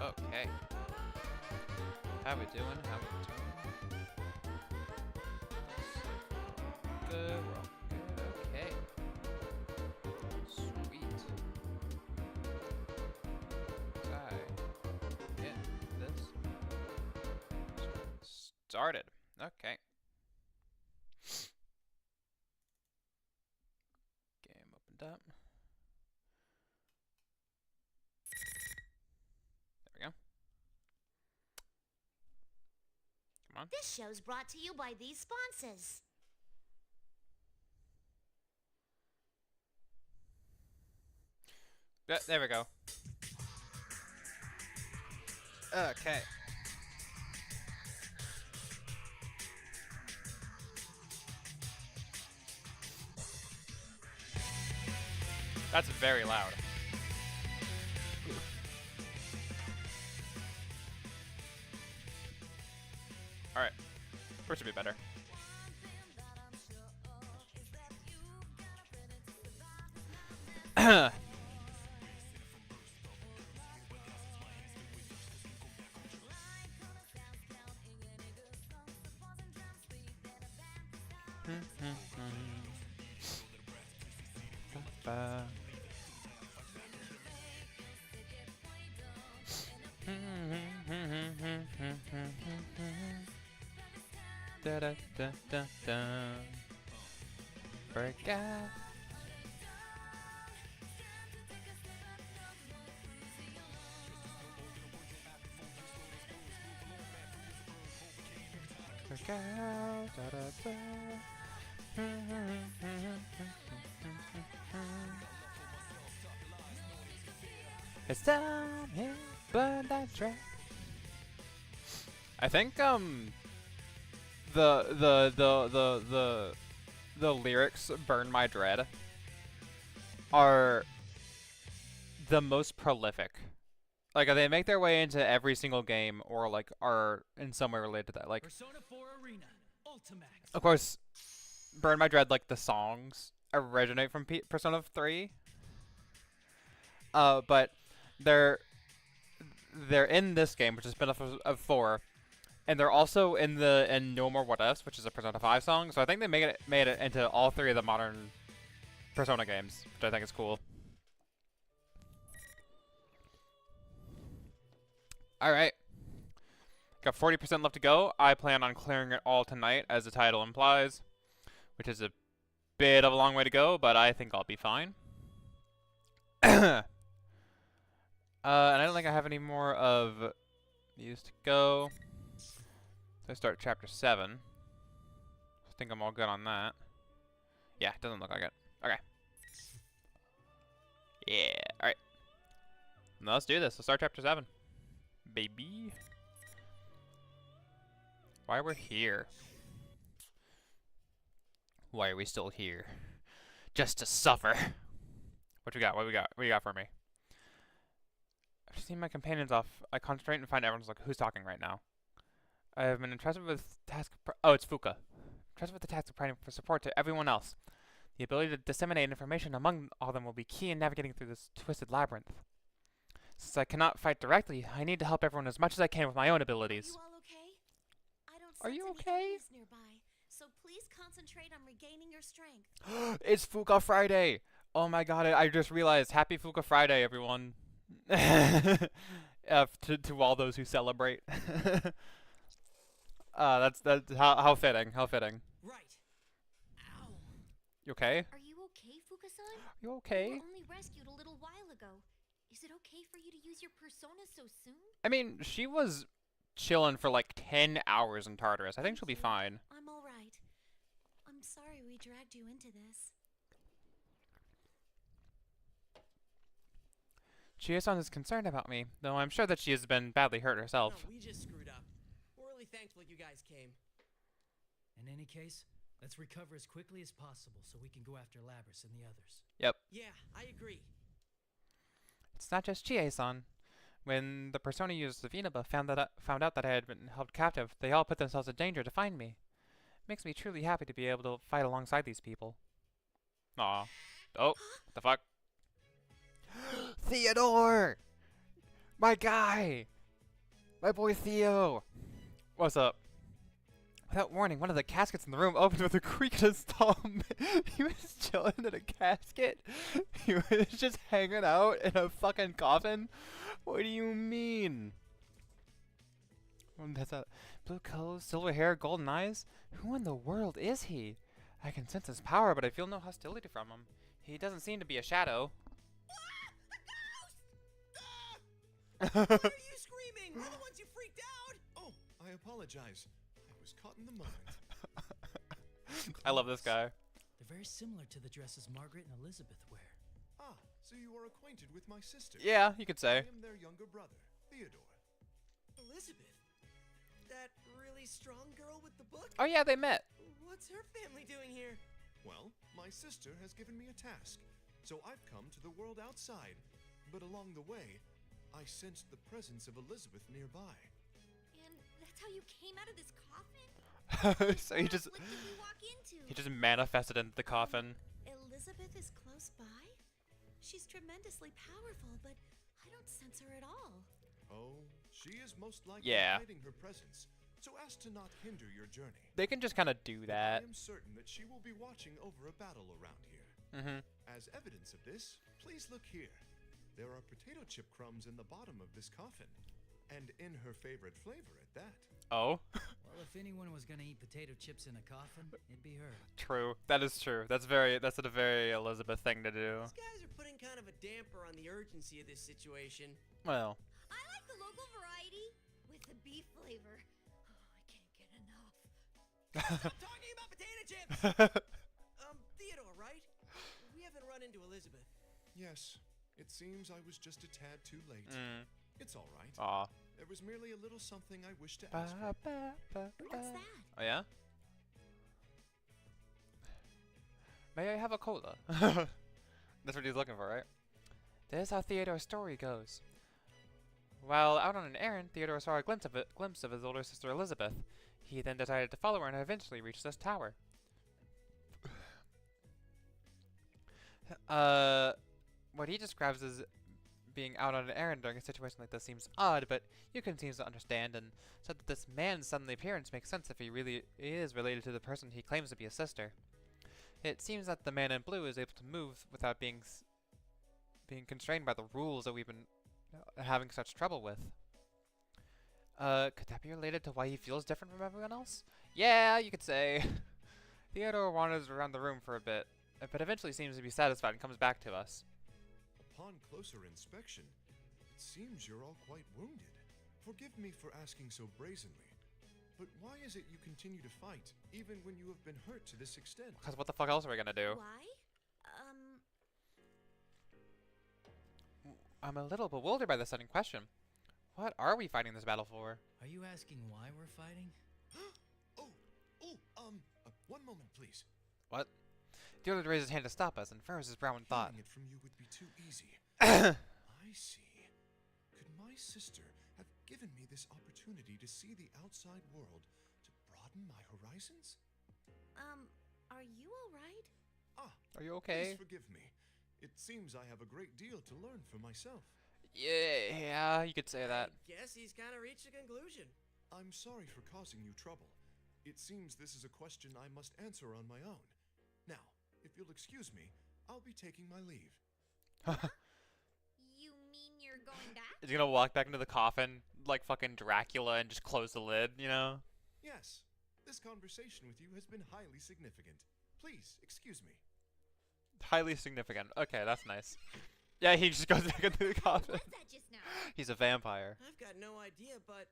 Okay. How we doing? How we doing? Good. We're all good. Okay. Sweet. I get this started. Okay. Game opened up. There we go. Come on. This show's brought to you by these sponsors. There we go. Okay. That's very loud. Alright. First should be better. Da da da da da. Break out. Break out. Da da da. It's time here, burn that track. I think the lyrics "Burn My Dread" are the most prolific. Like they make their way into every single game, or like are in some way related to that. Like, Persona 4 Arena, Ultimax. of course, "Burn My Dread" like the songs originate from Persona 3. But they're in this game, which is spin-off of 4. And they're also in No More What Ifs, which is a Persona 5 song. So I think they made it into all 3 of the modern Persona games, which I think is cool. Alright. Got 40% left to go. I plan on clearing it all tonight, as the title implies. Which is a bit of a long way to go, but I think I'll be fine. And I don't think I have any more of these to go. So I start chapter 7. I think I'm all good on that. Yeah, it doesn't look like it. Okay. Yeah, alright. Now let's do this. Let's start chapter 7. Baby. Why we're here? Why are we still here? Just to suffer. What we got? What we got? What you got for me? I've seen my companions off. I concentrate and find everyone's like, who's talking right now? I have been entrusted with task. Oh, it's Fuka. Entrusted with the task of providing for support to everyone else. The ability to disseminate information among all of them will be key in navigating through this twisted labyrinth. Since I cannot fight directly, I need to help everyone as much as I can with my own abilities. Are you all okay? I don't Are sense you any okay? enemies nearby, so please concentrate on regaining your strength. It's Fuka Friday! Oh my god, I just realized. Happy Fuka Friday, everyone. To all those who celebrate. That's how fitting. How fitting. Right. Ow. You okay? Are you okay, Fuka-san? You You okay? were only rescued a little while ago. Is it okay for you to use your persona so soon? I mean, she was chilling for like 10 hours in Tartarus. I think she'll be fine. I'm all right. I'm sorry we dragged you into this. Chie-san is concerned about me, though I'm sure that she has been badly hurt herself. No, we just screwed up. We're really thankful you guys came. In any case, let's recover as quickly as possible so we can go after Labrys and the others. Yep. Yeah, I agree. It's not just Chie-san. When the persona users of Inaba found out that I had been held captive, they all put themselves in danger to find me. It makes me truly happy to be able to fight alongside these people. Aw. Oh, what the fuck? Theodore! My guy! My boy Theo! What's up? Without warning, one of the caskets in the room opened with a creak in his thumb. He was chilling in a casket. He was just hanging out in a fucking coffin. What do you mean? That's a blue clothes, silver hair, golden eyes. Who in the world is he? I can sense his power, but I feel no hostility from him. He doesn't seem to be a shadow. Why are you screaming? We're the ones you freaked out! Oh, I apologize. I was caught in the moment. I love this guy. They're very similar to the dresses Margaret and Elizabeth wear. Ah, so you are acquainted with my sister. Yeah, you could I say. am their younger brother, Theodore. Elizabeth? That really strong girl with the book? Oh yeah, they met. What's her family doing here? Well, my sister has given me a task, so I've come to the world outside. But along the way, I sensed the presence of Elizabeth nearby. And that's how you came out of this coffin? So he just What did we walk into? he just manifested into the coffin. Elizabeth is close by? She's tremendously powerful, but I don't sense her at all. Oh, she is most likely Yeah. hiding her presence, so as to not hinder your journey. They can just kind of do But that. I am certain that she will be watching over a battle around here. Mm-hmm. As evidence of this, please look here. There are potato chip crumbs in the bottom of this coffin, and in her favorite flavor at that. Oh, Well, if anyone was gonna eat potato chips in a coffin, it'd be her. true. That is true. That's a very Elizabeth thing to do. These guys are putting kind of a damper on the urgency of this situation. Well, I like the local variety with the beef flavor. Oh, I can't get enough. Stop talking about potato chips! Theodore, right? We haven't run into Elizabeth. Yes, it seems I was just a tad too late. It's all right. aw. There was merely a little something I wish to ask her. What's that? Oh yeah. May I have a cola? That's what he's looking for, right? This is how Theodore's story goes. While out on an errand, Theodore saw a glimpse of his older sister Elizabeth. He then decided to follow her and eventually reached this tower. What he describes as being out on an errand during a situation like this seems odd, but Yukon seems to understand and said that this man's sudden appearance makes sense if he really is related to the person he claims to be a sister. It seems that the man in blue is able to move without being constrained by the rules that we've been having such trouble with. Could that be related to why he feels different from everyone else? Yeah, you could say. Theodore wanders around the room for a bit, but eventually seems to be satisfied and comes back to us. Upon closer inspection, it seems you're all quite wounded. Forgive me for asking so brazenly, but why is it you continue to fight, even when you have been hurt to this extent? Because what the fuck else are we gonna do? Why? I'm a little bewildered by the sudden question. What are we fighting this battle for? Are you asking why we're fighting? One moment, please. What? Theodore raised his hand to stop us and furrows his brow in thought. Hearing it from you would be too easy. I see. Could my sister have given me this opportunity to see the outside world, to broaden my horizons? Are you alright? Ah, Are you okay? please forgive me. It seems I have a great deal to learn for myself. Yeah, you could say that. I guess he's kind of reached a conclusion. I'm sorry for causing you trouble. It seems this is a question I must answer on my own. Now, if you'll excuse me, I'll be taking my leave. You mean you're going back? Is he gonna walk back into the coffin like fucking Dracula and just close the lid, you know? Yes, this conversation with you has been highly significant. Please, excuse me. Highly significant. Okay, that's nice. Yeah, he just goes back into the What coffin. was that just now? He's a vampire. I've got no idea, but,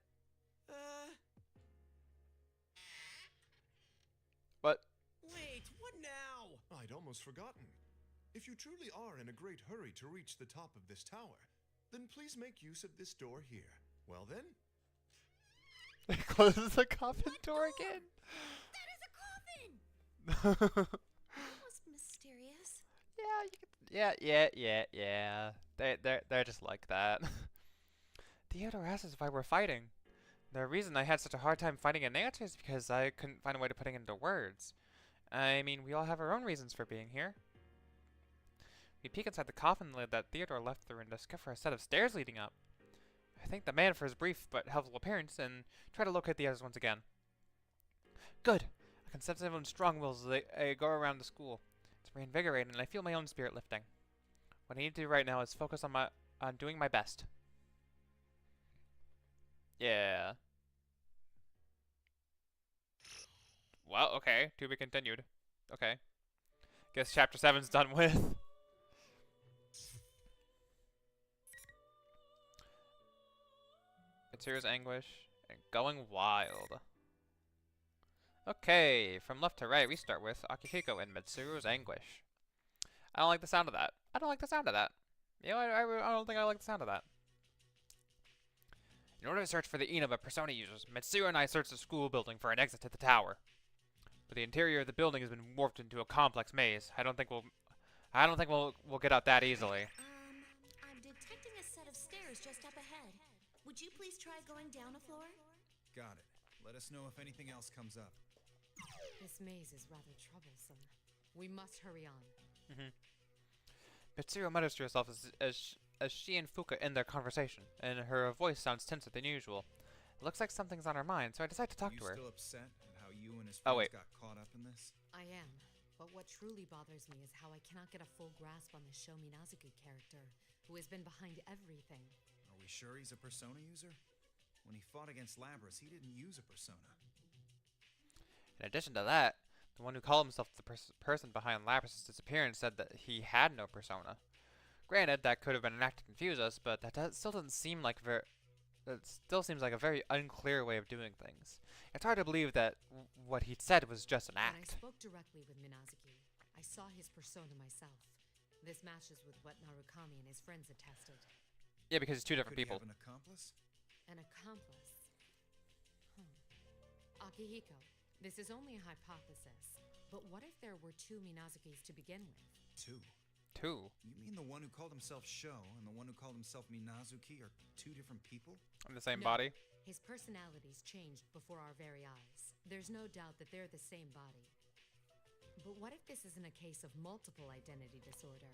What? wait, what now? I'd almost forgotten. If you truly are in a great hurry to reach the top of this tower, then please make use of this door here. Well then, He closes the coffin What door door? again. That is a coffin! That was mysterious. Yeah, you could, yeah. They're just like that. Theodore asks us why we're fighting. The reason I had such a hard time finding an answer is because I couldn't find a way to put it into words. I mean, we all have our own reasons for being here. We peek inside the coffin lid that Theodore left through and discover a set of stairs leading up. I thank the man for his brief but helpful appearance and try to locate the others once again. Good! I can sense everyone's strong wills as I go around the school. It's reinvigorating and I feel my own spirit lifting. What I need to do right now is focus on doing my best. Yeah. Well, okay. To be continued. Okay. Guess chapter 7's done with. Mitsuru's anguish and going wild. Okay, from left to right we start with Akihiko and Mitsuru's anguish. I don't like the sound of that. I don't like the sound of that. You know, I don't think I like the sound of that. In order to search for the Inaba persona users, Mitsuru and I searched the school building for an exit to the tower. But the interior of the building has been warped into a complex maze. I don't think we'll get out that easily. I'm detecting a set of stairs just up ahead. Would you please try going down a floor? Got it. Let us know if anything else comes up. This maze is rather troublesome. We must hurry on. Mitsuru mutters to herself as she and Fuka end their conversation, and her voice sounds tenser than usual. It looks like something's on her mind, so I decide to talk to her. Are you still upset at how you and his Oh, friends wait. got caught up in this? I am, but what truly bothers me is how I cannot get a full grasp on the Sho Minazuki character, who has been behind everything. Are we sure he's a persona user? When he fought against Labras, he didn't use a persona. In addition to that, the one who called himself the person behind Lapras' disappearance said that he had no persona. Granted, that could have been an act to confuse us, but that still doesn't seem like that still seems like a very unclear way of doing things. It's hard to believe that what he'd said was just an When I act. spoke directly with Minazuki, I saw his persona myself. This matches with what Narukami and his friends attested. Yeah, because it's two different Could people. he have an accomplice? An accomplice. Akihiko, this is only a hypothesis, but what if there were two Minazukis to begin with? Two. Two You mean the one who called himself Sho and the one who called himself Minazuki are two different people? in the same No. body. His personalities changed before our very eyes. There's no doubt that they're the same body. But what if this isn't a case of multiple identity disorder?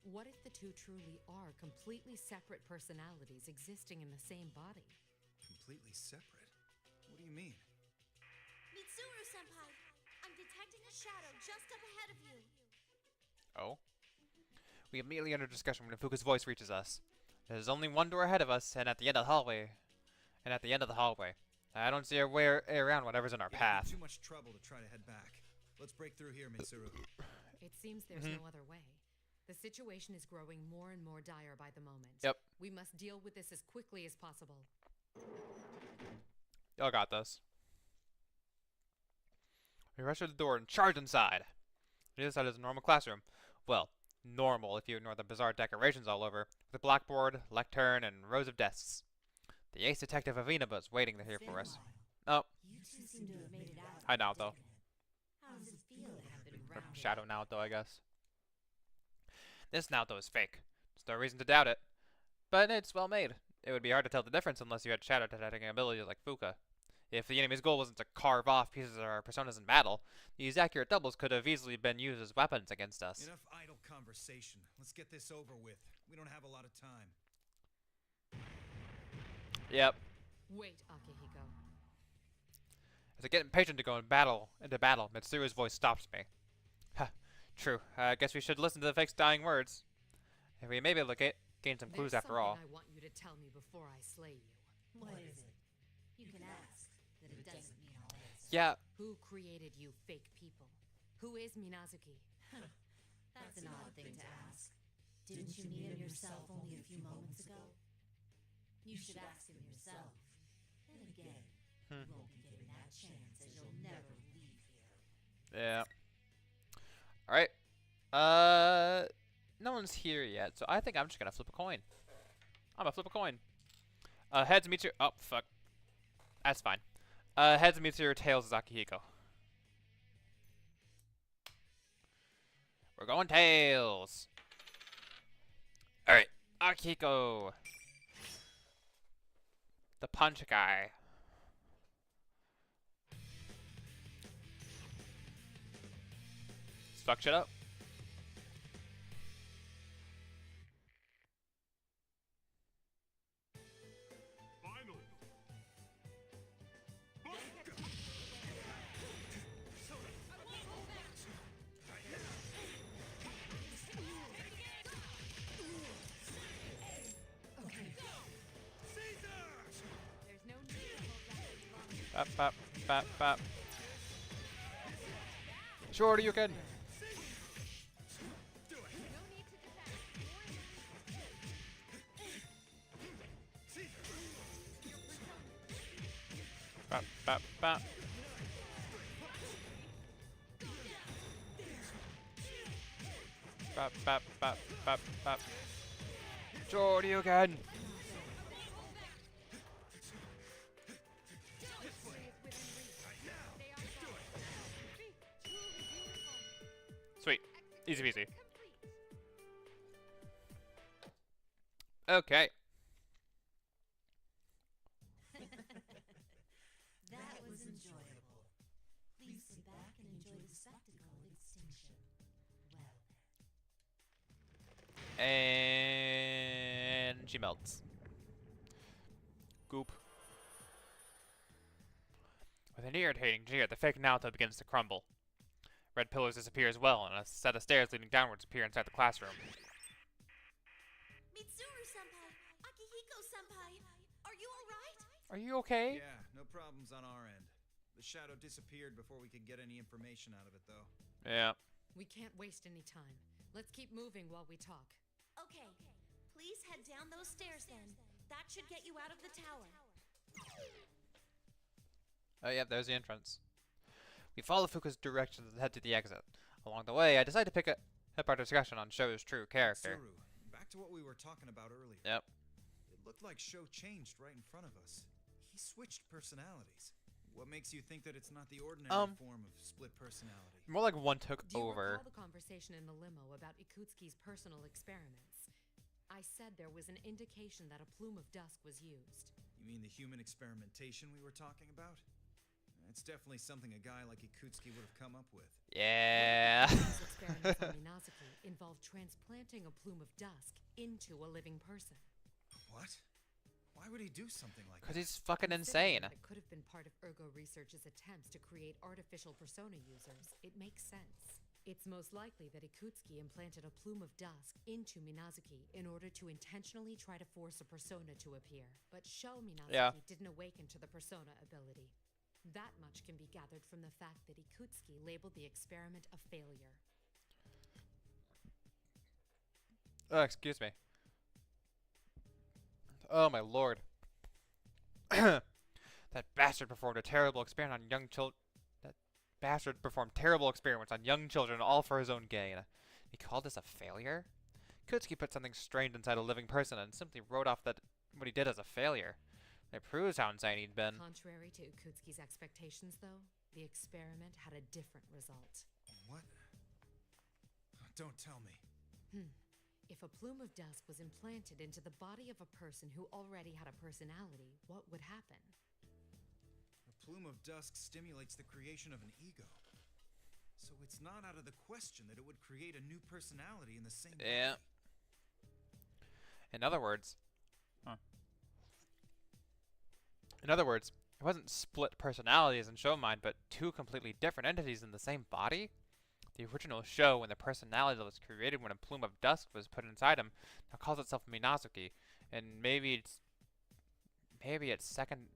What if the two truly are completely separate personalities existing in the same body? Completely separate? What do you mean? Mitsuru-senpai, I'm detecting a shadow just up ahead of you. Oh. We immediately enter discussion when Fuka's voice reaches us. There's only one door ahead of us, and at the end of the hallway. I don't see a way around whatever's in our It'd be path. too much trouble to try to head back. Let's break through here, Mitsuru. It seems there's no other way. The situation is growing more and more dire by the moment. Yep. We must deal with this as quickly as possible. Y'all got this. We rush to the door and charge inside. The other side is a normal classroom. Well, normal if you ignore the bizarre decorations all over, with a blackboard, lectern, and rows of desks. The ace detective of Inaba is waiting here for us. Oh, You two seem to have made it out. hi Naoto. How does it feel to have been Or rounded Shadow up? Naoto, I guess. This Naoto is fake. There's no reason to doubt it. But it's well made. It would be hard to tell the difference unless you had shadow detecting abilities like Fuka. If the enemy's goal wasn't to carve off pieces of our personas in battle, these accurate doubles could have easily been used as weapons against us. Enough idle conversation. Let's get this over with. We don't have a lot of time. Yep. Wait, Akihiko. As I get impatient to go into battle, Mitsuru's voice stops me. Huh, true. I guess we should listen to the fake's dying words. If we may be able to gain some clues There's after all. something I want you to tell me before I slay you. What is it? You can ask, but it doesn't mean I'll answer. Yeah, Who created you fake people? Who is Minazuki? That's an odd thing to ask. Didn't you meet him yourself only a few moments ago? You should ask him yourself. Then again, you won't be getting that chance as you'll never leave here. yeah. Alright. No one's here yet, so I think I'm just gonna flip a coin. I'm gonna flip a coin. Heads Mitsuru. Oh, fuck. That's fine. Heads Mitsuru, tails is Akihiko. We're going tails. Alright, Akihiko. The punch guy. Let's fuck shit up. Bap, bap, bap, bap. Shorty, you can. Bap, bap, bap. Bap, bap, bap, bap, bap. Shorty, you can. Sweet. Easy peasy. Okay. That was enjoyable. Please sit back and enjoy the spectacle of extinction. Well, And she melts. Goop. With an irritating jeer, the fake Naruto begins to crumble. Red pillars disappear as well, and a set of stairs leading downwards appear inside the classroom. Mitsuru-senpai, Akihiko-senpai, are you alright? Are you okay? Yeah, no problems on our end. The shadow disappeared before we could get any information out of it, though. Yeah. We can't waste any time. Let's keep moving while we talk. Okay, please head down those stairs then. That should get you out of the tower. Oh, yeah, there's the entrance. We follow Fuka's directions and head to the exit. Along the way, I decide to pick up our discussion on Sho's true character. Tsuru, back to what we were talking about earlier. Yep. It looked like Sho changed right in front of us. He switched personalities. What makes you think that it's not the ordinary form of split personality? More like one took Do you over. recall the conversation in the limo about Ikutsuki's personal experiments? I said there was an indication that a plume of dusk was used. You mean the human experimentation we were talking about? It's definitely something a guy like Ikutsuki would have come up with. Yeah. These experiments on Minazuki involved transplanting a plume of dusk into a living person. What? Why would he do something like Because that? he's fucking Considering insane. that it could have been part of Ergo Research's attempts to create artificial persona users. It makes sense. It's most likely that Ikutsuki implanted a plume of dusk into Minazuki in order to intentionally try to force a persona to appear. But Sho Minazuki didn't awaken to the persona ability. That much can be gathered from the fact that Ikutsuki labeled the experiment a failure. Oh, excuse me. Oh my lord. That bastard performed a terrible experiment on young children. That bastard performed terrible experiments on young children, all for his own gain. He called this a failure? Ikutsuki put something strange inside a living person and simply wrote off that what he did as a failure. It proves how insane he'd been. Contrary to Ikutsuki's expectations, though, the experiment had a different result. What? Don't tell me. If a plume of dusk was implanted into the body of a person who already had a personality, what would happen? A plume of dusk stimulates the creation of an ego. So it's not out of the question that it would create a new personality in the same Yeah. body. In other words, it wasn't split personalities in Show Mind, but two completely different entities in the same body? The original Show and the personality that was created when a plume of dusk was put inside him now calls itself Minazuki, and maybe its second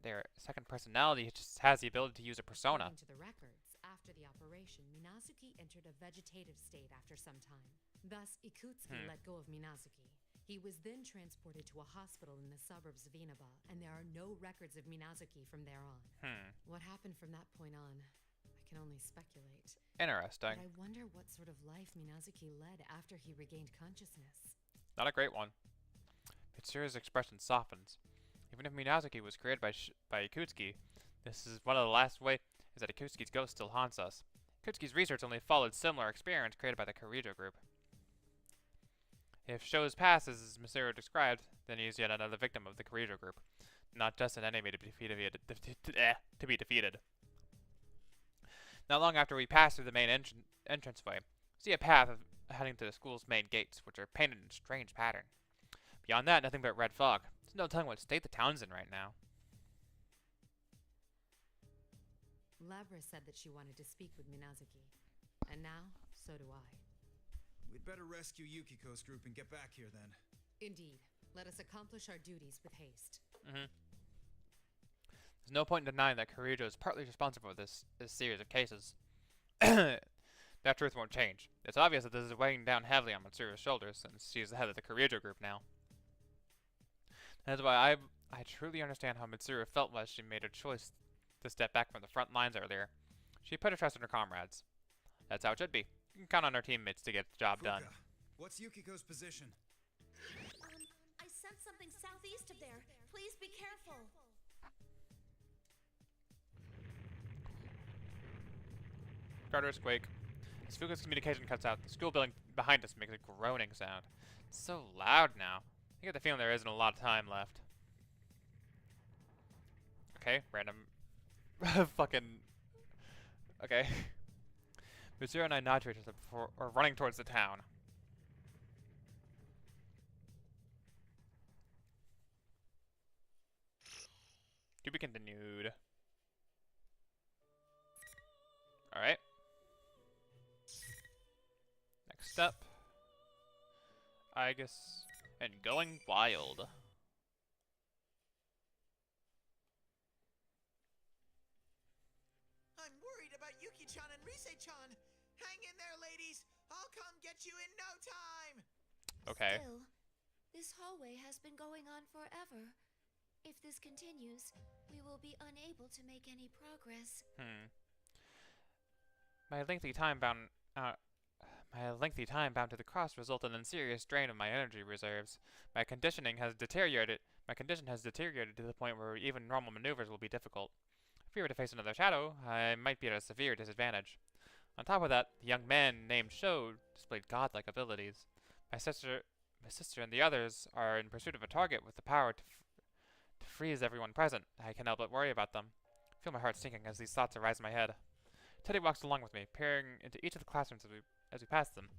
personality just has the ability to use a persona. According to the records, after the operation, Minazuki entered a vegetative state after some time. Thus, Ikutsuki let go of Minazuki. He was then transported to a hospital in the suburbs of Inaba, and there are no records of Minazuki from there on. What happened from that point on, I can only speculate. Interesting. But I wonder what sort of life Minazuki led after he regained consciousness. Not a great one. Mitsuru's expression softens. Even if Minazuki was created by Ikutsuki, this is one of the last ways is that Ikutsuki's ghost still haunts us. Ikutsuki's research only followed similar experiments created by the Kirijo group. If Sho's past is as Mitsuru described, then he is yet another victim of the Kirijo group, not just an enemy to be defeated. Not long after we pass through the main entranceway, we see a path heading to the school's main gates, which are painted in a strange pattern. Beyond that, nothing but red fog. There's no telling what state the town's in right now. Labra said that she wanted to speak with Minazuki. And now, so do I. We'd better rescue Yukiko's group and get back here then. Indeed. Let us accomplish our duties with haste. There's no point in denying that Kirijo is partly responsible for this series of cases. That truth won't change. It's obvious that this is weighing down heavily on Mitsuru's shoulders, since she's the head of the Kirijo group now. That's why I truly understand how Mitsuru felt when she made a choice to step back from the front lines earlier. She put her trust in her comrades. That's how it should be. You can count on her teammates to get the job done. What's Yukiko's position? I sense something southeast of there. Please be careful. Starters quake. As Fuku's communication cuts out, the school building behind us makes a groaning sound. It's so loud now. I get the feeling there isn't a lot of time left. Okay, random. Fucking. Okay. Mitsuru and I nod to each other before running towards the town. To be continued. Alright. Next up. I guess. And going wild. I'm worried about Yuki-chan and Rise-chan. Hang in there, ladies. I'll come get you in no time. Okay. Still, this hallway has been going on forever. If this continues, we will be unable to make any progress. My lengthy time bound to the cross resulted in serious drain of my energy reserves. My condition has deteriorated to the point where even normal maneuvers will be difficult. If we were to face another shadow, I might be at a severe disadvantage. On top of that, the young man named Sho displayed godlike abilities. My sister and the others are in pursuit of a target with the power to freeze everyone present. I cannot but worry about them. I feel my heart sinking as these thoughts arise in my head. Teddy walks along with me, peering into each of the classrooms as we pass them.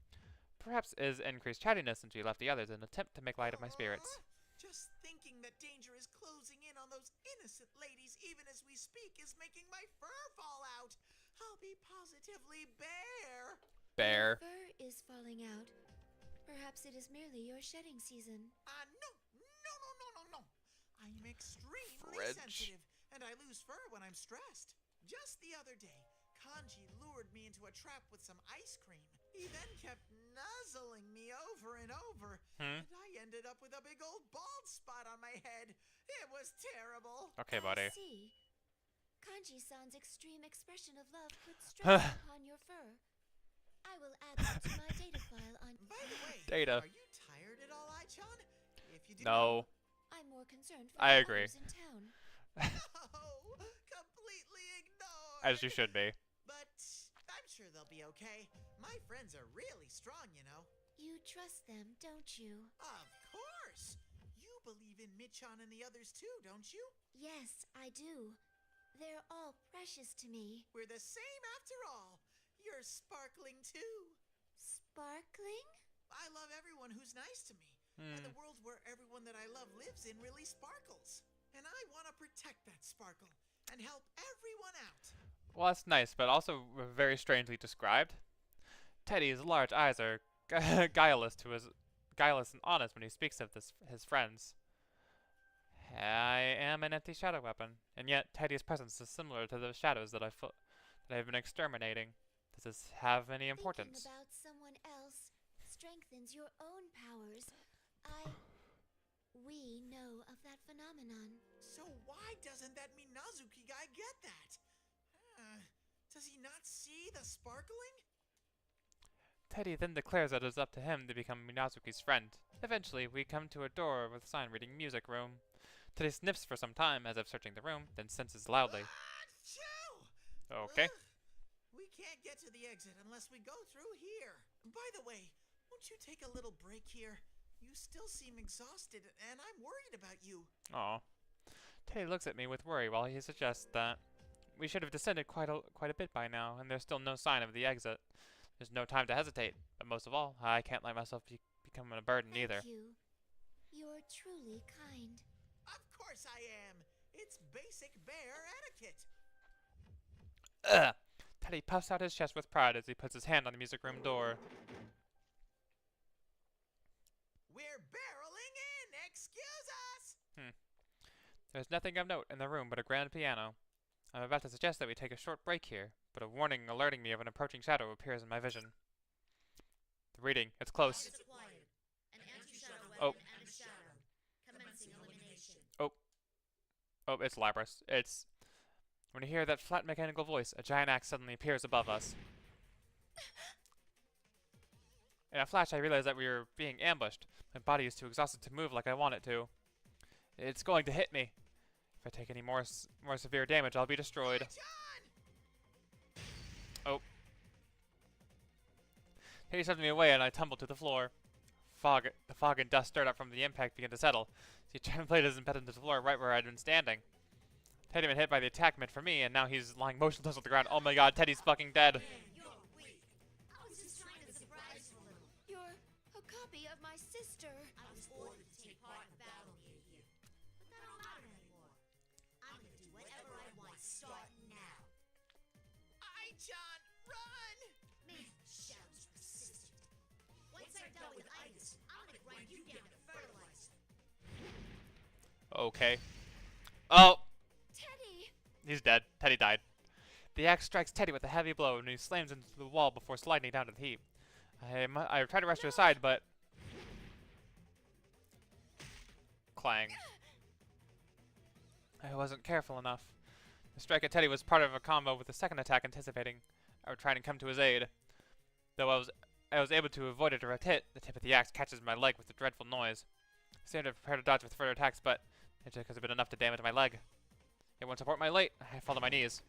Perhaps it is increased chattiness since we left the others in an attempt to make light of my spirits. Just thinking that danger is closing in on those innocent ladies even as we speak is making my fur fall out. I'll be positively bare. Bear. Your fur is falling out. Perhaps it is merely your shedding season. No. I'm extremely Fridge. sensitive, and I lose fur when I'm stressed. Just the other day, Kanji lured me into a trap with some ice cream. He then kept nuzzling me over and over, and I ended up with a big old bald spot on my head. It was terrible. Okay, buddy. I see. Kanji-san's extreme expression of love put stress upon your fur. I will add that to my data file on... By the way, Data. Are you tired at all, Ai-chan? If you do No. I'm more concerned for I the agree. others in town. No, completely ignored. As you should be. But I'm sure they'll be okay. My friends are really strong, you know. You trust them, don't you? Of course. You believe in Michan and the others too, don't you? Yes, I do. They're all precious to me. We're the same after all. You're sparkling too. Sparkling? I love everyone who's nice to me. And the world where everyone that I love lives in really sparkles. And I want to protect that sparkle and help everyone out. Well, that's nice, but also very strangely described. Teddy's large eyes are guileless and honest when he speaks of his friends. I am an empty shadow weapon, and yet Teddy's presence is similar to the shadows that I've been exterminating. Does this have any importance? Thinking about someone else strengthens your own powers. We know of that phenomenon. So why doesn't that Minazuki guy get that? Does he not see the sparkling? Teddy then declares that it is up to him to become Minazuki's friend. Eventually, we come to a door with a sign reading music room. Teddy sniffs for some time as if searching the room, then senses loudly. Achoo! Okay. We can't get to the exit unless we go through here. By the way, won't you take a little break here? You still seem exhausted, and I'm worried about you. Aw. Teddy looks at me with worry while he suggests that we should have descended quite a bit by now, and there's still no sign of the exit. There's no time to hesitate, but most of all, I can't let myself become a burden either. Thank you. You're truly kind. Of course I am. It's basic bear etiquette. Ugh! Teddy puffs out his chest with pride as he puts his hand on the music room door. We're barreling in. Excuse us. There's nothing of note in the room but a grand piano. I'm about to suggest that we take a short break here, but a warning alerting me of an approaching shadow appears in my vision. The reading, it's close. Acquired. An anti-shadow Oh. weapon and a shadow. Commencing elimination. Oh, it's Labrys. It's... When you hear that flat mechanical voice, a giant axe suddenly appears above us. In a flash, I realize that we are being ambushed. My body is too exhausted to move like I want it to. It's going to hit me. If I take any more severe damage, I'll be destroyed. John! Oh. He shoved me away and I tumbled to the floor. The fog and dust stirred up from the impact began to settle. The giant blade is embedded into the floor right where I'd been standing. Teddy had been hit by the attack meant for me, and now he's lying motionless on the ground. Oh my god, Teddy's fucking dead. You're weak. I was just trying to surprise you a little. You're a copy of my sister. I was ordered to take part in the battle near here. But that don't matter anymore. I'm gonna do whatever I want starting now. John, run! Man, Shadow's persistent. Once I'm done with Itis, I'm gonna grind you down to fertilizer. Okay. Oh! Teddy! He's dead. Teddy died. The axe strikes Teddy with a heavy blow, and he slams into the wall before sliding down to the heap. I try to rush to his side, but... Clang. I wasn't careful enough. The strike at Teddy was part of a combo with the second attack anticipating, or trying to come to his aid. Though I was able to avoid a direct hit, the tip of the axe catches my leg with a dreadful noise. I seemed to prepare to dodge with further attacks, but it took us a bit enough to damage my leg. It won't support my weight. I fall to my knees.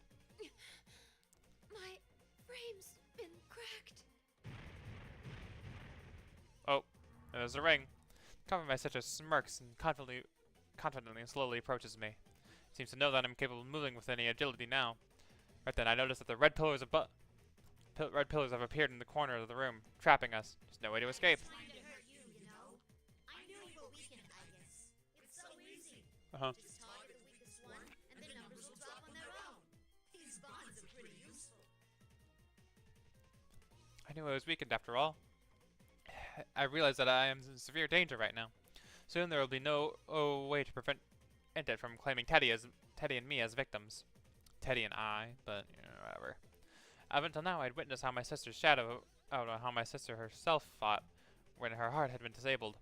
My frame's been cracked. Oh, there's a ring. Covered my sister smirks and confidently and slowly approaches me. Seems to know that I'm capable of moving with any agility now. Right then, I notice that the red pillars have appeared in the corner of the room, trapping us. There's no way to escape. Trying to hurt you, you know? I knew you were weakened, Itis. It's so easy. Uh-huh. Just target the weakest one, and the numbers will drop on their own. These bonds are pretty useful. I knew I was weakened after all. I realize that I am in severe danger right now. Soon there will be no way to prevent it from claiming Teddy and me as victims. Teddy and I, but you know, whatever. Up until now, I'd witnessed how my sister's shadow, how my sister herself fought when her heart had been disabled.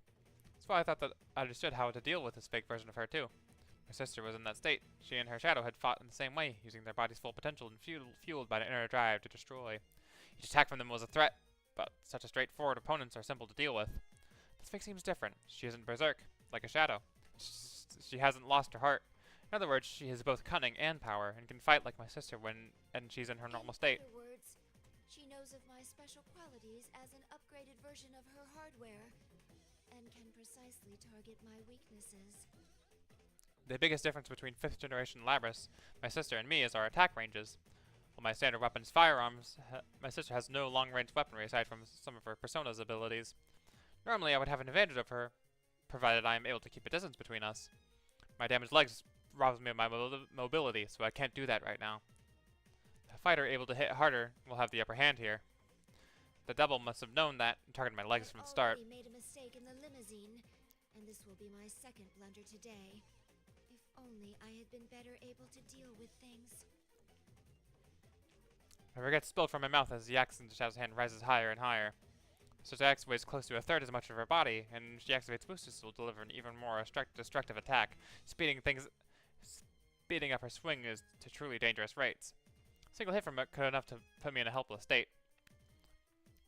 That's why I thought that I understood how to deal with this fake version of her too. My sister was in that state. She and her shadow had fought in the same way, using their body's full potential and fueled by an inner drive to destroy. Each attack from them was a threat, but such a straightforward opponents are simple to deal with. This fake seems different. She isn't berserk, like a shadow. She hasn't lost her heart. In other words, she has both cunning and power, and can fight like my sister and she's in her normal state. In other words, she knows of my special qualities as an upgraded version of her hardware, and can precisely target my weaknesses. The biggest difference between 5th generation Labrys, my sister, and me is our attack ranges. While my standard weapons firearms, my sister has no long-range weaponry aside from some of her Persona's abilities. Normally I would have an advantage of her, provided I am able to keep a distance between us. My damaged legs robs me of my mobility, so I can't do that right now. A fighter able to hit harder will have the upper hand here. The double must have known that and targeted my legs from the start. I made a mistake in the limousine, and this will be my second blunder today. If only I had been better able to deal with things. My regret spilled from my mouth as the axe in the Shadow's hand rises higher and higher. Such axe weighs close to a third as much of her body, and when she activates boosters, will deliver an even more destructive attack, speeding up her swing is to truly dangerous rates. A single hit from it could enough to put me in a helpless state.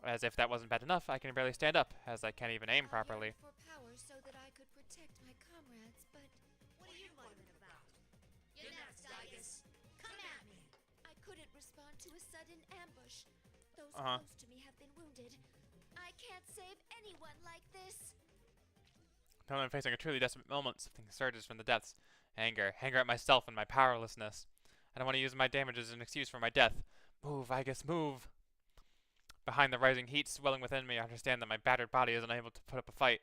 As if that wasn't bad enough, I can barely stand up, as I can't even aim properly. I yearned for power so that I could protect my comrades, but What are you muttering about? You're next, Itis. Come at me. I couldn't respond to a sudden ambush. Those Uh-huh. close to me have been wounded. I can't save anyone like this. Now that I'm facing a truly desperate moment, something surges from the depths. Anger at myself and my powerlessness. I don't want to use my damage as an excuse for my death. Move, Igus, move! Behind the rising heat swelling within me, I understand that my battered body is unable to put up a fight.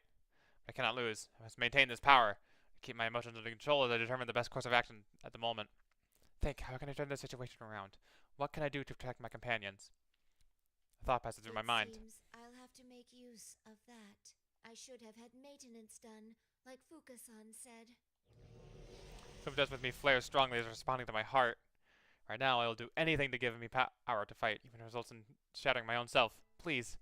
I cannot lose. I must maintain this power. Keep my emotions under control as I determine the best course of action at the moment. Think, how can I turn this situation around? What can I do to protect my companions? A thought passes through my mind. It seems I'll have to make use of that. I should have had maintenance done, like Fuka-san said. Who does with me flares strongly is responding to my heart. Right now, I will do anything to give me power to fight, even if it results in shattering my own self. Please,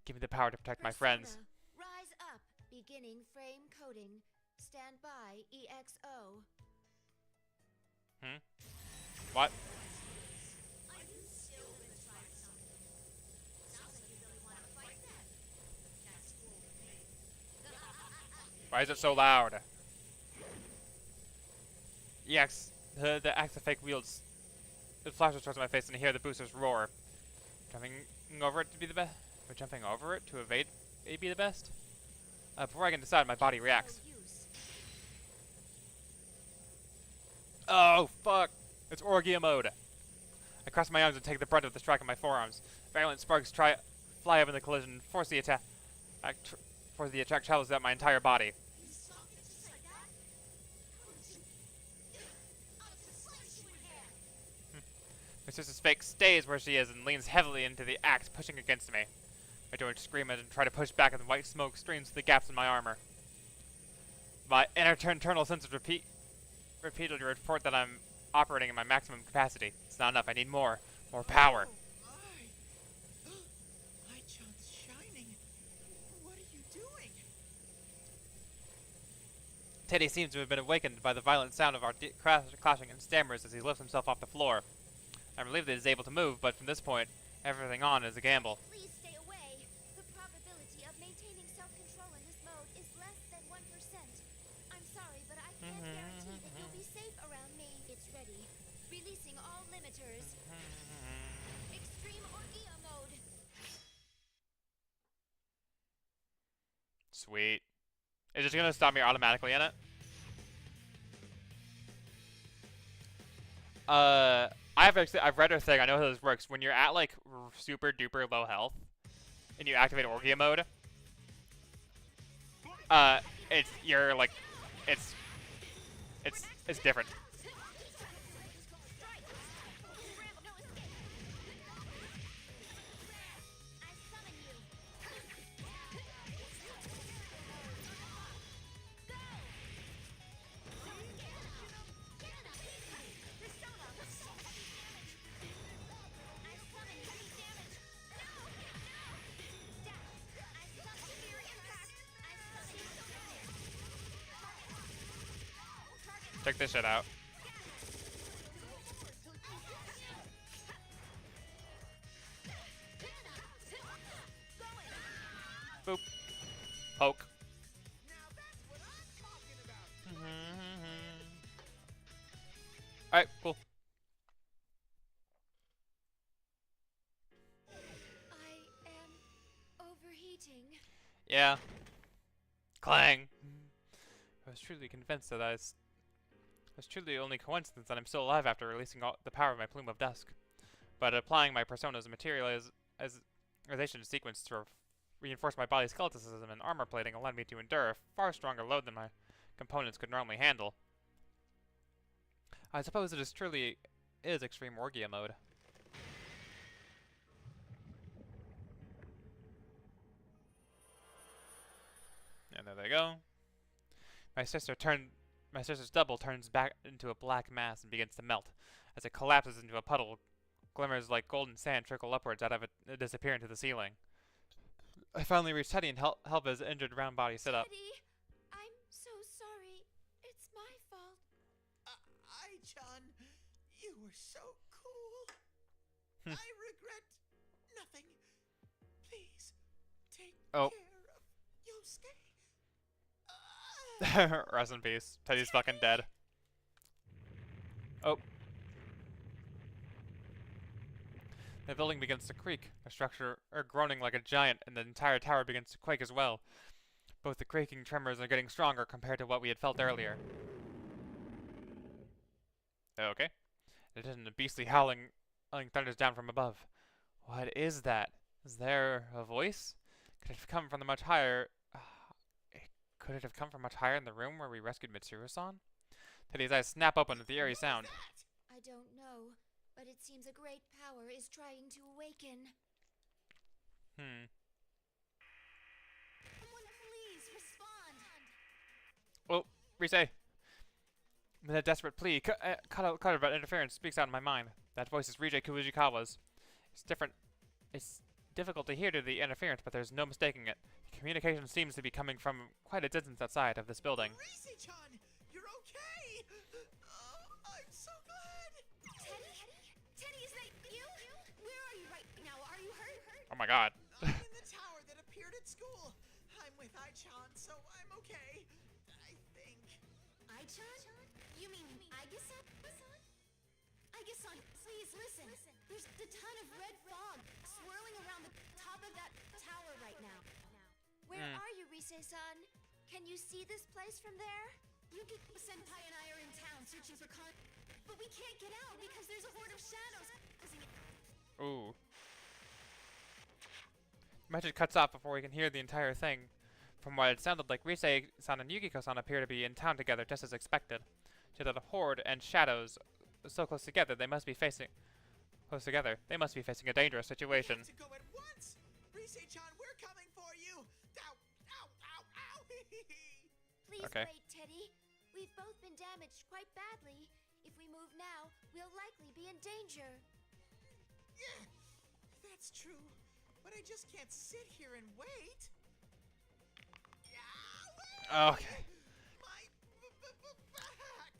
give me the power to protect my friends. Rise up. Beginning frame coding. Stand by. EXO. What? Are you still gonna try something? Sounds like you really want to fight then. That's cool with me. Why is it so loud? EX, the axe of fake wields. It flashes towards my face and I hear the boosters roar. Jumping over it to be the best? Jumping over it to evade may be the best? Before I can decide, my body reacts. Oh, fuck! It's Orgia mode. I cross my arms and take the brunt of the strike on my forearms. Violent sparks fly up in the collision, force the attack travels out my entire body. My sister's fake stays where she is and leans heavily into the axe, pushing against me. I don't scream and try to push back as the white smoke streams through the gaps in my armor. My internal senses repeatedly report that I'm operating in my maximum capacity. It's not enough. I need more. More power. My John's shining. What are you doing? Teddy seems to have been awakened by the violent sound of our clashing and stammers as he lifts himself off the floor. I'm relieved that he's able to move, but from this point, everything on is a gamble. Please stay away. The probability of maintaining self-control in this mode is less than 1%. I'm sorry, but I can't guarantee that you'll be safe around me. It's ready. Releasing all limiters. Extreme Orgia mode. Sweet. Is it gonna stop me automatically in it? I've read a thing. I know how this works. When you're at like super duper low health, and you activate Orgia mode, it's different. Check this shit out. Boop. Poke. Alright, cool. I am overheating. Yeah. Clang. I was truly convinced that it's truly only coincidence that I'm still alive after releasing all the power of my plume of dusk. But applying my persona's materialization sequence to reinforce my body's skeletism and armor plating allowed me to endure a far stronger load than my components could normally handle. I suppose it truly is extreme Orgia mode. And there they go. My sister's double turns back into a black mass and begins to melt. As it collapses into a puddle, glimmers like golden sand trickle upwards out of it, disappear into the ceiling. I finally reach Teddy and help his injured round body sit up. Teddy, I'm so sorry. It's my fault. John, you were so cool. I regret nothing. Please, take care of Yosuke. Rest in peace. Teddy's fucking dead. Oh. The building begins to creak, a structure groaning like a giant, and the entire tower begins to quake as well. Both the creaking tremors are getting stronger compared to what we had felt earlier. Okay. It isn't a beastly howling thunders down from above. What is that? Is there a voice? Could it have come from the much higher... Could it have come from much higher in the room where we rescued Mitsuru-san? Teddy's eyes snap open at the eerie sound. I don't know, but it seems a great power is trying to awaken. Please respond. Oh, Rise. With a desperate plea, cut about interference speaks out in my mind. That voice is Rije Kujikawa's. It's different. It's difficult to hear due to the interference, but there's no mistaking it. Communication seems to be coming from quite a distance outside of this building. Rise-chan, you're okay. Oh, I'm so glad. Teddy, is that you? Where are you right now? Are you hurt? Oh my god. I'm in the tower that appeared at school. I'm with Ai-chan, so I'm okay. I think. Ai-chan? You mean Aiga-san? Aiga-san, please listen. There's a ton of red fog swirling around the top of that tower right now. Where are you, Rise-san? Can you see this place from there? Yuki Senpai and I are in town searching for but we can't get out because there's a horde of shadows. Ooh. Message cuts off before we can hear the entire thing. From what it sounded like, Rise-san and Yukiko-san appear to be in town together just as expected. To that a horde and shadows so close together, they must be facing a dangerous situation. We have to go at once. Rise-chan, we're coming for you. Ow, ow, ow, ow. Please Okay. wait, Teddy. We've both been damaged quite badly. If we move now, we'll likely be in danger. Yeah, that's true. But I just can't sit here and wait. Okay. My back.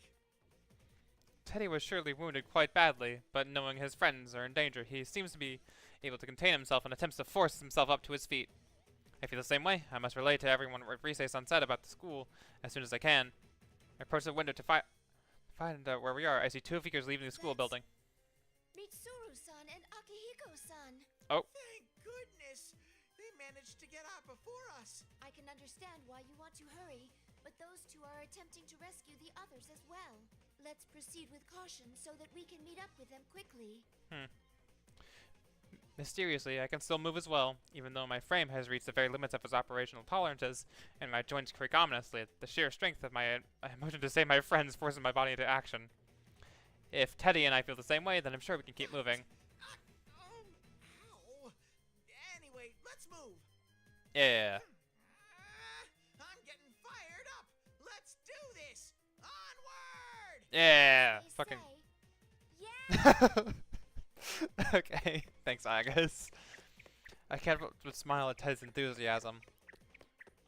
Teddy was surely wounded quite badly, but knowing his friends are in danger, he seems to be able to contain himself and attempts to force himself up to his feet. I feel the same way. I must relay to everyone what Rise-san said about the school as soon as I can. I approach the window to find out where we are. I see two figures leaving the school building. Mitsuru-san and Akihiko-san. Oh. Thank goodness. They managed to get out before us. I can understand why you want to hurry, but those two are attempting to rescue the others as well. Let's proceed with caution so that we can meet up with them quickly. Mysteriously, I can still move as well, even though my frame has reached the very limits of its operational tolerances, and my joints creak ominously. The sheer strength of my emotion to save my friends forces my body into action. If Teddy and I feel the same way, then I'm sure we can keep moving. Ow. Anyway, let's move. Yeah. I'm getting fired up. Let's do this. Onward. Yeah. They Fucking. say. Yeah! Okay. Thanks, Agus. I can't but smile at Ted's enthusiasm.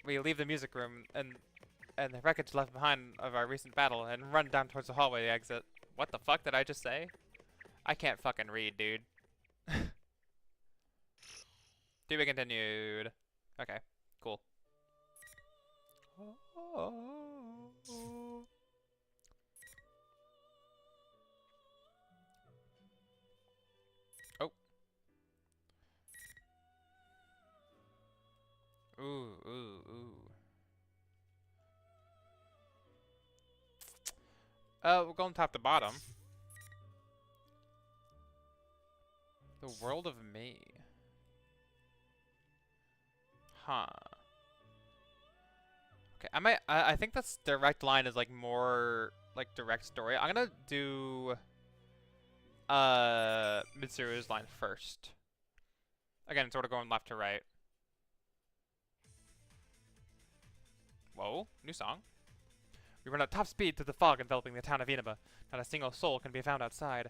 We leave the music room and the wreckage left behind of our recent battle and run down towards the hallway exit. What the fuck did I just say? I can't fucking read, dude. To be continued. Okay, cool. Oh. Ooh. We're going top to bottom. The world of me. Huh. Okay, I think that's direct line is like more like direct story. I'm gonna do Mitsuru's line first. Again, sort of going left to right. Whoa, new song. We run at top speed through the fog enveloping the town of Inaba. Not a single soul can be found outside.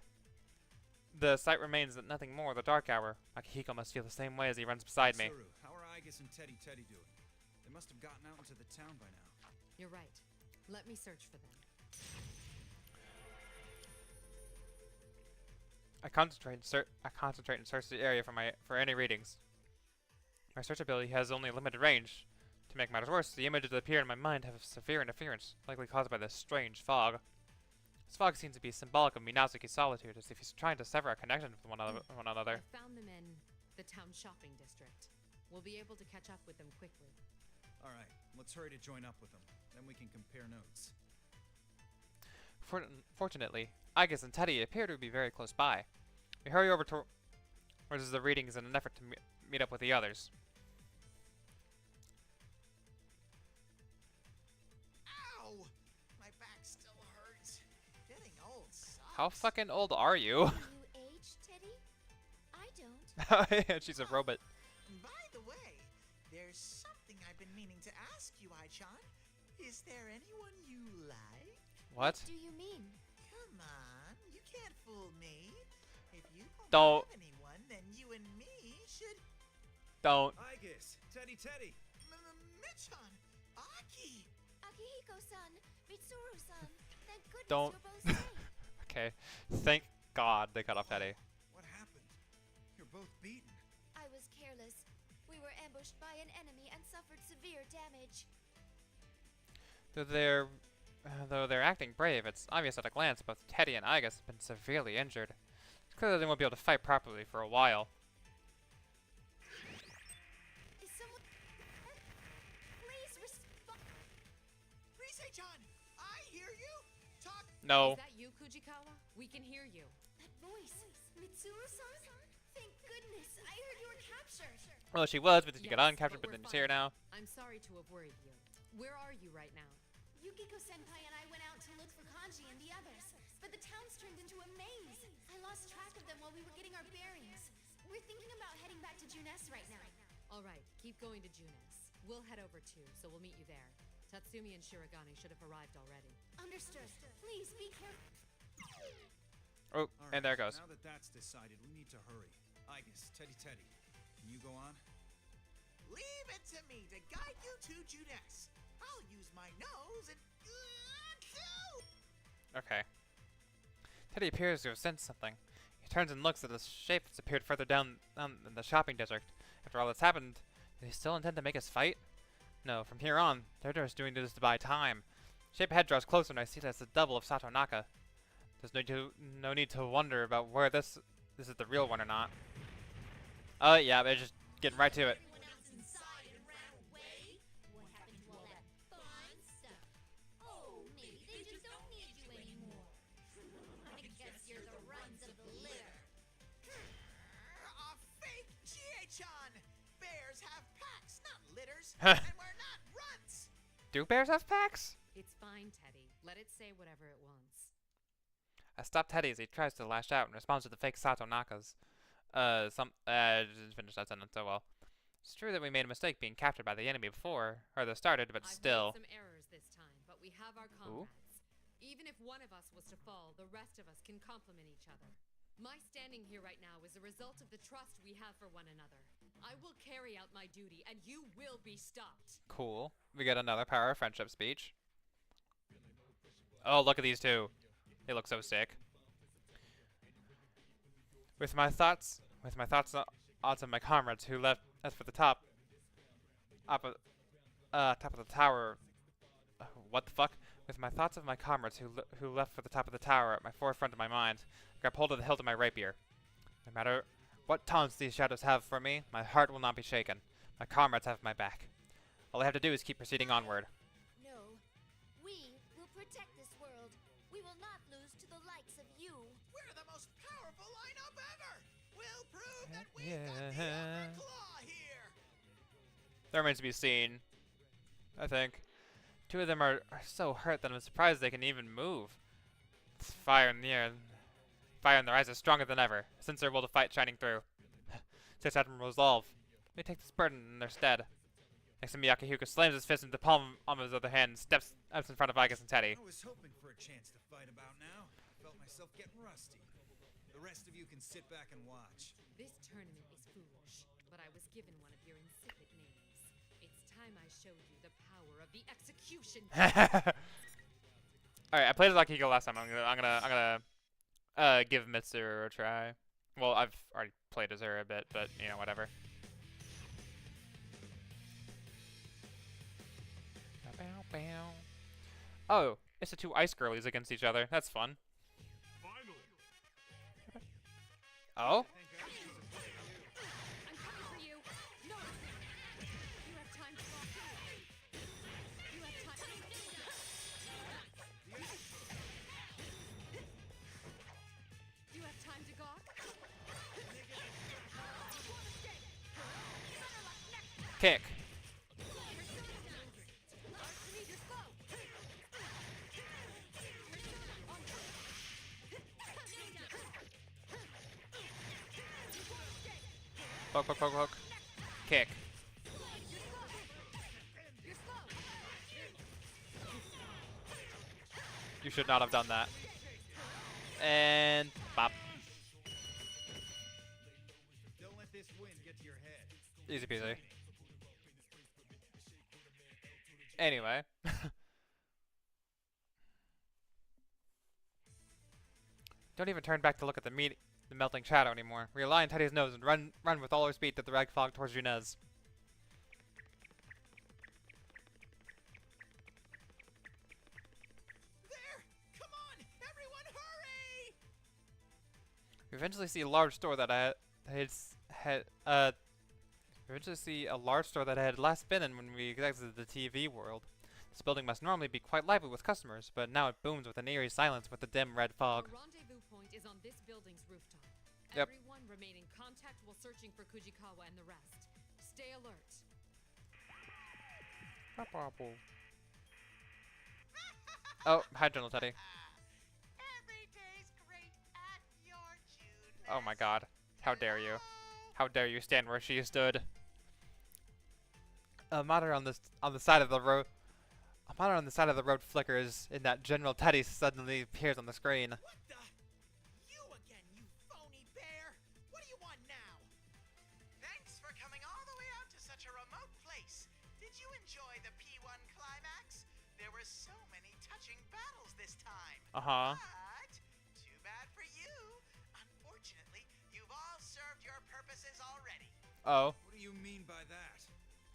The sight remains that nothing more the dark hour. Akihiko must feel the same way as he runs beside me. Mitsuru, how are Igus and Teddy doing? They must have gotten out into the town by now. You're right. Let me search for them. I concentrate and search the area for any readings. My search ability has only a limited range. To make matters worse, the images that appear in my mind have severe interference, likely caused by this strange fog. This fog seems to be symbolic of Minazuki's solitude, as if he's trying to sever a connection with one another. I found them in the town shopping district. We'll be able to catch up with them quickly. All right, let's hurry to join up with them. Then we can compare notes. Fortunately, Igus and Teddy appear to be very close by. We hurry over towards the readings in an effort to meet up with the others. Ow! My back still hurts. Getting old sucks. How fucking old are you? Do you age, Teddy? I don't. She's a robot. By the way, there's something I've been meaning to ask you, Ai-chan. Is there anyone you like? What? Do you mean? Come on, you can't fool me. If you Don't. have anyone, then you and me should... Don't. Igus, Teddy. Michan! Aki! Akihiko-san, Mitsuru-san, thank goodness Don't. you're both safe. Okay. Thank God they cut off Teddy. What happened? You're both beaten. I was careless. We were ambushed by an enemy and suffered severe damage. Though they're acting brave, it's obvious at a glance both Teddy and Igus have been severely injured. It's clear that they won't be able to fight properly for a while. Is someone... Please respond. Rise-chan! I hear you! Talk... No. Is that you, Kujikawa? We can hear you. That voice. Mitsuru-san? Thank goodness. I heard you were captured. Well, she was, but then she got Yes, uncaptured, but we're then she's here fine. now. I'm sorry to have worried you. Where are you right now? Yukiko-senpai and I went out to look for Kanji and the others, but the town's turned into a maze. I lost track of them while we were getting our bearings. We're thinking about heading back to Junes right now. All right, keep going to Junes. We'll head over too, so we'll meet you there. Tatsumi and Shirogane should have arrived already. Understood. Please be careful. Oh, All and right, there it goes. Now that that's decided, we need to hurry. Igus, Teddy. Can you go on? Leave it to me to guide you to Junes. I'll use my nose and... Okay. Teddy appears to have sensed something. He turns and looks at the shape that's appeared further down in the shopping district. After all that's happened, do they still intend to make us fight? No, from here on, they're just doing this to buy time. Shape ahead draws closer and I see that it's the double of Satonaka. There's no need to wonder about where this is the real one or not. Yeah, they're just getting right to it. Everyone else inside and ran away? What happened to all that fun stuff? Oh, maybe they just don't need you anymore. I guess you're the runs of the litter. A fake Chie-chan! Bears have packs, not litters. And we're not runts! Do bears have packs? It's fine, Teddy. Let it say whatever it wants. I stop Teddy as he tries to lash out in response to the fake Satonakas. Didn't finish that sentence so well. It's true that we made a mistake being captured by the enemy before, or the started, but I've still. made some errors this time, but we have our comrades. Even if one of us was to fall, the rest of us can complement each other. My standing here right now is a result of the trust we have for one another. I will carry out my duty, and you will be stopped. Cool. We get another power of friendship speech. Oh, look at these two. They look so sick. With my thoughts onto my comrades who left us for the top of the tower. What the fuck? With my thoughts of my comrades who left for the top of the tower at my forefront of my mind, I grab hold of the hilt of my rapier. No matter what taunts these shadows have for me, my heart will not be shaken. My comrades have my back. All I have to do is keep proceeding onward. No. We will protect this world. We will not lose to the likes of you. We're the most powerful lineup ever! We'll prove that we've got the upper claw here! That remains to be seen, I think. Two of them are so hurt that I'm surprised they can even move. It's fire in the air. Fire in their eyes is stronger than ever. A sincere will to fight shining through. Such admirable resolve. We take this burden in their stead. Next to me, Akihiko slams his fist into the palm of his other hand and steps up in front of Igus and Teddy. I was hoping for a chance to fight about now. Felt myself getting rusty. The rest of you can sit back and watch. This tournament is foolish, but I was given one of your insipid names. It's time I showed you the power of the execution. All right, I played as Akihiko last time. I'm gonna give Mitsuru a try. Well, I've already played as her a bit, but you know, whatever. Oh, it's the two ice girlies against each other. That's fun. Oh? I'm coming for you. No. You have time to walk. You have time. You have time to gawk. Kick. Poke, poke, poke, poke. Kick. You should not have done that. And bop. Don't let this wind get to your head. Easy peasy. Anyway. Don't even turn back to look at the melting shadow anymore. Realign Teddy's nose and run with all our speed through the rag fog towards Junez. There! Come on! Everyone hurry! We eventually see a large store that I had last been in when we exited the TV world. This building must normally be quite lively with customers, but now it booms with an eerie silence with the dim red fog. The rendezvous point is on this building's rooftop. Yep. Everyone remain in contact while searching for Kujikawa and the rest. Stay alert. Oh, hi, General Teddy. Every day's great at your June. Oh my god. How dare you. How dare you stand where she stood. A monitor on the side of the road. A monitor on the side of the road flickers, and that General Teddy suddenly appears on the screen. What the? You again, you phony bear! What do you want now? Thanks for coming all the way out to such a remote place. Did you enjoy the P1 climax? There were so many touching battles this time. Uh-huh. But too bad for you. Unfortunately, you've all served your purposes already. Oh. What do you mean by that?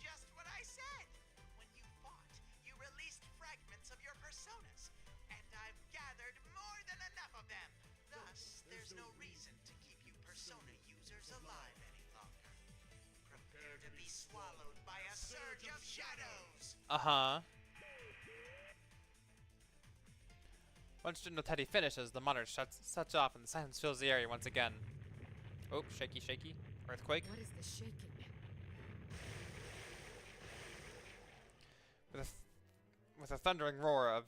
Just what I said. When you fought, you released fragments of your personas, and I've gathered more than enough of them. Thus, there's no reason to keep you persona users alive any longer. Prepare to be swallowed by a surge of shadows. Uh-huh. Once General Teddy finishes, the monitor shuts off and the silence fills the area once again. Oh, shaky, shaky. Earthquake. What is this shaking? With a thundering roar of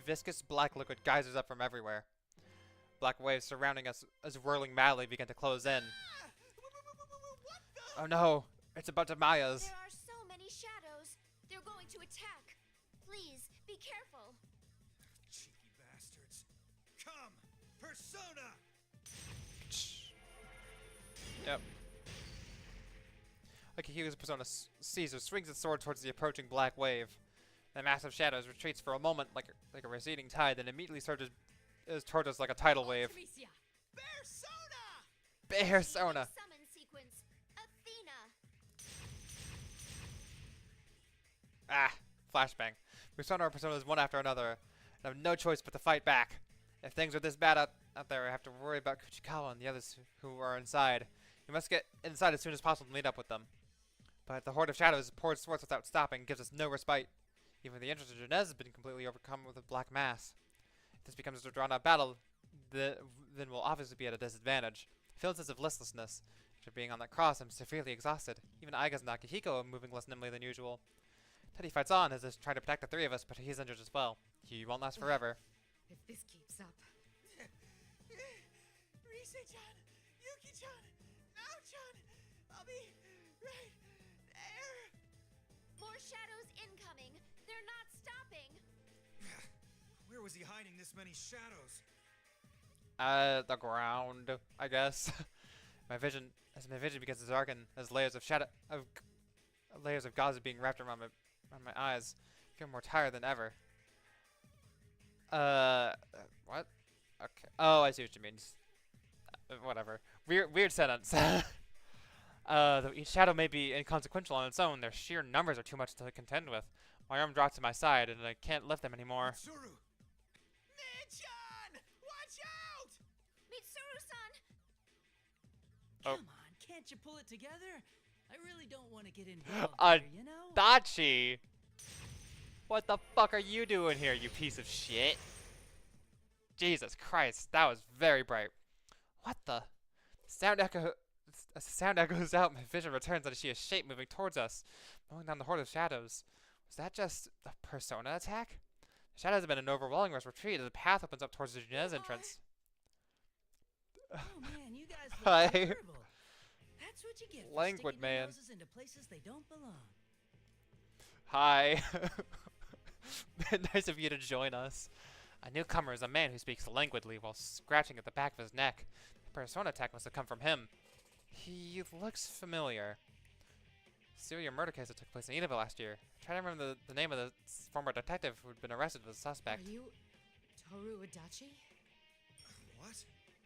viscous black liquid geysers up from everywhere. Black waves surrounding us as whirling madly begin to close in. What the? Oh no, it's a bunch of Mayas. There are so many shadows. They're going to attack. Please, be careful. Cheeky bastards. Come! Persona! Yep. Like a Hugo's persona, Caesar swings its sword towards the approaching black wave. The massive shadows retreats for a moment like a receding tide, then immediately surges towards us like a tidal wave. Amicia! Persona! Persona! Summon sequence. Athena. Ah, flashbang. We summon our personas one after another, and have no choice but to fight back. If things are this bad out there, I have to worry about Kuchikawa and the others who are inside. We must get inside as soon as possible to meet up with them. But the horde of shadows pours forth without stopping, gives us no respite. Even the entrance of Junez has been completely overcome with a black mass. If this becomes a drawn-out battle, then we'll obviously be at a disadvantage. I feel a sense of listlessness. After being on that cross, I'm severely exhausted. Even Aiga's and Akihiko are moving less nimbly than usual. Teddy fights on as he's trying to protect the three of us, but he's injured as well. He won't last forever. If this keeps up. Rise-chan, Yuki-chan, Nao-chan, I'll be right there. More shadows incoming. They're not stopping. Where was he hiding this many shadows? The ground, I guess. As my vision begins to darken, as layers of gauze are being wrapped around my eyes, I feel more tired than ever. What? Okay. Oh, I see what you mean. Whatever. Weird sentence. Though each shadow may be inconsequential on its own, their sheer numbers are too much to contend with. My arm drops to my side, and I can't lift them anymore. Mitsuru! Mid-chan, watch out! Mitsuru-san. Oh. Come on, can't you pull it together? I really don't want to get involved here, you know? Dachi! What the fuck are you doing here, you piece of shit? Jesus Christ, that was very bright. What the? As the sound echoes out, my vision returns and I see a shape moving towards us, mowing down the horde of shadows. Was that just a persona attack? The shadows have been an overwhelming rush retreat as the path opens up towards the Junez entrance. Oh man, you guys look Hi. terrible. That's what you get for Languid sticking your man. noses into places they don't belong. Hi. Nice of you to join us. A newcomer is a man who speaks languidly while scratching at the back of his neck. The persona attack must have come from him. He looks familiar. Serial murder case that took place in Edinburgh last year. Try to remember the name of the former detective who had been arrested as a suspect. Are you Toru Adachi? What?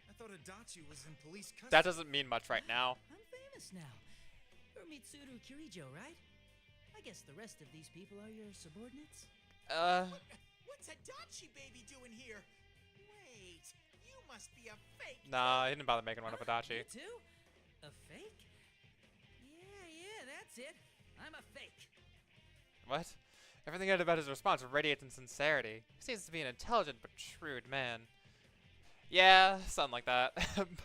I thought Adachi was in police custody. That doesn't mean much right now. I'm famous now. You're Mitsuru Kirijo, right? I guess the rest of these people are your subordinates? What's Adachi baby doing here? Wait, you must be a fake. Nah, he didn't bother making one of You Adachi. too? A fake? Yeah, that's it. I'm a fake. What? Everything about his response radiates in sincerity. He seems to be an intelligent but shrewd man. Yeah, something like that.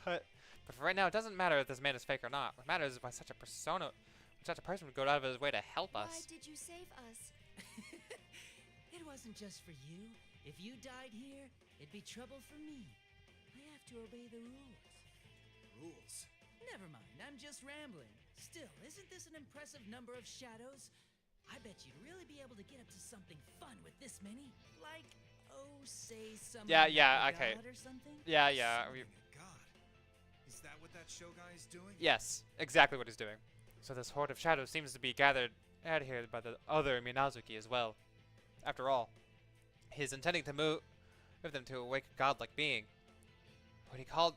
but for right now, it doesn't matter if this man is fake or not. What matters is why such a person would go out of his way to help Why us. did you save us? It wasn't just for you. If you died here, it'd be trouble for me. I have to obey the rules. Rules. Never mind, I'm just rambling. Still, isn't this an impressive number of shadows? I bet you'd really be able to get up to something fun with this many. Like, oh, say something Yeah, like a okay. god or something? Yeah, yeah. Summoning a god. Is that what that show guy is doing? Yes, exactly what he's doing. So this horde of shadows seems to be gathered out here by the other Minazuki as well. After all, he's intending to move them to awake a godlike being. What he called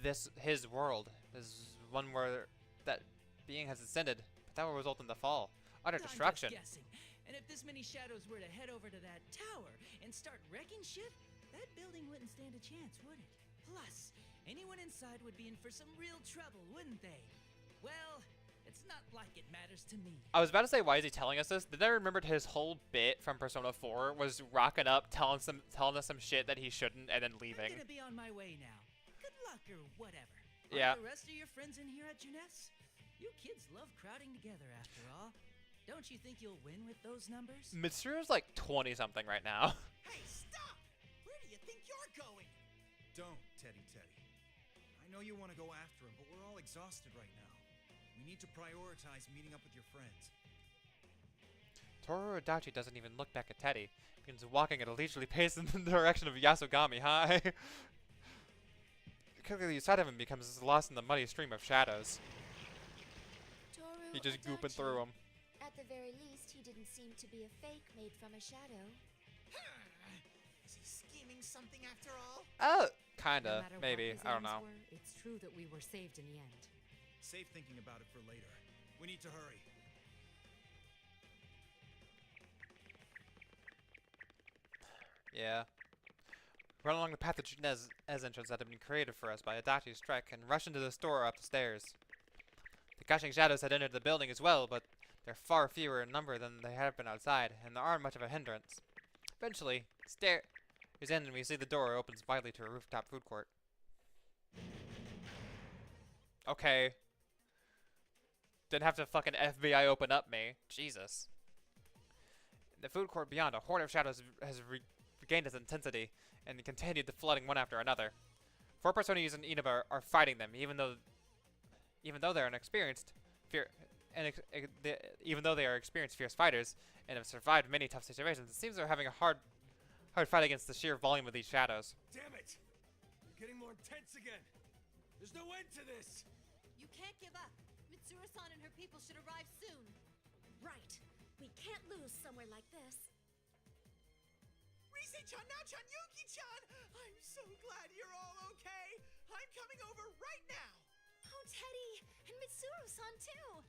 this his world is one where that being has ascended, but that will result in the fall, utter I'm just destruction. guessing. And if this many shadows were to head over to that tower and start wrecking shit, that building wouldn't stand a chance, would it? Plus, anyone inside would be in for some real trouble, wouldn't they? Well, it's not like it matters to me. I was about to say, why is he telling us this? Then I remembered his whole bit from Persona 4 was rocking up, telling us some shit that he shouldn't, and then leaving. I'm gonna be on my way now. Good luck or whatever. Yeah. Aren't the rest of your friends in here at Juness? You kids love crowding together after all. Don't you think you'll win with those numbers? Mitsuru's like 20-something right now. Hey, stop! Where do you think you're going? Don't, Teddy. I know you want to go after him, but we're all exhausted right now. We need to prioritize meeting up with your friends. Toru Adachi doesn't even look back at Teddy. He begins walking at a leisurely pace in the direction of Yasogami. Hi. Quickly, the sight of him becomes lost in the muddy stream of shadows. Toru He just gooping Adachi. through them. At the very least, he didn't seem to be a fake made from a shadow. Is he scheming something after all? No Kinda, matter what maybe. his I don't aims know. were, it's true that we were saved in the end. Save thinking about it for later. We need to hurry. Yeah. Run along the path to Junez entrance that had been created for us by Adachi's trek and rush into the store up the stairs. The gushing shadows had entered the building as well, but they're far fewer in number than they have been outside, and there aren't much of a hindrance. Eventually, stairs in and we see the door opens widely to a rooftop food court. Okay. Didn't have to fucking FBI open up me. Jesus. In the food court beyond, a horde of shadows has regained its intensity and continued the flooding one after another. 4 personas in Inaba are fighting them, even though they're inexperienced, even though they are experienced fierce fighters and have survived many tough situations. It seems they're having a hard fight against the sheer volume of these shadows. Damn it! We're getting more intense again. There's no end to this. You can't give up. Mitsuru-san and her people should arrive soon. Right. We can't lose somewhere like this. Rise-chan, now-chan, Yuki-chan! I'm so glad you're all okay. I'm coming over right now. Oh, Teddy! And Mitsuru-san, too!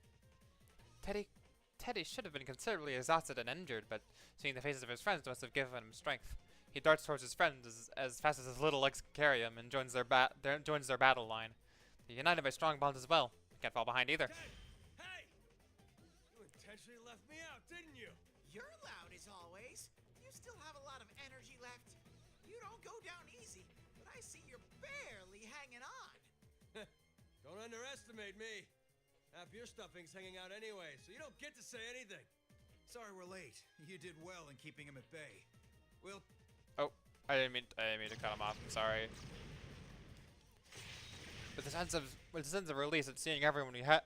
Teddy should have been considerably exhausted and injured, but seeing the faces of his friends must have given him strength. He darts towards his friends as fast as his little legs can carry him and joins their battle line. They're united by strong bonds as well. Can't fall behind either. Hey! You intentionally left me out, didn't you? You're loud as always. You still have a lot of energy left. You don't go down easy, but I see you're barely hanging on. Don't underestimate me. Half your stuffing's hanging out anyway, so you don't get to say anything. Sorry we're late. You did well in keeping him at bay. We'll... Oh, I didn't mean to cut him off. I'm sorry. With the sense of release at seeing everyone we had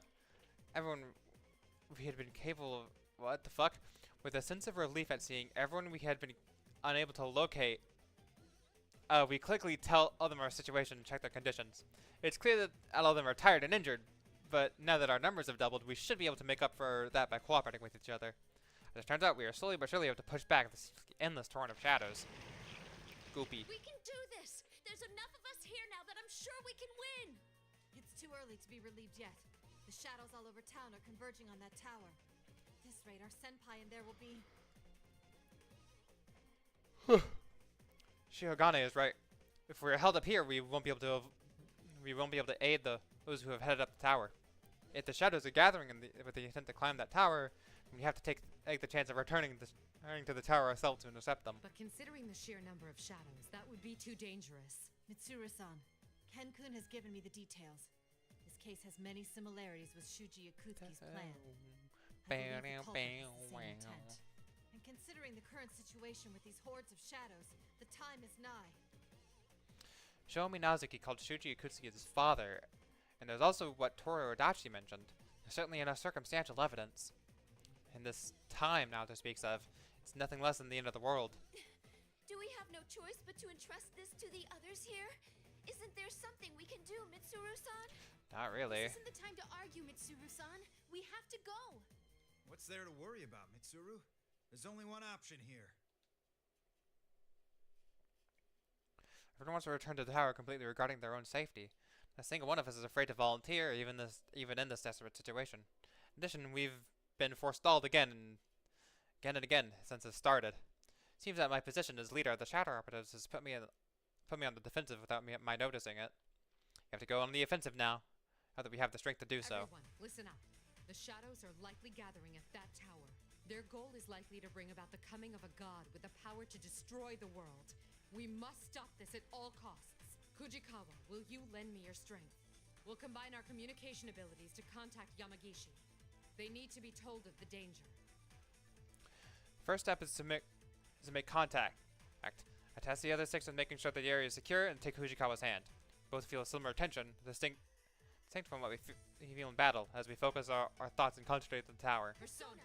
been capable of, what the fuck? With a sense of relief at seeing everyone we had been unable to locate, we quickly tell all of them our situation and check their conditions. It's clear that all of them are tired and injured, but now that our numbers have doubled, we should be able to make up for that by cooperating with each other. As it turns out, we are slowly but surely able to push back this endless torrent of shadows. Goopy. We can do this! There's enough of us here now that I'm sure we can win! It's too early to be relieved yet. The shadows all over town are converging on that tower. At this rate, our senpai in there will be... Shiogane is right. If we're held up here, we won't be able to aid those who have headed up the tower. If the shadows are gathering with the intent to climb that tower, we have to take the chance of returning to the tower ourselves to intercept them. But considering the sheer number of shadows, that would be too dangerous. Mitsuru-san, Ken-kun has given me the details. This case has many similarities with Shuji Yakutsuki's plan. I believe the culprit has the same intent. And considering the current situation with these hordes of shadows, the time is nigh. Shiomi Nazuki called Shuji Yakutsuki his father, and there's also what Toru Adachi mentioned. There's certainly enough circumstantial evidence. In this time Naruto speaks of, it's nothing less than the end of the world. Do we have no choice but to entrust this to the others here? Isn't there something we can do, Mitsuru-san? Not really. This isn't the time to argue, Mitsuru-san. We have to go. What's there to worry about, Mitsuru? There's only one option here. Everyone wants to return to the tower completely regarding their own safety. Not a single one of us is afraid to volunteer, even in this desperate situation. In addition, we've been forestalled again and again since it started. Seems that my position as leader of the Shadow Operatives has put me on the defensive without my noticing it. We have to go on the offensive now that we have the strength to do so. Everyone, listen up. The shadows are likely gathering at that tower. Their goal is likely to bring about the coming of a god with the power to destroy the world. We must stop this at all costs. Fujikawa, will you lend me your strength? We'll combine our communication abilities to contact Yamagishi. They need to be told of the danger. First step is to make contact. I task the other six with making sure that the area is secure and take Fujikawa's hand. Both feel a similar tension, distinct from what we feel in battle, as we focus our thoughts and concentrate on the tower. Persona!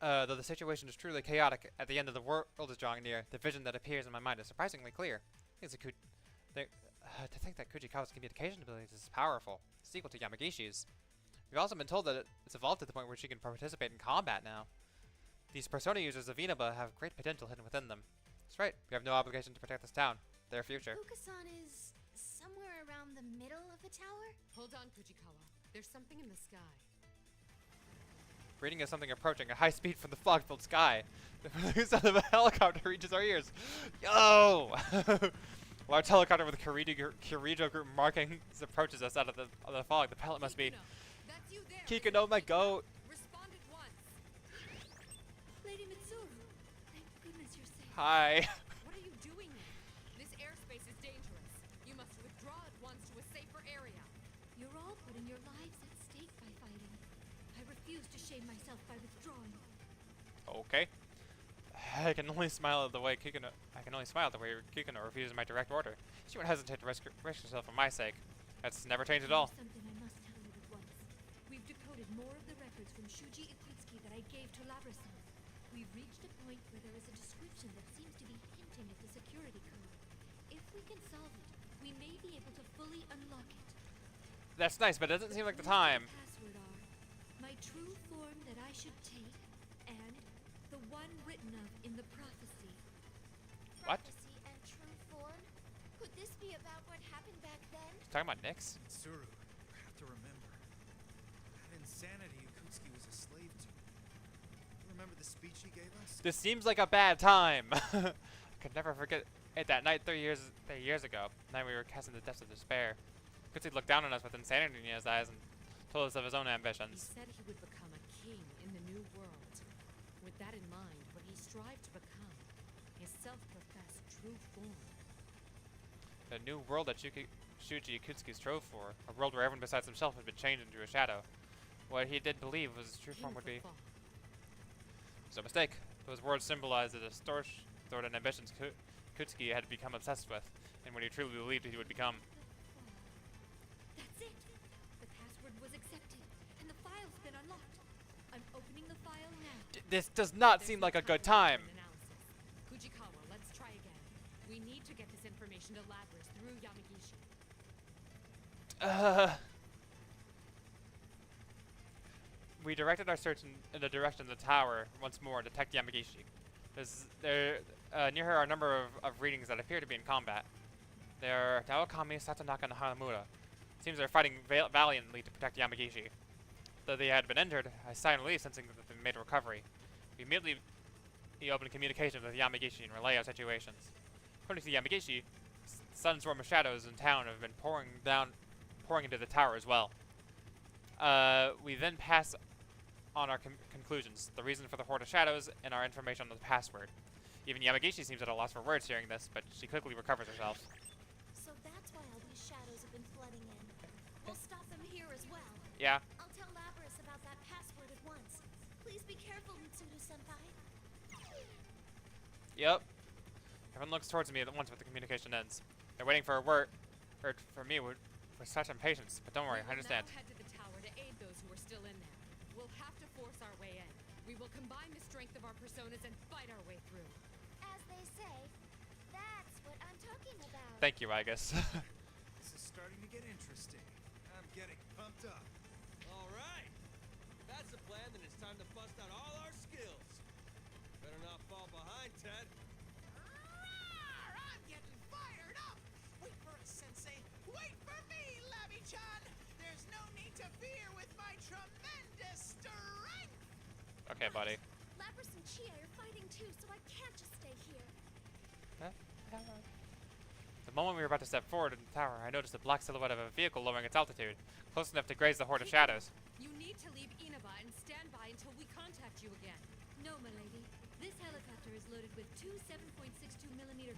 Though the situation is truly chaotic, at the end of the world is drawing near, the vision that appears in my mind is surprisingly clear. To think that Fujikawa's communication abilities is powerful. It's equal to Yamagishi's. We've also been told that it's evolved to the point where she can participate in combat now. These Persona users of Inaba have great potential hidden within them. That's right, we have no obligation to protect this town, their future. Fukasan is somewhere around the middle of the tower? Hold on, Fujikawa. There's something in the sky. Reading of something approaching at high speed from the fog-filled sky. The sound of a helicopter reaches our ears. Yo! Large helicopter with a Kirijo group markings approaches us out of the fog. The pilot must be That's you there. Kikuno, my goat. Respond at once. Lady Mitsuru, thank goodness you're safe. Hi. What are you doing here? This airspace is dangerous. You must withdraw at once to a safer area. You're all putting your lives at stake by fighting. I refuse to shame myself by withdrawing. Okay. I can only smile at the way Kikuno refuses my direct order. She won't hesitate to risk herself for my sake. That's never changed at all. There's something I must tell you at once. We've decoded more of the records from Shuji Ikutsuki that I gave to Labra-san. We've reached a point where there is a description that seems to be hinting at the security code. If we can solve it, we may be able to fully unlock it. That's nice, but it doesn't seem like the Clues to time. password are my true form that I should take, and the one written of in the prophecy. What? Prophecy and true form? Could this be about what happened back then? Talking about Nyx? Mitsuru, you have to remember. That insanity Yakutsuki was a slave to. You remember the speech he gave us? This seems like a bad time. I could never forget it that night 3 years ago. The night we were cast in the depths of despair. Kutsuki looked down on us with insanity in his eyes and told us of his own He ambitions. said he would become a king in the new world. With that in mind, what he strived to become, his self-professed true form. The new world that Shuji Yakutsuki strove for. A world where everyone besides himself had been changed into a shadow. What he did believe was his true form would be. So mistake. Those words symbolized the distorted ambitions Kutsuki had become obsessed with, and what he truly believed he would become. That's it! The password was accepted, and the file file's been unlocked. I'm opening the file now. This does not There's seem no like a time good to wait for time. an analysis. Fujikawa, let's try again. We need to get this information to Labras through Yamagishi. We directed our search in the direction of the tower once more to detect Yamagishi. Near her are a number of readings that appear to be in combat. They are Daokami, Satonaka, and Hanamura. Seems they're fighting valiantly to protect Yamagishi. Though they had been injured, I sighed relief sensing that they made a recovery. We immediately opened communication with Yamagishi and relay our situations. According to Yamagishi, sunstorm of shadows in town have been pouring into the tower as well. We then pass on our conclusions, the reason for the horde of shadows, and our information on the password. Even Yamagishi seems at a loss for words hearing this, but she quickly recovers herself. So that's why all these shadows have been flooding in. We'll stop them here as well. Yeah. I'll tell Labras about that password at once. Please be careful, Mitsuru-senpai. Yep. Everyone looks towards me at once when the communication ends. They're waiting for a word, or for me with such impatience, but don't worry, I understand. We will now head to the tower to aid those who are still in there. We'll have to force our way in. We will combine the strength of our personas and fight our way through. As they say, that's what I'm talking about. Thank you, Agus. This is starting to get interesting. I'm getting pumped up. All right. If that's the plan, then it's time to bust out all our skills. Better not fall behind, Ted. Rawr, I'm getting fired up! Wait for us, Sensei! Wait for me, Labby-chan! There's no need to fear with my tremendous strength! Okay, buddy. Labras and Chie are fighting too, so I can't just stay here. The moment we were about to step forward in the tower, I noticed a black silhouette of a vehicle lowering its altitude, close enough to graze the horde of shadows. You need to leave Inaba and stand by until we contact you again. No, my lady. This helicopter is loaded with two 7.62mm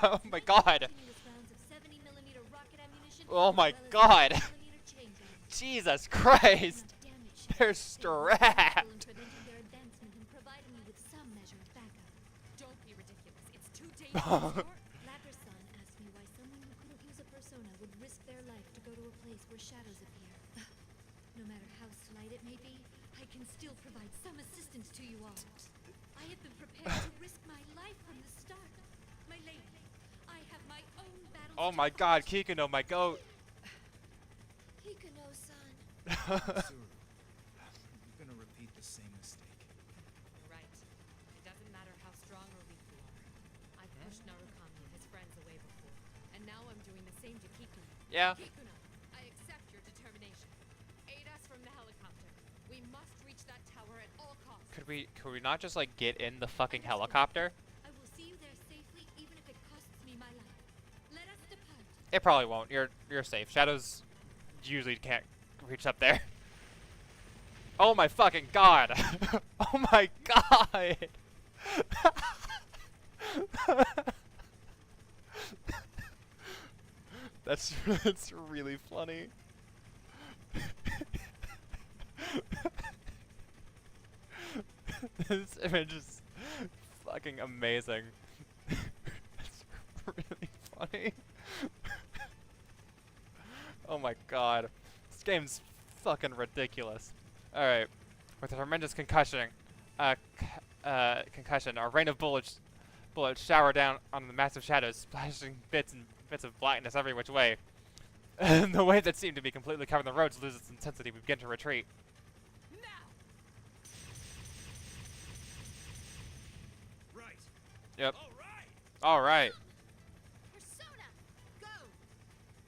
Oh my god! continuous rounds of 70mm rocket ammunition. Oh my as well as god! 9mm chainguns. Jesus Christ! Enough damage. They're They will be strapped! useful in preventing their advancement and providing you with some measure of backup. Don't be ridiculous. It's too dangerous. Labras-san asked me why someone who couldn't use a persona would risk their life to go to a place where shadows appear. No matter how slight it may be, I can still provide some assistance to you all. I have been prepared to risk my life from the start. My lady, I have my own battles Oh to my fight. god, Kikuno, my goat! Hikuno-san. Mitsuru, you're gonna repeat the same mistake. You're right. It doesn't matter how strong or weak you are. I've pushed Narukami and his friends away before, and now I'm doing the same to Kikuno. Yeah. Kikuno, I accept your determination. Aid us from the helicopter. We must reach that tower at all costs. Could we not just like get in the fucking helicopter? I will see you there safely, even if it costs me my life. Let us depart. It probably won't. You're safe. Shadows usually can't reach up there. Oh my fucking god! Oh my god! That's really funny. This image is fucking amazing. It's really funny. Oh my god. This game's fucking ridiculous. Alright. With a tremendous concussion, our rain of bullets shower down on the massive shadows, splashing bits of blackness every which way. The wave that seemed to be completely covering the roads loses its intensity. We begin to retreat. Now! Right. Yep. All right. Alright. Persona! Go!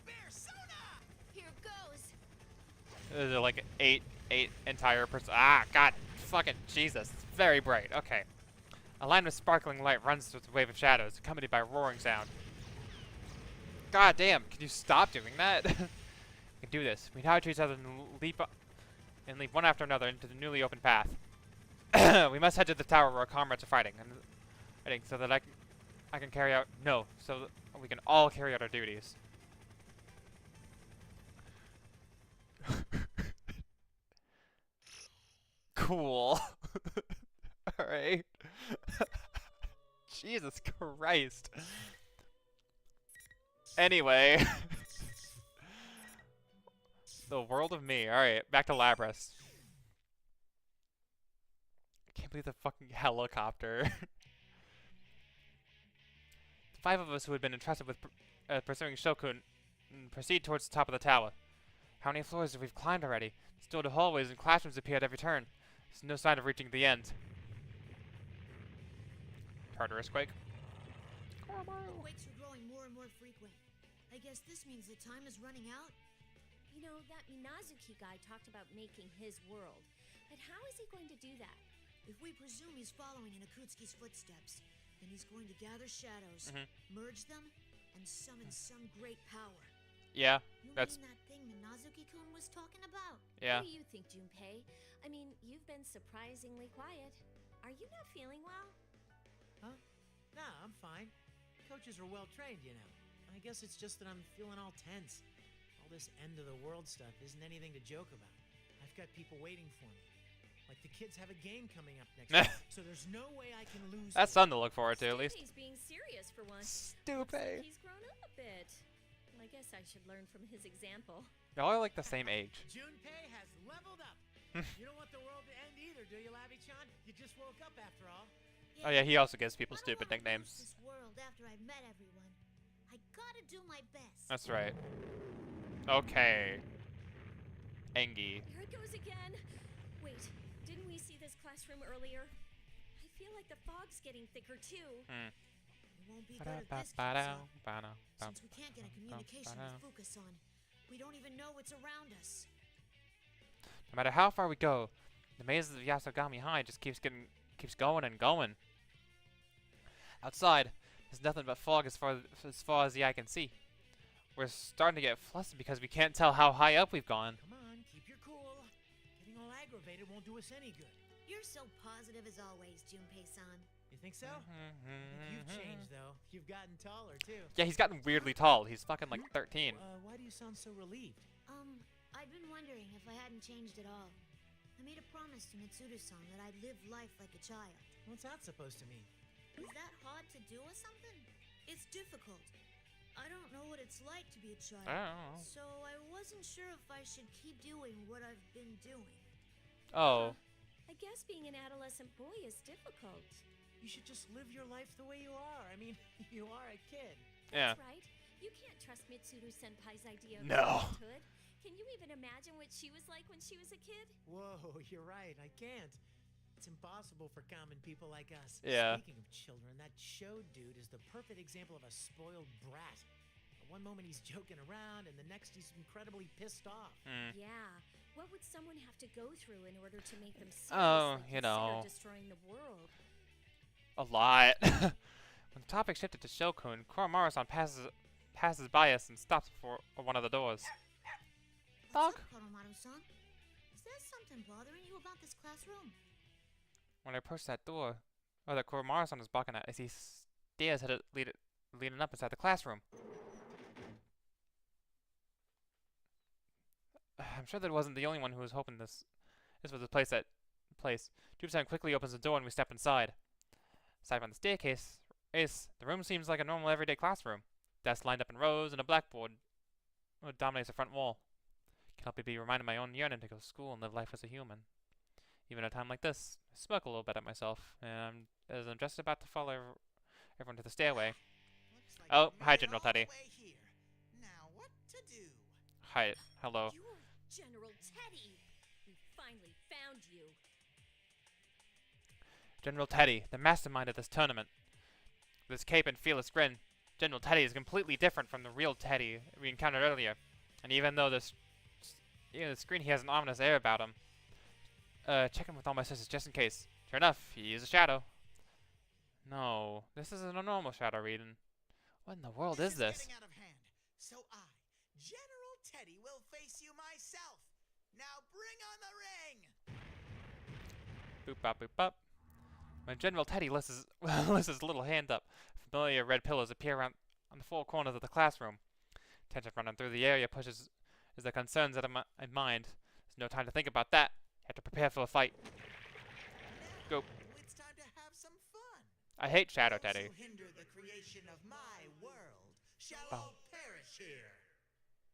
Persona! Here goes! There's like eight entire person. Ah, god, fucking Jesus! It's very bright. Okay. A line of sparkling light runs through the wave of shadows, accompanied by a roaring sound. God damn! Can you stop doing that? We can do this. We now to each other and leap one after another into the newly opened path. We must head to the tower where our comrades are fighting, so that I can carry out so that we can all carry out our duties. Cool. Alright. Jesus Christ. Anyway. The world of me. Alright, back to Labras. Leave the fucking helicopter. The 5 of us who had been entrusted with pursuing Shokun proceed towards the top of the tower. How many floors have we climbed already? Still the hallways and classrooms appear at every turn. There's no sign of reaching the end. Tartarus quake. The quakes are growing more and more frequent. I guess this means that time is running out. You know, that Minazuki guy talked about making his world. But how is he going to do that? If we presume he's following in Akutsuki's footsteps, then he's going to gather shadows, merge them, and summon some great power. Yeah, You that's... mean that thing Minazuki-kun was talking about? Yeah. What do you think, Junpei? I mean, you've been surprisingly quiet. Are you not feeling well? Huh? Nah, I'm fine. Coaches are well trained, you know. I guess it's just that I'm feeling all tense. All this end of the world stuff isn't anything to joke about. I've got people waiting for me. Like the kids have a game coming up next week, so there's no way I can lose. That's something to look forward to, at least. He's being serious for once. Stupid. He's grown up a bit. I guess I should learn from his example. Y'all are like the same age. Junpei has leveled up. You don't want the world to end either, do you, Labby-chan? You just woke up after all. Oh yeah, he also gives people I don't stupid wanna lose nicknames. This world after I met everyone. I gotta do my best. That's right. Okay. Engie. Here it goes again. Wait, didn't we see this classroom earlier? I feel like the fog's getting thicker too. We won't be good at this, Kid-san. Since we can't get a communication with Fukasan, we don't even know what's around us. No matter how far we go, the maze of Yasogami High just keeps going and going. Outside, there's nothing but fog as far as the eye can see. We're starting to get flustered because we can't tell how high up we've gone. Come on, keep your cool. Getting all aggravated won't do us any good. You're so positive as always, Junpei-san. You think so? You've changed, though. You've gotten taller, too. Yeah, he's gotten weirdly tall. He's fucking like 13. Why do you sound so relieved? I've been wondering if I hadn't changed at all. I made a promise to Mitsuru-san that I'd live life like a child. What's that supposed to mean? Is that hard to do or something? It's difficult. I don't know what it's like to be a child. Oh. So I wasn't sure if I should keep doing what I've been doing. Oh. I guess being an adolescent boy is difficult. You should just live your life the way you are. I mean, you are a kid. Yeah. That's right. You can't trust Mitsuru Senpai's idea of No. childhood. Can you even imagine what she was like when she was a kid? Whoa, you're right. I can't. It's impossible for common people like us. Yeah. Speaking of children, that show dude is the perfect example of a spoiled brat. One moment he's joking around, and the next he's incredibly pissed off. Yeah. What would someone have to go through in order to make them Oh, seriously you consider know. destroying the world? A lot. When the topic shifted to Shokun, Koromaru-san passes by us and stops before one of the doors. Dog. What's up, Koromaru-san? Is there something bothering you about this classroom? When I approach that door, that Koromaru-san is blocking at, I see stairs leading up inside the classroom. I'm sure that wasn't the only one who was hoping this was the place. Tube-san quickly opens the door and we step inside. Aside from the staircase, the room seems like a normal everyday classroom. Desks lined up in rows and a blackboard dominates the front wall. Can't help but be reminded of my own yearning to go to school and live life as a human. Even at a time like this, I smirk a little bit at myself, and as I'm just about to follow everyone to the stairway. Looks like Oh, we hi, made it General all the Teddy. way here. Now what to do? Hi, hello. You're General Teddy. We finally found you. General Teddy, the mastermind of this tournament. With his cape and fearless grin, General Teddy is completely different from the real Teddy we encountered earlier. And even though the screen, he has an ominous air about him. Checking with all my sisters just in case. Sure enough, he is a shadow. No, this isn't a normal shadow reading. What in the world is this? Getting out of hand. So I, General Teddy, will face you myself. Now bring on the ring. Boop bop boop bop. When General Teddy lifts his little hand up, familiar red pillows appear around on the four corners of the classroom. Tension running through the area pushes as the concerns out of my mind. There's no time to think about that. You have to prepare for a fight. Now, Go. it's time to have some fun. I hate Shadow Those Teddy. who hinder the creation of my world shall Oh. all perish here.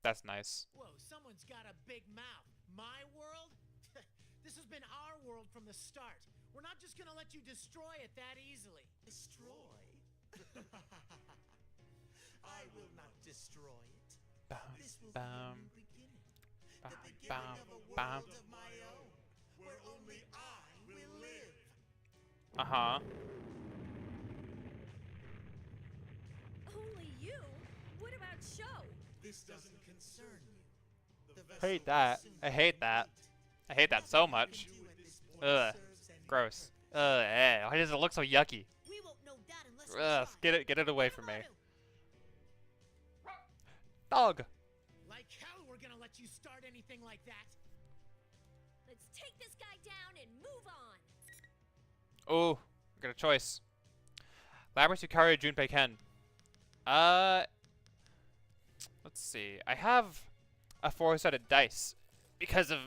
That's nice. Whoa, someone's got a big mouth. My world? This has been our world from the start. We're not just gonna let you destroy it that easily. Destroy? I will not destroy it. This will be a new beginning. The beginning of a world of my own, where only I will live. Uh-huh. Only you? What about Show? This doesn't concern you. The I hate vessel that. will soon I hate that. complete. I hate that so Nothing you much. can do at this point Ugh. serves any Gross. purpose. Why does it look so yucky? We won't know that unless Ugh, get it away from me. Maru! Dog. Like hell we're gonna let you start anything like that. Let's take this guy down and move on. Oh, I got a choice. Labyrinth Yukari Junpei Ken. Let's see. I have a 4-sided dice because of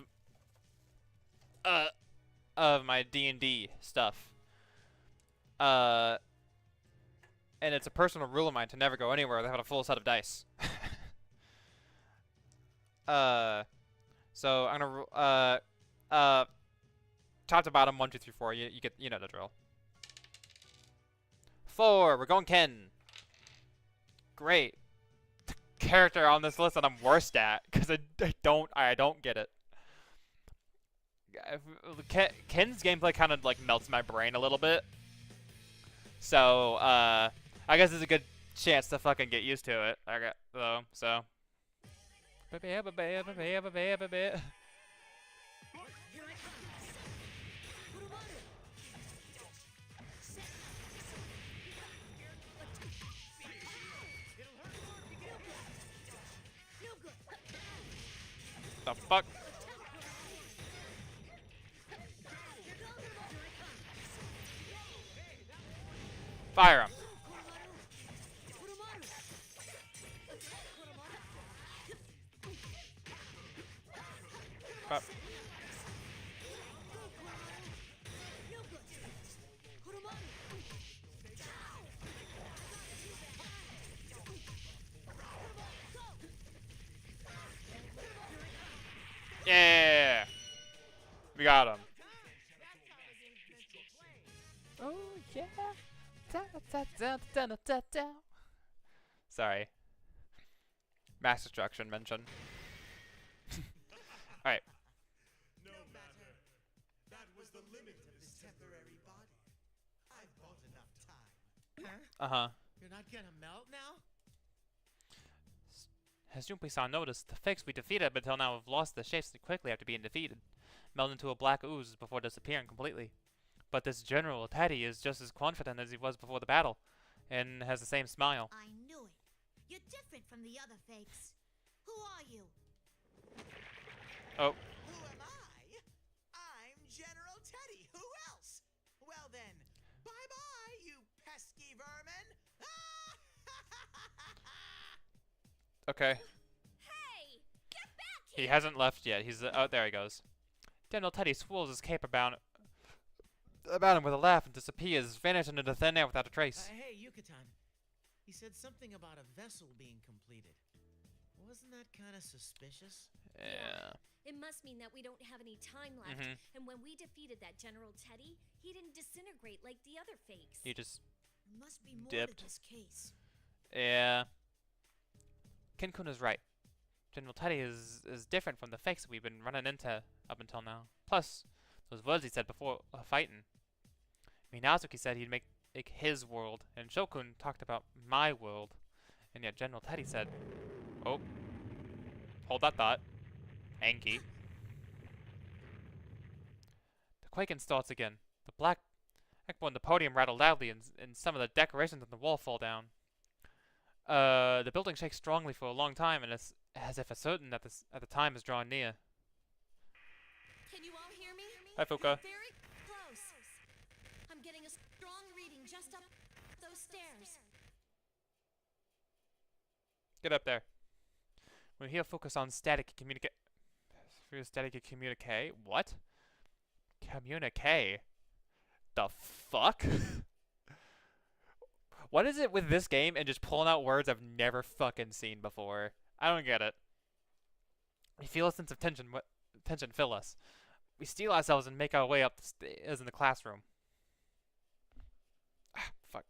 my D&D stuff. And it's a personal rule of mine to never go anywhere without a full set of dice. So I'm gonna top to bottom 1, 2, 3, 4. You get, you know the drill. 4. We're going Ken. Great. The character on this list that I'm worst at, because I don't get it. Ken's gameplay kind of like melts my brain a little bit. So I guess it's a good chance to fucking get used to it. Okay, though. So. The fuck? Fire him. Up. Yeah, we got him. Oh yeah. Sorry. Mass destruction mention. Alright. No matter. That was the limit of this temporary body. I've bought enough time. Uh-huh. You're not gonna melt now? As Junpei-san noticed, the fakes we defeated up until now have lost their shapes quickly after being defeated, meld into a black ooze before disappearing completely. But this General Teddy is just as confident as he was before the battle, and has the same smile. I knew it. You're different from the other fakes. Who are you? Oh. Who am I? I'm General Teddy. Who else? Well then, bye-bye, you pesky vermin. Okay. Hey! Get back He here! hasn't left yet. He's oh, there he goes. General Teddy swirls his cape about him with a laugh and disappears, vanishing into thin air without a trace. Hey, Yucatan. He said something about a vessel being completed. Wasn't that kind of suspicious? Yeah. It must mean that we don't have any time left. And when we defeated that General Teddy, he didn't disintegrate like the other fakes. He just There must be more dipped. to this case. yeah. Ken-kun is right. General Teddy is different from the fakes we've been running into up until now. Plus, those words he said before fighting. Minazuki said he'd make his world, and Shokun talked about my world. And yet General Teddy said, oh, hold that thought. Anki. The quaking starts again. The black echo on the podium rattle loudly, and some of the decorations on the wall fall down. The building shakes strongly for a long time, and it's as if a certain at the time is drawing near. Can you all hear me? Hi, Fuka. Very close. I'm getting a strong reading just up those stairs. Get up there. We're here focus on static communicate. What? Communique? The fuck? What is it with this game and just pulling out words I've never fucking seen before? I don't get it. We feel a sense of tension. Tension fill us. We steel ourselves and make our way up the stairs in the classroom. Ah, fuck.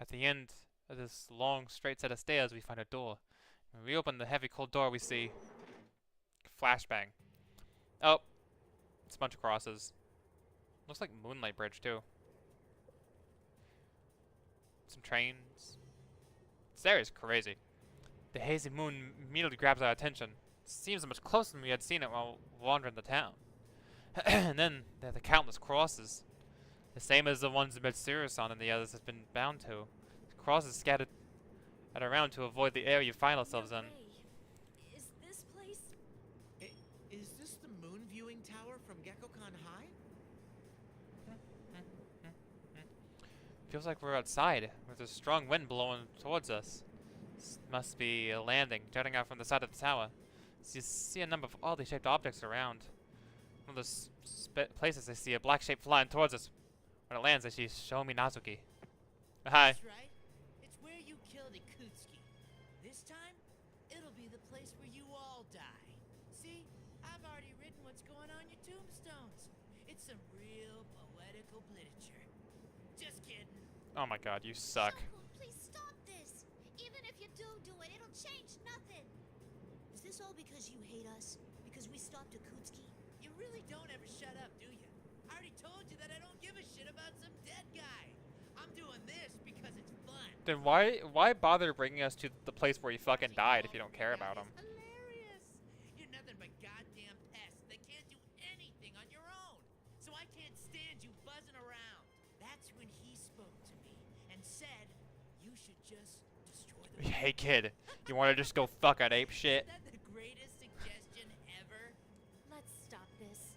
At the end of this long, straight set of stairs, we find a door. When we open the heavy, cold door, we see... Flashbang. Oh. It's a bunch of crosses. Looks like Moonlight Bridge, too. Some trains. This area is crazy. The hazy moon immediately grabs our attention. It seems much closer than we had seen it while wandering the town. And then there are the countless crosses. The same as the ones Mitsuru-san and the others have been bound to. The crosses scattered around to avoid the area you find ourselves in. Is this place? Is this the moon viewing tower from Gekkokan High? Feels like we're outside, with a strong wind blowing towards us. This must be a landing, jutting out from the side of the tower. So you see a number of oddly shaped objects around. One of those places I see a black shape flying towards us. When it lands, I see Shomi Nazuki. Hi. That's right. It's where you killed Ikutsuki. This time, it'll be the place where you all die. See, I've already written what's going on your tombstones. It's some real poetical literature. Just kidding. Oh my god, you suck. Shokun, please stop this. Even if you do it, it'll change nothing. Is this all because you hate us? Because we stopped Akutsuki? You really don't ever shut up, do you? I already told you that I don't give a shit about some dead guy. I'm doing this because it's fun. Then why bother bringing us to the place where he fucking died if you don't care about him? It's hilarious. You're nothing but goddamn pests that can't do anything on your own. So I can't stand you buzzing around. That's when he spoke to me and said, you should just destroy the Hey kid, you wanna just go fuck at ape shit? Isn't that the greatest suggestion ever? Let's stop this.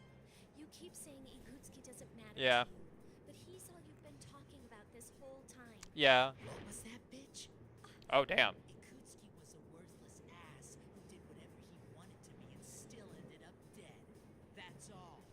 You keep saying Ikutsuki doesn't matter Yeah. to you, but he's all you've been talking about this whole time. Yeah. What was that, bitch? Oh damn. Ikutsuki was a worthless ass who did whatever he wanted to me and still ended up dead. That's all.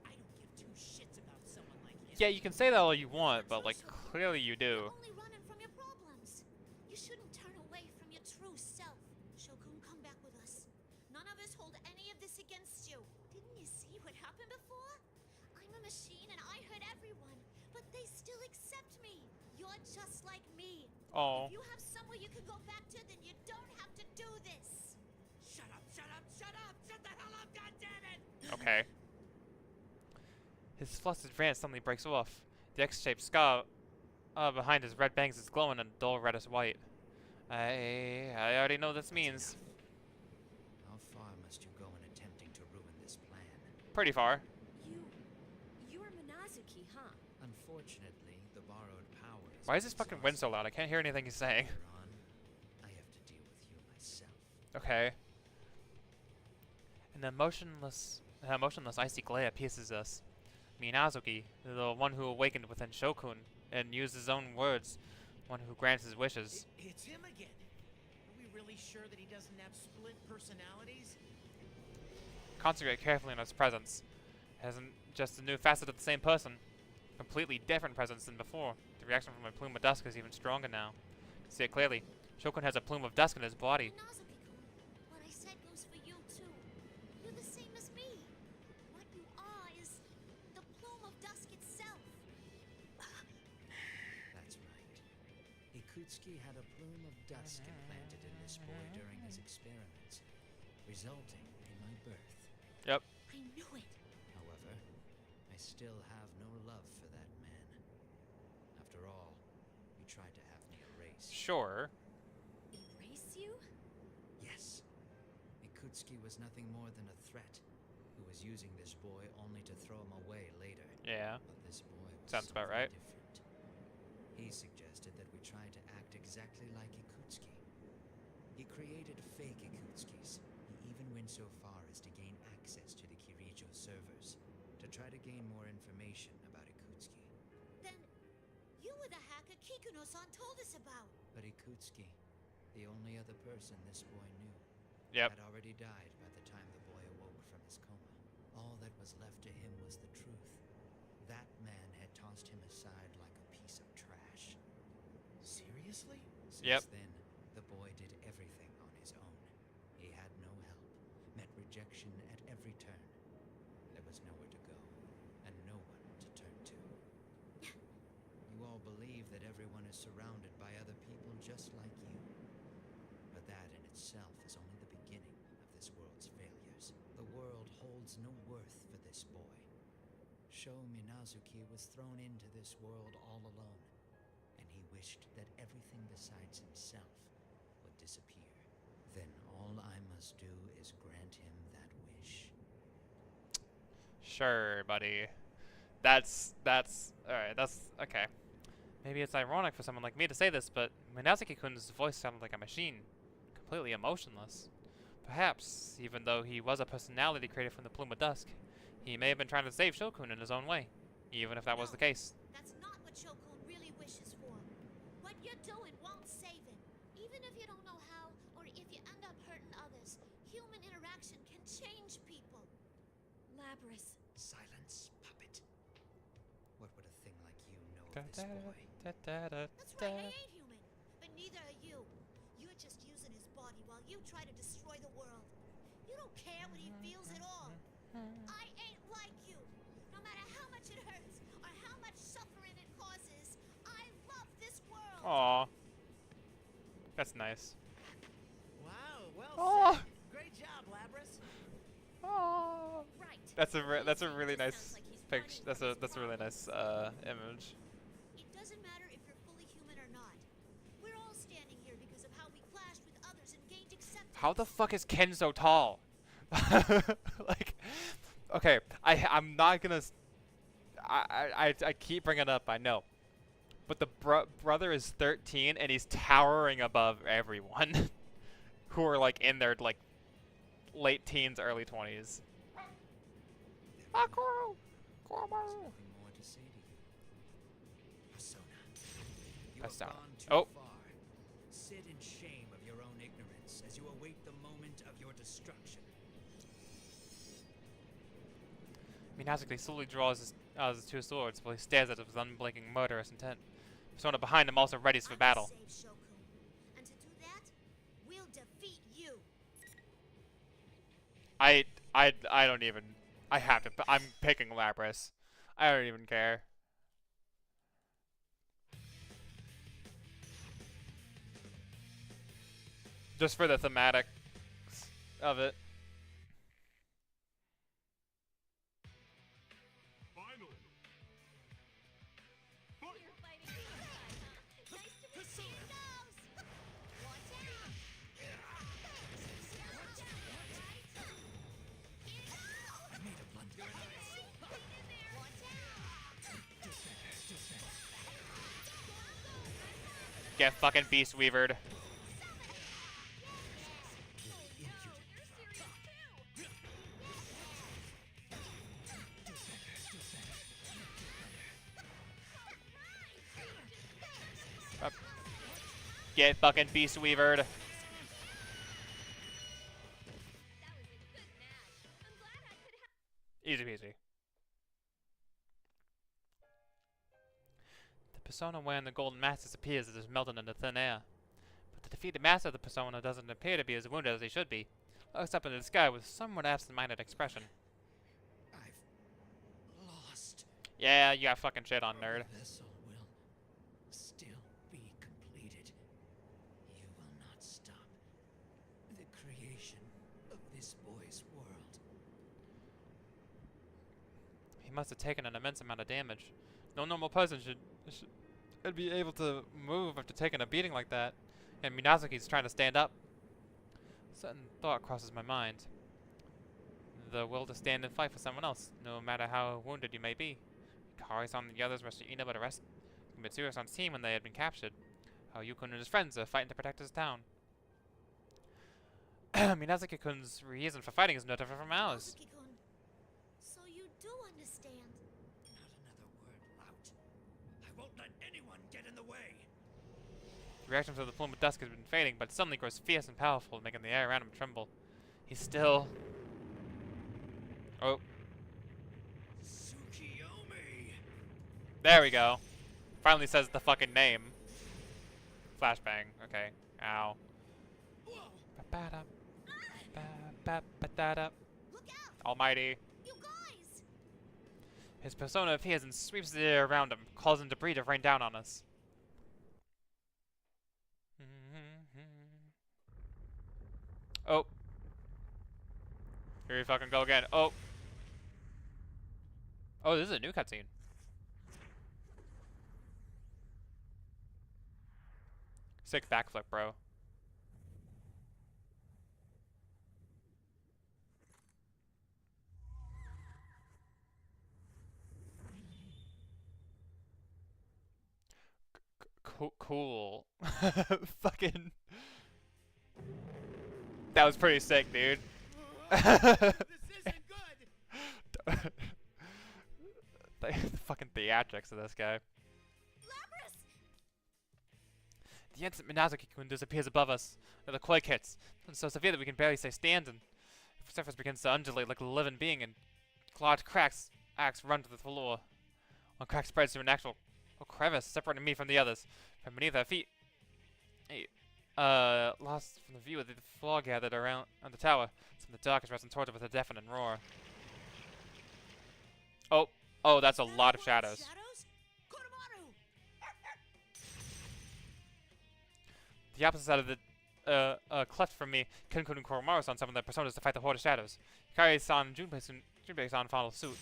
I don't give two shits about someone like him. Yeah, you can say that all you want, but like clearly you do. You're only running from your problems. You shouldn't turn away from your true self. Shokun, come back with us. None of us hold any of this against you. Didn't you see what happened before? I'm a machine and I hurt everyone, but they still accept me. You're just like me. Oh. If you have somewhere you can go back to, then you don't have to do this. Shut up, shut up, shut up! Shut the hell up, goddammit! Okay. His flustered rant suddenly breaks off. The X-shaped scar behind his red bangs is glowing a dull reddish white. I already know what this means. How far must you go in attempting to ruin this plan? Pretty far. You're Minazuki, huh? Unfortunately, the borrowed powers. Why is this fucking wind so loud? I can't hear anything he's saying. Later on, I have to deal with you myself. Okay. And the motionless icy glare pierces us. Minazuki, the one who awakened within Shokun and used his own words, one who grants his wishes. It's him again. Are we really sure that he doesn't have split personalities? Concentrate carefully on his presence. Hasn't just a new facet of the same person. Completely different presence than before. The reaction from my plume of dusk is even stronger now. See it clearly. Shokun has a plume of dusk in his body. Minazuki-kun, what I said goes for you too. You're the same as me. What you are is the plume of dusk itself. That's right. Ikutsuki had a plume of dusk implanted in this boy during his experiments, resulting in my birth. Yep. I knew it. However, I still have no love for that man. After all, he tried to have me erased. Sure. Erase you? Yes. Ikutsuki was nothing more than a threat, who was using this boy only to throw him away later. Yeah. But this boy was Sounds about something right. different. He suggested that we try to act exactly like Ikutsuki. He created fake Ikutskis. He even went so far as to gain access to the Kirijo servers to try to gain more information about Ikutsuki. Then you were the hacker Kikuno-san told us about. But Ikutsuki, the only other person this boy knew, Yep. had already died by the time the boy awoke from his coma. All that was left to him was the truth. That man had tossed him aside like a piece of trash. Seriously? Yep. Since then, the boy did everything on his own. He had no help, met rejection at every believe that everyone is surrounded by other people just like you. But that in itself is only the beginning of this world's failures. The world holds no worth for this boy. Sho Minazuki was thrown into this world all alone, and he wished that everything besides himself would disappear. Then all I must do is grant him that wish. Sure, buddy. That's alright, that's okay. Maybe it's ironic for someone like me to say this, but Minazuki-kun's voice sounded like a machine, completely emotionless. Perhaps, even though he was a personality created from the Plume of Dusk, he may have been trying to save Shokun in his own way, even if that was the case. That's not what Shokun really wishes for. What you're doing won't save him. Even if you don't know how, or if you end up hurting others, human interaction can change people. Labrys. Silence, puppet. What would a thing like you know of this boy? That's right, I ain't human. But neither are you. You're just using his body while you try to destroy the world. You don't care what he feels at all. I ain't like you. No matter how much it hurts or how much suffering it causes, I love this world. Aw. That's nice. Wow, well Aw. said. Great job, Labrys. Aw. Right. That's a really It nice sounds like he's picture. running from That's his a really nice problems. image. It doesn't matter if you're fully human or not. We're all standing here because of how we clashed with others and gained acceptance. How the fuck is Ken so tall? Like, okay, I'm not gonna. I keep bringing it up. I know, but the brother is 13 and he's towering above everyone, who are like in their like late teens, early 20s. Akuru, There's nothing more to say to you. Persona. You have Persona. gone too Oh. far. Sit in shame of your own ignorance as you await the moment of your destruction. Minazuki slowly draws out his two swords while he stares at it with unblinking murderous intent. Persona behind him also readies for I'm battle. gonna save Shokun. And to do that, we'll defeat you. I don't even. I have to. I'm picking Labrys. I don't even care. Just for the thematics of it. Finally. You're fighting me, huh? Nice to meet you. Nose. Watch out. Watch out, right? I made a blunder. Watch out. Get fucking Beast Weavered. Get fucking Beast Weavered. That was a good match. I'm glad I could help. Easy peasy. The persona wearing the golden mask disappears as it is melted into thin air. But the defeated master of the persona doesn't appear to be as wounded as he should be. Looks up into the sky with somewhat absent-minded expression. I've lost. Yeah, you got fucking shit on, nerd. The vessel will still be completed. You will not stop the creation of this boy's world. He must have taken an immense amount of damage. No normal person should be able to move after taking a beating like that. And Minazuki's trying to stand up. A sudden thought crosses my mind. The will to stand and fight for someone else, no matter how wounded you may be. Kari-san and the others rushed to Ina, but arrested Mitsuru-san's team when they had been captured. How Yukun and his friends are fighting to protect his town. Minazuki-kun's reason for fighting is no different from ours. Minazuki-kun, so you do understand. Not another word, lout. I won't let anyone get in the way. The reaction to the Plume of Dusk has been fading, but suddenly grows fierce and powerful, making the air around him tremble. He's still... Oh. Tsukiyomi! There we go. Finally says the fucking name. Flashbang. Okay. Ow. Whoa! Ba-ba-da. Ba-ba-da. Look out, Almighty. you guys! His persona appears and sweeps the air around him, causing debris to rain down on us. Oh. Here we fucking go again. Oh. Oh, this is a new cutscene. Sick backflip, bro. Cool. Fucking. That was pretty sick, dude. This isn't good. The fucking theatrics of this guy. The instant Minazuki-kun disappears above us, and the quake hits, and so severe that we can barely stay standing. The surface begins to undulate like a living being, and large cracks run to the floor. One crack spreads to an actual crevice, separating me from the others. From beneath our feet, lost from the view of the floor gathered around on the tower. Some of the dark is rushing towards it with a deafening roar. Oh, that's a lot of shadows. The opposite side of the cleft from me, Kenkun and Koromaru-san summoned their personas to fight the Horde of Shadows. Hikari-san and Junpei-san follow suit.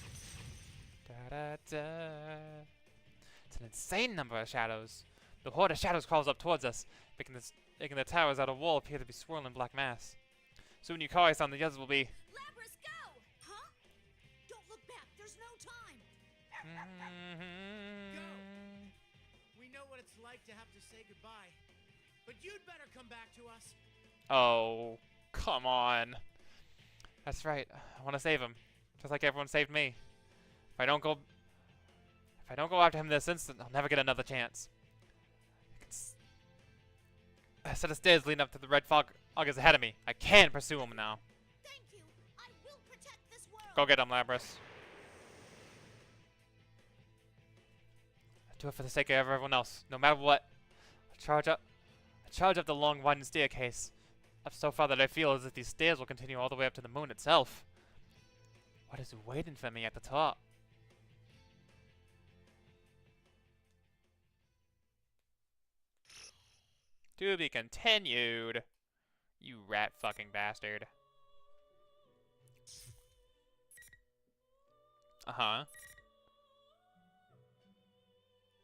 It's an insane number of shadows. The Horde of Shadows crawls up towards us, making the towers out of wall appear to be swirling black mass. Soon Yukari-san and the others will be... Lapras, go! Huh? Don't look back, there's no time! Go! We know what it's like to have to say goodbye. But you'd better come back to us. Oh, come on. That's right. I want to save him, just like everyone saved me. If I don't go after him this instant, I'll never get another chance. A set of stairs leading up to the red fog is ahead of me. I can pursue him now. Thank you. I will protect this world. Go get him, Lapras. I do it for the sake of everyone else, no matter what. I charge up the long, winding staircase, up so far that I feel as if these stairs will continue all the way up to the moon itself. What is waiting for me at the top? To be continued. You rat fucking bastard. Uh-huh.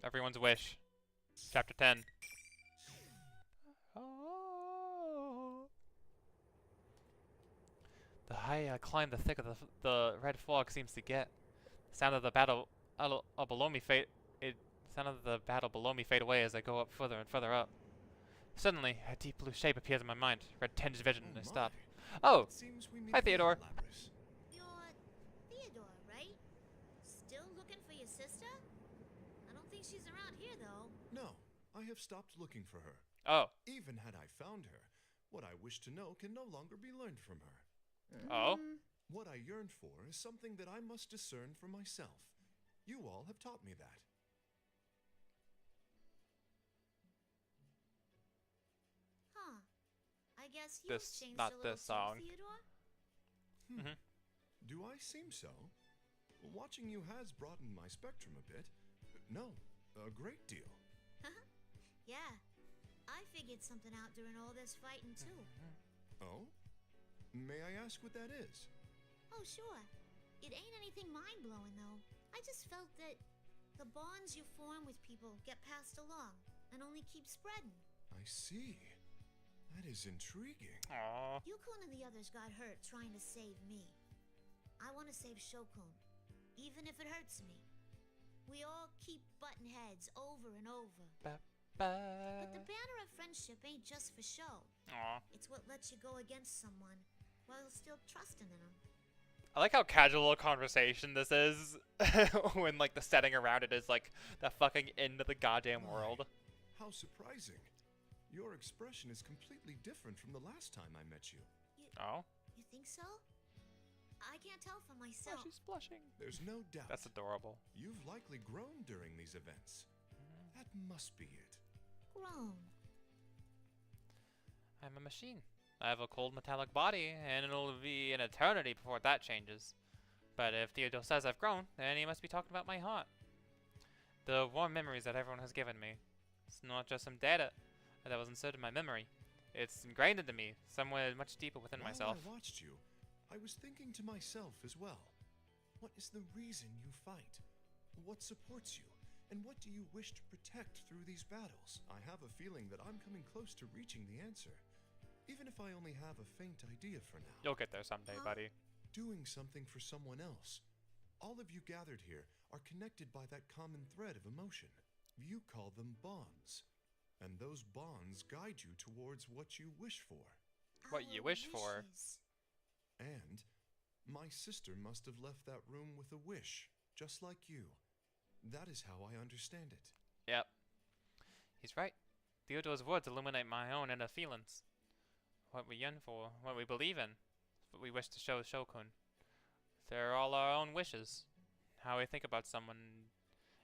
Everyone's wish. Chapter 10. Oh. The higher I climb, the thicker the red fog seems to get. The sound of the battle below me fade away as I go up further and further up. Suddenly, a deep blue shape appears in my mind. Red tinged vision, and I stop. Oh! Hi, Theodore. You're Theodore, right? Still looking for your sister? I don't think she's around here, though. No, I have stopped looking for her. Oh. Even had I found her, what I wish to know can no longer be learned from her. Oh? What I yearn for is something that I must discern for myself. You all have taught me that. Huh. I guess you've This, changed not a little this song. too, Theodore? Do I seem so? Watching you has broadened my spectrum a bit. No, a great deal. Yeah. I figured something out during all this fighting, too. Oh? May I ask what that is? Oh, sure. It ain't anything mind-blowing, though. I just felt that the bonds you form with people get passed along and only keep spreading. I see. That is intriguing. Aww. Yukon and the others got hurt trying to save me. I want to save Shokun, even if it hurts me. We all keep butting heads over and over. But the banner of friendship ain't just for show. Aww. It's what lets you go against someone while still trusting in them. I like how casual a conversation this is when, like, the setting around it is, like, the fucking end of the goddamn world. How surprising. Your expression is completely different from the last time I met you. Oh? You think so? I can't tell for Oh, myself. she's blushing. There's no doubt. That's adorable. You've likely grown during these events. That must be it. Grown. I'm a machine. I have a cold metallic body, and it'll be an eternity before that changes. But if Theodore says I've grown, then he must be talking about my heart. The warm memories that everyone has given me. It's not just some data that was inserted in my memory. It's ingrained into me, somewhere much deeper within While myself. I watched you, I was thinking to myself as well. What is the reason you fight? What supports you? And what do you wish to protect through these battles? I have a feeling that I'm coming close to reaching the answer, even if I only have a faint idea for now. You'll get there someday, buddy. Doing something for someone else. All of you gathered here are connected by that common thread of emotion. You call them bonds. And those bonds guide you towards what you wish for. What you wish for. And my sister must have left that room with a wish, just like you. That is how I understand it. Yep. He's right. Theodore's words illuminate my own inner feelings. What we yearn for, what we believe in, what we wish to show Shokun. They're all our own wishes. How we think about someone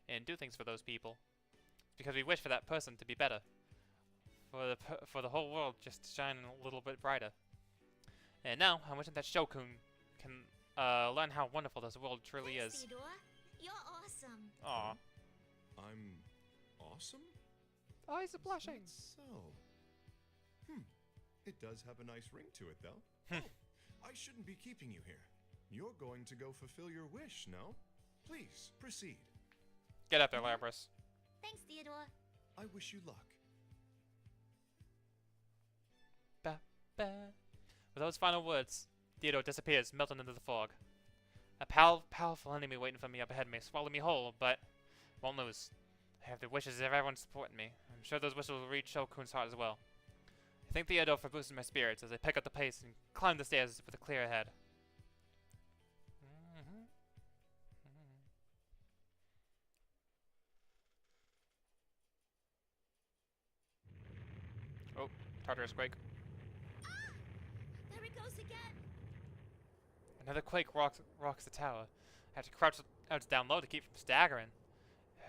and do things for those people. Because we wish for that person to be better. For the whole world just to shine a little bit brighter. And now, I'm wishing that Shokun can learn how wonderful this world truly Thanks, is. Theodore. You're awesome. Aw. I'm awesome? Oh, he's blushing. That's so. It does have a nice ring to it, though. I shouldn't be keeping you here. You're going to go fulfill your wish, no? Please, proceed. Get up there, Labras. Thanks, Theodore. I wish you luck. With those final words, Theodore disappears, melting into the fog. A powerful enemy waiting for me up ahead may swallow me whole, but won't lose. I have the wishes of everyone supporting me. I'm sure those wishes will reach Shokun's heart as well. I thank Theodore for boosting my spirits as I pick up the pace and climb the stairs with a clear head. Oh, Tartarus quake. There it goes again. Another quake rocks the tower. I have to crouch out down low to keep from staggering.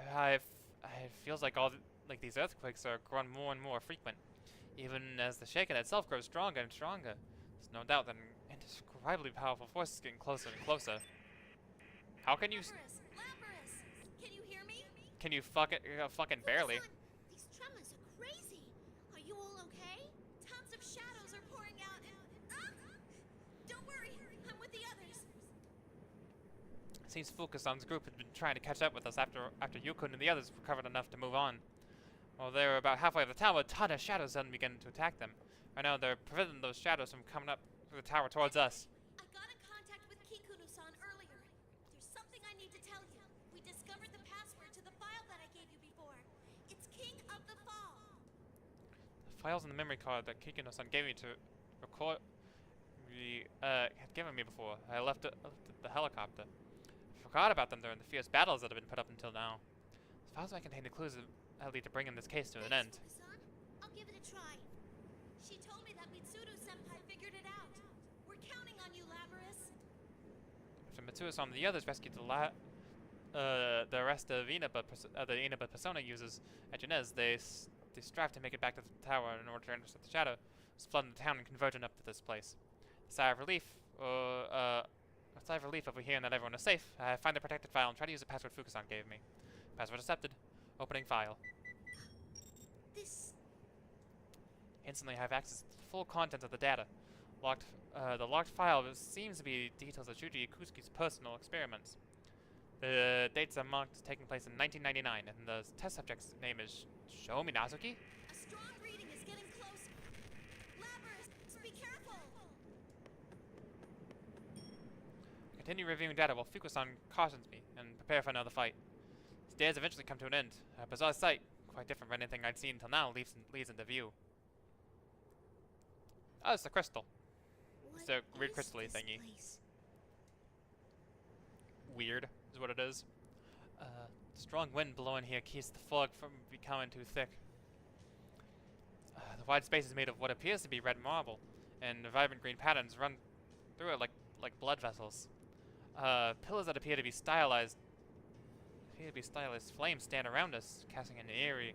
It feels like these earthquakes are growing more and more frequent, even as the shaking itself grows stronger and stronger. There's no doubt that an indescribably powerful force is getting closer and closer. How can you? Labras, can you hear me? Can you fucking barely? Focus on. These tremors are crazy. Are you all okay? Tons of shadows are pouring out and don't worry, I'm with the others. Seems Fukusan's group had been trying to catch up with us after Yukun and the others recovered enough to move on. While they were about halfway up the tower, a ton of shadows suddenly began to attack them. Right now, they're preventing those shadows from coming up through the tower towards us. I got in contact with Kikunu-san earlier. There's something I need to tell you. We discovered the password to the file that I gave you before. It's King of the Fall. The files in the memory card that Kikino-san gave me to record, had given me before. I left it at the helicopter. I forgot about them during the fierce battles that have been put up until now. The files might contain the clues that lead to bringing this case to an end. Thanks, Fukusan. I'll give it a try. She told me that Mitsuru-senpai figured it out. We're counting on you, Labras. After Mitsuo-san and the others rescued the rest of the Inaba persona users at Janez, they strive to make it back to the tower in order to intercept the shadow. It's flooding the town and converging up to this place. A sigh of relief over hearing that everyone is safe. I find the protected file and try to use the password Fukusan gave me. Password accepted. Opening file. This... Instantly I have access to the full contents of the data. The locked file seems to be details of Shuji Ikusuki's personal experiments. The dates are marked as taking place in 1999, and the test subject's name is Sho Minazuki? A strong reading is getting closer. Labras, be careful! I continue reviewing data while Fukusan cautions me and prepare for another fight. These days eventually come to an end. A bizarre sight, quite different from anything I'd seen until now, leads into view. Oh, it's the crystal. It's the weird crystal-y thingy. Weird is what it is. Strong wind blowing here keeps the fog from becoming too thick. The wide space is made of what appears to be red marble, and the vibrant green patterns run through it like blood vessels. Pillars that appear to be stylized flames stand around us, casting eerie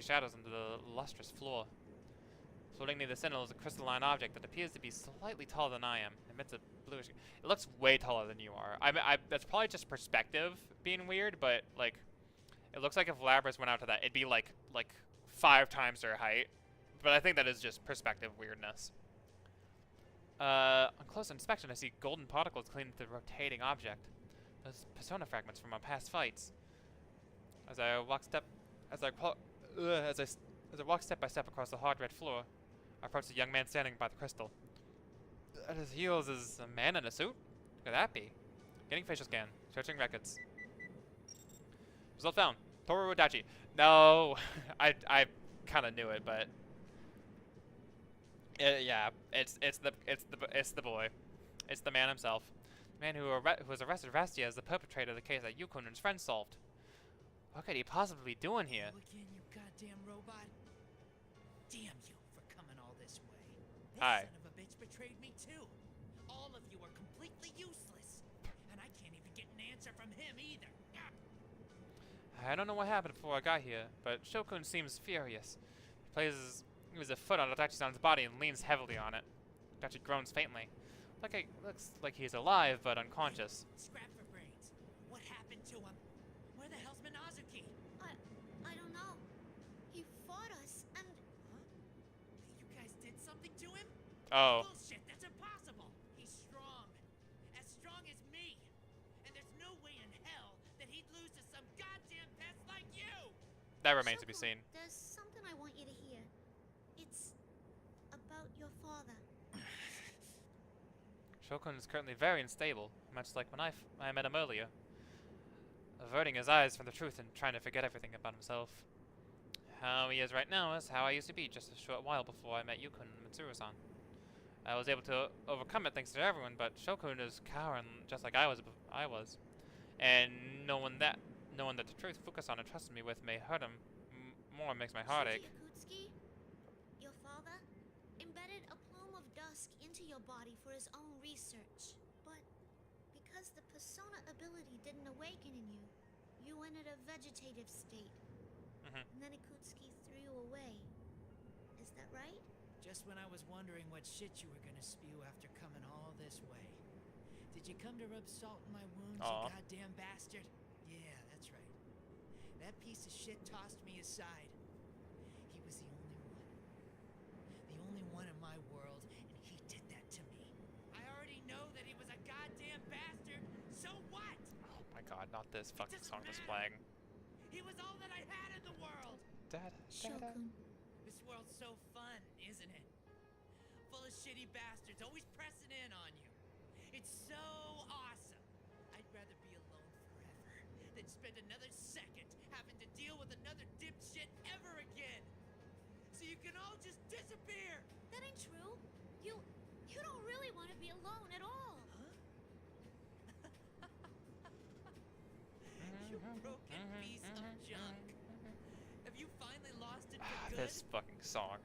shadows into the lustrous floor. Floating near the center is a crystalline object that appears to be slightly taller than I am. It emits a bluish... It looks way taller than you are. That's probably just perspective being weird, but, like, it looks like if Labras went out to that, it'd be, like 5 times their height. But I think that is just perspective weirdness. On close inspection, I see golden particles clinging to the rotating object. Those persona fragments from our past fights. As I walk step by step across the hard red floor, I approach the young man standing by the crystal. At his heels is a man in a suit? Who could that be? Getting facial scan. Searching records. Result found. Toru Adachi. No, I kind of knew it, but yeah, it's the boy. It's the man himself. The man who was arrested Rastia as the perpetrator of the case that Yukon and his friends solved. What could he possibly be doing here? You again, you goddamn robot. Damn you for coming all this way. This Hi. son of a bitch betrayed me too. All of you are completely useless. And I can't even get an answer from him either. I don't know what happened before I got here, but Shokun seems furious. He was a foot on Adachi-san's body and leans heavily on it. Adachi groans faintly. Looks like he's alive, but unconscious. Scrap for brains. What happened to him? Where the hell's Minazuki? I don't know. He fought us and... Huh? You guys did something to him? Oh. Bullshit, that's impossible. He's strong. As strong as me. And there's no way in hell that he'd lose to some goddamn pest like you. That remains to be Shoko, seen. There's something I want you to hear. It's about your father. Shokun is currently very unstable, much like when I met him earlier. Averting his eyes from the truth and trying to forget everything about himself. How he is right now is how I used to be just a short while before I met Yukon and Mitsuru-san. I was able to overcome it thanks to everyone, but Shokun is cowering just like I was. And knowing that the truth Fukasan entrusted me with may hurt him more makes my heart ache. Shuji Akutsuki, your father, embedded a plume of dusk into your body for his own research. But because the persona ability didn't awaken in you, you entered a vegetative state. And then Akutsuki threw you away. Is that right? Just when I was wondering what shit you were gonna spew after coming all this way. Did you come to rub salt in my wounds, Aw. you goddamn bastard? Yeah, that's right. That piece of shit tossed me aside. He was the only one. The only one in my world, and he did that to me. I already know that he was a goddamn bastard, so what? Oh my god, not this fucking doesn't song that's matter. playing. He was all that I had in the world. Dad. Shokun. This world's so fun, isn't it? Full of shitty bastards always pressing in on you. It's so awesome. I'd rather be alone forever than spend another second having to deal with another dipshit ever again. So you can all just disappear. That ain't true. You don't really want to be alone at all. Huh? You broken piece of junk. Have you finally lost it for good? This fucking song.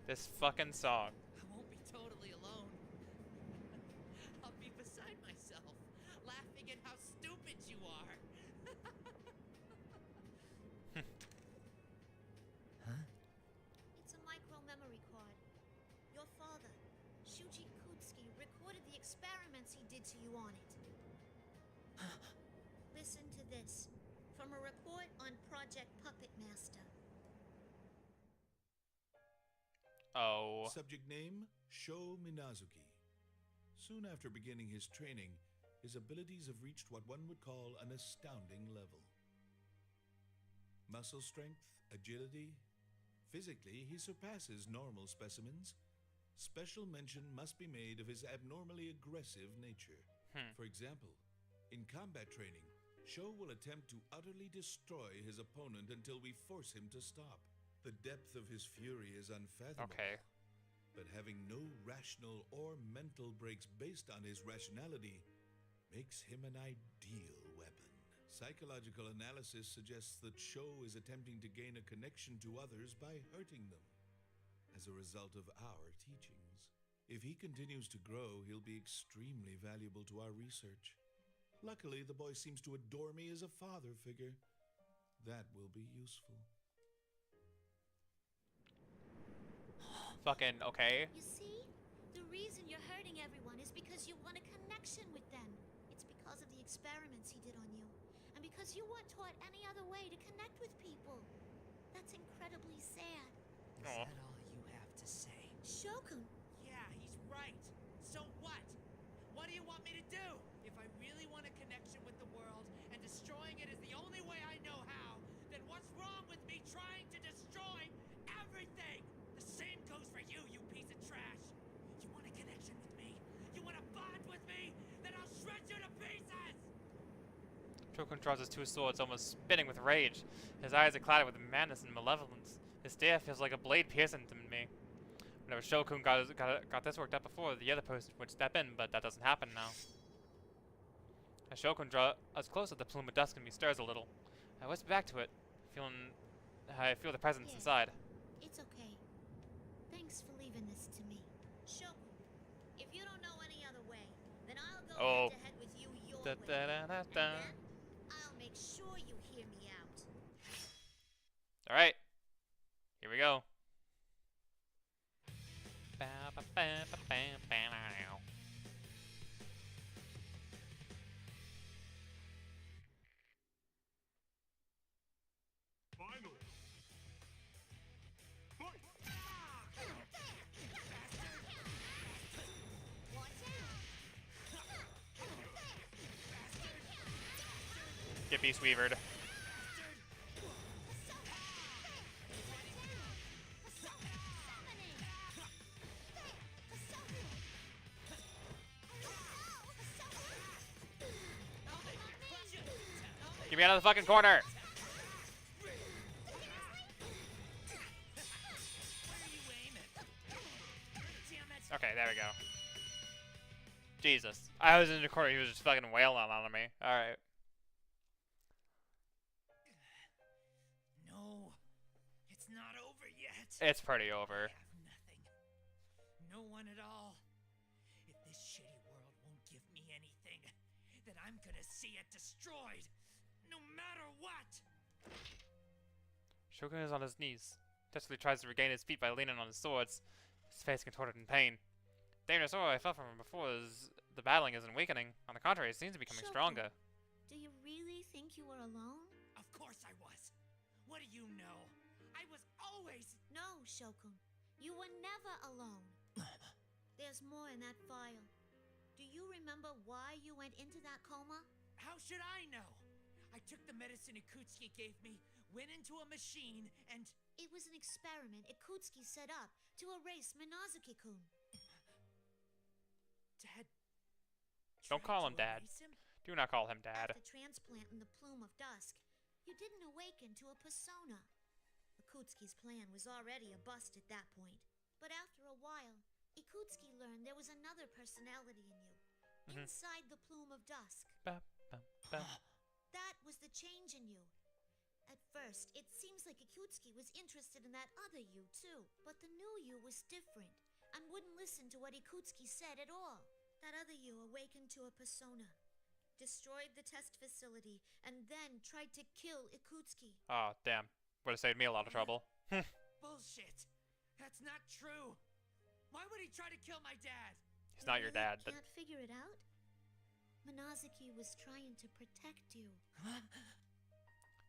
This fucking song. I won't be totally alone. I'll be beside myself, laughing at how stupid you are. Huh? It's a micro memory card. Your father, Shuji Kutsuki, recorded the experiments he did to you on it. Listen to this from a report on Project Puppet Master. Oh. Subject name, Sho Minazuki. Soon after beginning his training, his abilities have reached what one would call an astounding level. Muscle strength, agility. Physically, he surpasses normal specimens. Special mention must be made of his abnormally aggressive nature. For example, in combat training, Sho will attempt to utterly destroy his opponent until we force him to stop. The depth of his fury is unfathomable. Okay. But having no rational or mental breaks based on his rationality makes him an ideal weapon. Psychological analysis suggests that Sho is attempting to gain a connection to others by hurting them as a result of our teachings. If he continues to grow, he'll be extremely valuable to our research. Luckily, the boy seems to adore me as a father figure. That will be useful. Fucking okay. You see? The reason you're hurting everyone is because you want a connection with them. It's because of the experiments he did on you. And because you weren't taught any other way to connect with people. That's incredibly sad. Is that all you Shokun draws his two swords, almost spinning with rage. His eyes are clouded with madness and malevolence. His stare feels like a blade piercing me. Whenever Shokun got this worked up before, the other person would step in, but that doesn't happen now. As Shokun draws closer, the plume of dusk in me stirs a little. I whisper back to it, I feel the presence Yeah. inside. It's okay. Thanks for leaving this to me. Shoku, if you don't know any other way, then I'll go Oh. head to head with you your Da, way. da, da, da, And da. then I'll make sure you hear me out. Alright. Here we go. Ba, ba, ba, ba, ba, ba, now. Finally. Get Beast Weavered. Get me out of the fucking corner! Okay, there we go. Jesus. I was in the corner, he was just fucking wailing on me. Alright. No, it's not over yet. It's pretty over. I have nothing. No one at all. If this shitty world won't give me anything, then I'm gonna see it destroyed. No matter what. Shogun is on his knees. Desperately tries to regain his feet by leaning on his swords, his face contorted in pain. Dangerous sword I felt from him before the battling isn't weakening. On the contrary, it seems to be becoming Shogun. stronger. Do you really think you were alone? Of course I was. What do you know? I was always. No, Shokun. You were never alone. There's more in that file. Do you remember why you went into that coma? How should I know? I took the medicine Ikutsuki gave me, went into a machine, and. It was an experiment Ikutsuki set up to erase Minazuki-kun. Dad. Don't tried call to him Dad. erase him? Do not call him Dad. After transplanting the plume of dusk, you didn't awaken to a persona. Ikutsuki's plan was already a bust at that point. But after a while, Ikutsuki learned there was another personality in you, inside the plume of dusk. Ba, ba, ba. That was the change in you. At first, it seems like Ikutsuki was interested in that other you, too. But the new you was different, and wouldn't listen to what Ikutsuki said at all. That other you awakened to a persona, destroyed the test facility, and then tried to kill Ikutsuki. Oh, damn. Would have saved me a lot of trouble. Bullshit. That's not true. Why would he try to kill my dad? He's not your Really dad. Can't figure it out? Minazuki was trying to protect you.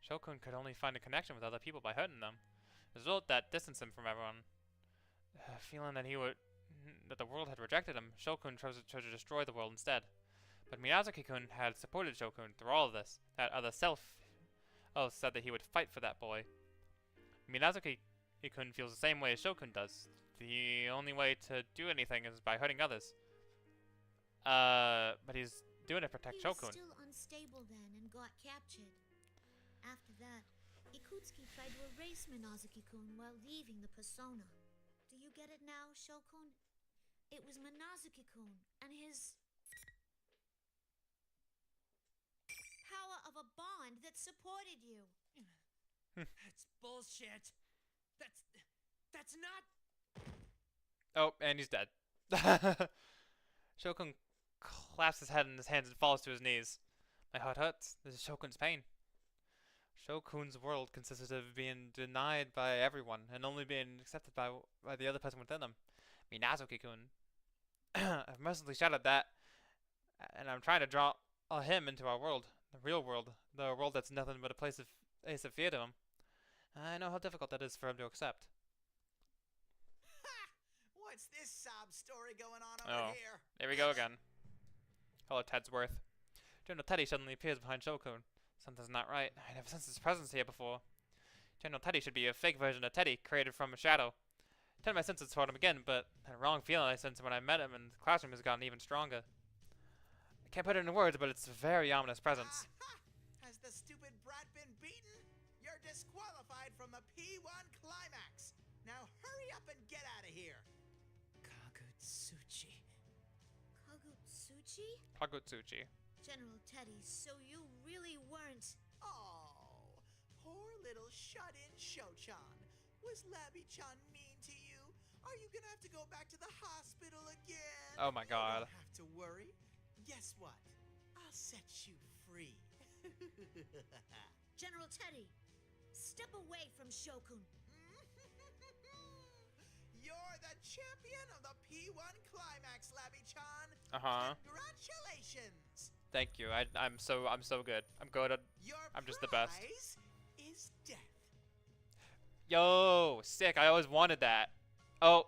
Shokun could only find a connection with other people by hurting them. The result that distanced him from everyone. Feeling that that the world had rejected him, Shokun chose to destroy the world instead. But Minazuki-kun had supported Shokun through all of this. That other self said that he would fight for that boy. Minazuki-kun feels the same way as Shokun does. The only way to do anything is by hurting others. But he's doing it to protect He was Shokun. still unstable then and got captured. After that, Ikutsuki tried to erase Minazuki-kun while leaving the persona. Do you get it now, Shokun? It was Minazuki-kun and his power of a bond that supported you. That's bullshit. That's not. Oh, and he's dead. Shokun clasps his head in his hands and falls to his knees. My heart hurts. This is Shokun's pain. Shokun's world consisted of being denied by everyone and only being accepted by the other person within them. Minazuki-kun. I've mercilessly shattered that, and I'm trying to draw him into our world, the real world, the world that's nothing but a place of fear to him. I know how difficult that is for him to accept. Ha! What's this sob story going on over here? There we go again. Hello, Tedsworth. General Teddy suddenly appears behind Shokun. Something's not right. I never sensed his presence here before. General Teddy should be a fake version of Teddy, created from a shadow. Turned my senses toward him again, but that wrong feeling I sensed when I met him in the classroom has gotten even stronger. I can't put it into words, but it's a very ominous presence. Aha! A the stupid brat been beaten, you're disqualified from the P1 climax. Now hurry up and get out of here. Kagutsuchi. Kagutsuchi? Kagutsuchi. General Teddy, so you really weren't... Oh, poor little shut-in Sho-chan. Was Labby-chan mean to you? Are you gonna have to go back to the hospital again? Oh my god. You don't have to worry. Guess what? I'll set you free. General Teddy, step away from Shokun. You're the champion of the P1 climax, Labby-chan. Uh-huh. Congratulations. Thank you. I'm so good. I'm good at I'm just the best. Prize is death. Yo, sick. I always wanted that. Oh.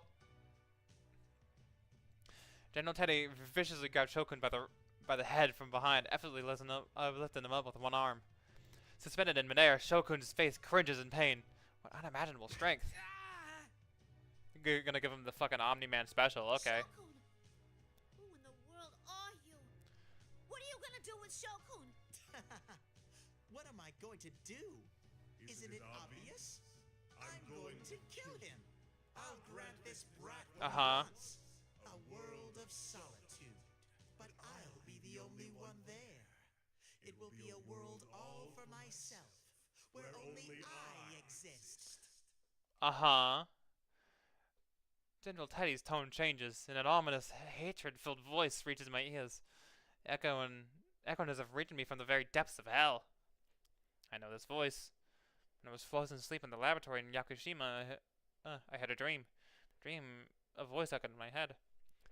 General Teddy viciously grabbed Shokun by the head from behind, effortlessly lifting him up with one arm. Suspended in midair, Shokun's face cringes in pain. What unimaginable strength. You're gonna give him the fucking Omni-Man special, okay. Shokun, who in the world are you? What are you gonna do with Shokun? What am I going to do? Isn't it obvious? I'm going to kill him. I'll grant this brat what he wants. A world of solitude. But I'll be the only one there. It will be a world all for myself, where only I exist. General Teddy's tone changes, and an ominous, hatred-filled voice reaches my ears, echoing as if reaching me from the very depths of hell. I know this voice. When I was frozen asleep in the laboratory in Yakushima, I had a dream. A voice echoed in my head.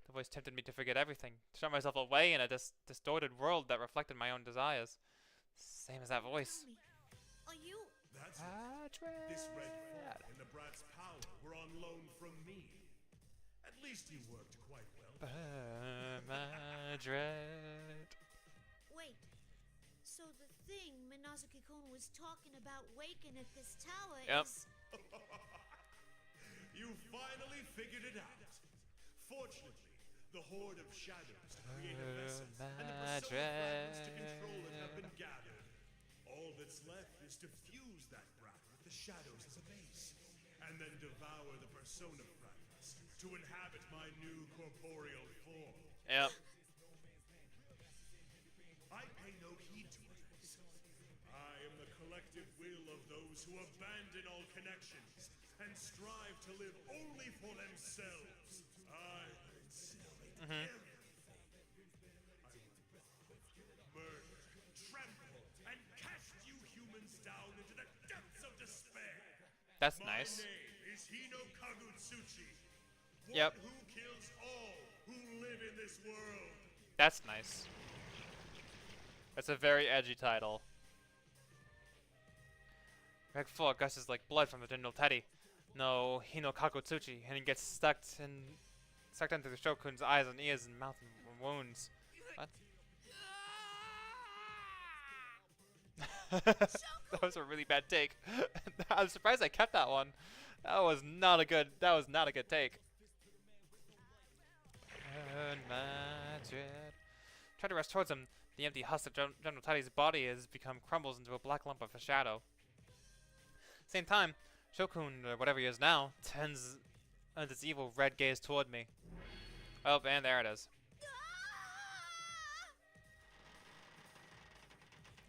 The voice tempted me to forget everything, to shut myself away in a distorted world that reflected my own desires. Same as that voice. Are you... That's it. This red fog and the brat's power were on loan from me. At least you worked quite well. Madrid. Wait. So the thing Minazuki-kun was talking about waking at this tower is... You finally figured it out. Fortunately, the Horde of Shadows to create a vessel and the persona fragments to control it have been gathered. All that's left is to fuse that brat with the Shadows as a base, and then devour the persona fragments to inhabit my new corporeal form. Yep. I pay no heed to others. I am the collective will of those who abandon all connections and strive to live only for themselves. I everything. I will murder, trample, and cast you humans down into the depths of despair. That's My nice. name is Hino Kagutsuchi. Yep. One who kills all who live in this world. That's nice. That's a very edgy title. Red fog gushes like blood from the General Teddy. No, Hino Kagutsuchi, and he gets sucked into the Shokun's eyes and ears and mouth and wounds. What? That was a really bad take. I'm surprised I kept that one. That was not a good take. Try to rush towards him. The empty husk of General Teddy's body has crumbles into a black lump of a shadow. Same time, Shokun, or whatever he is now, turns its evil red gaze toward me. Oh, and there it is.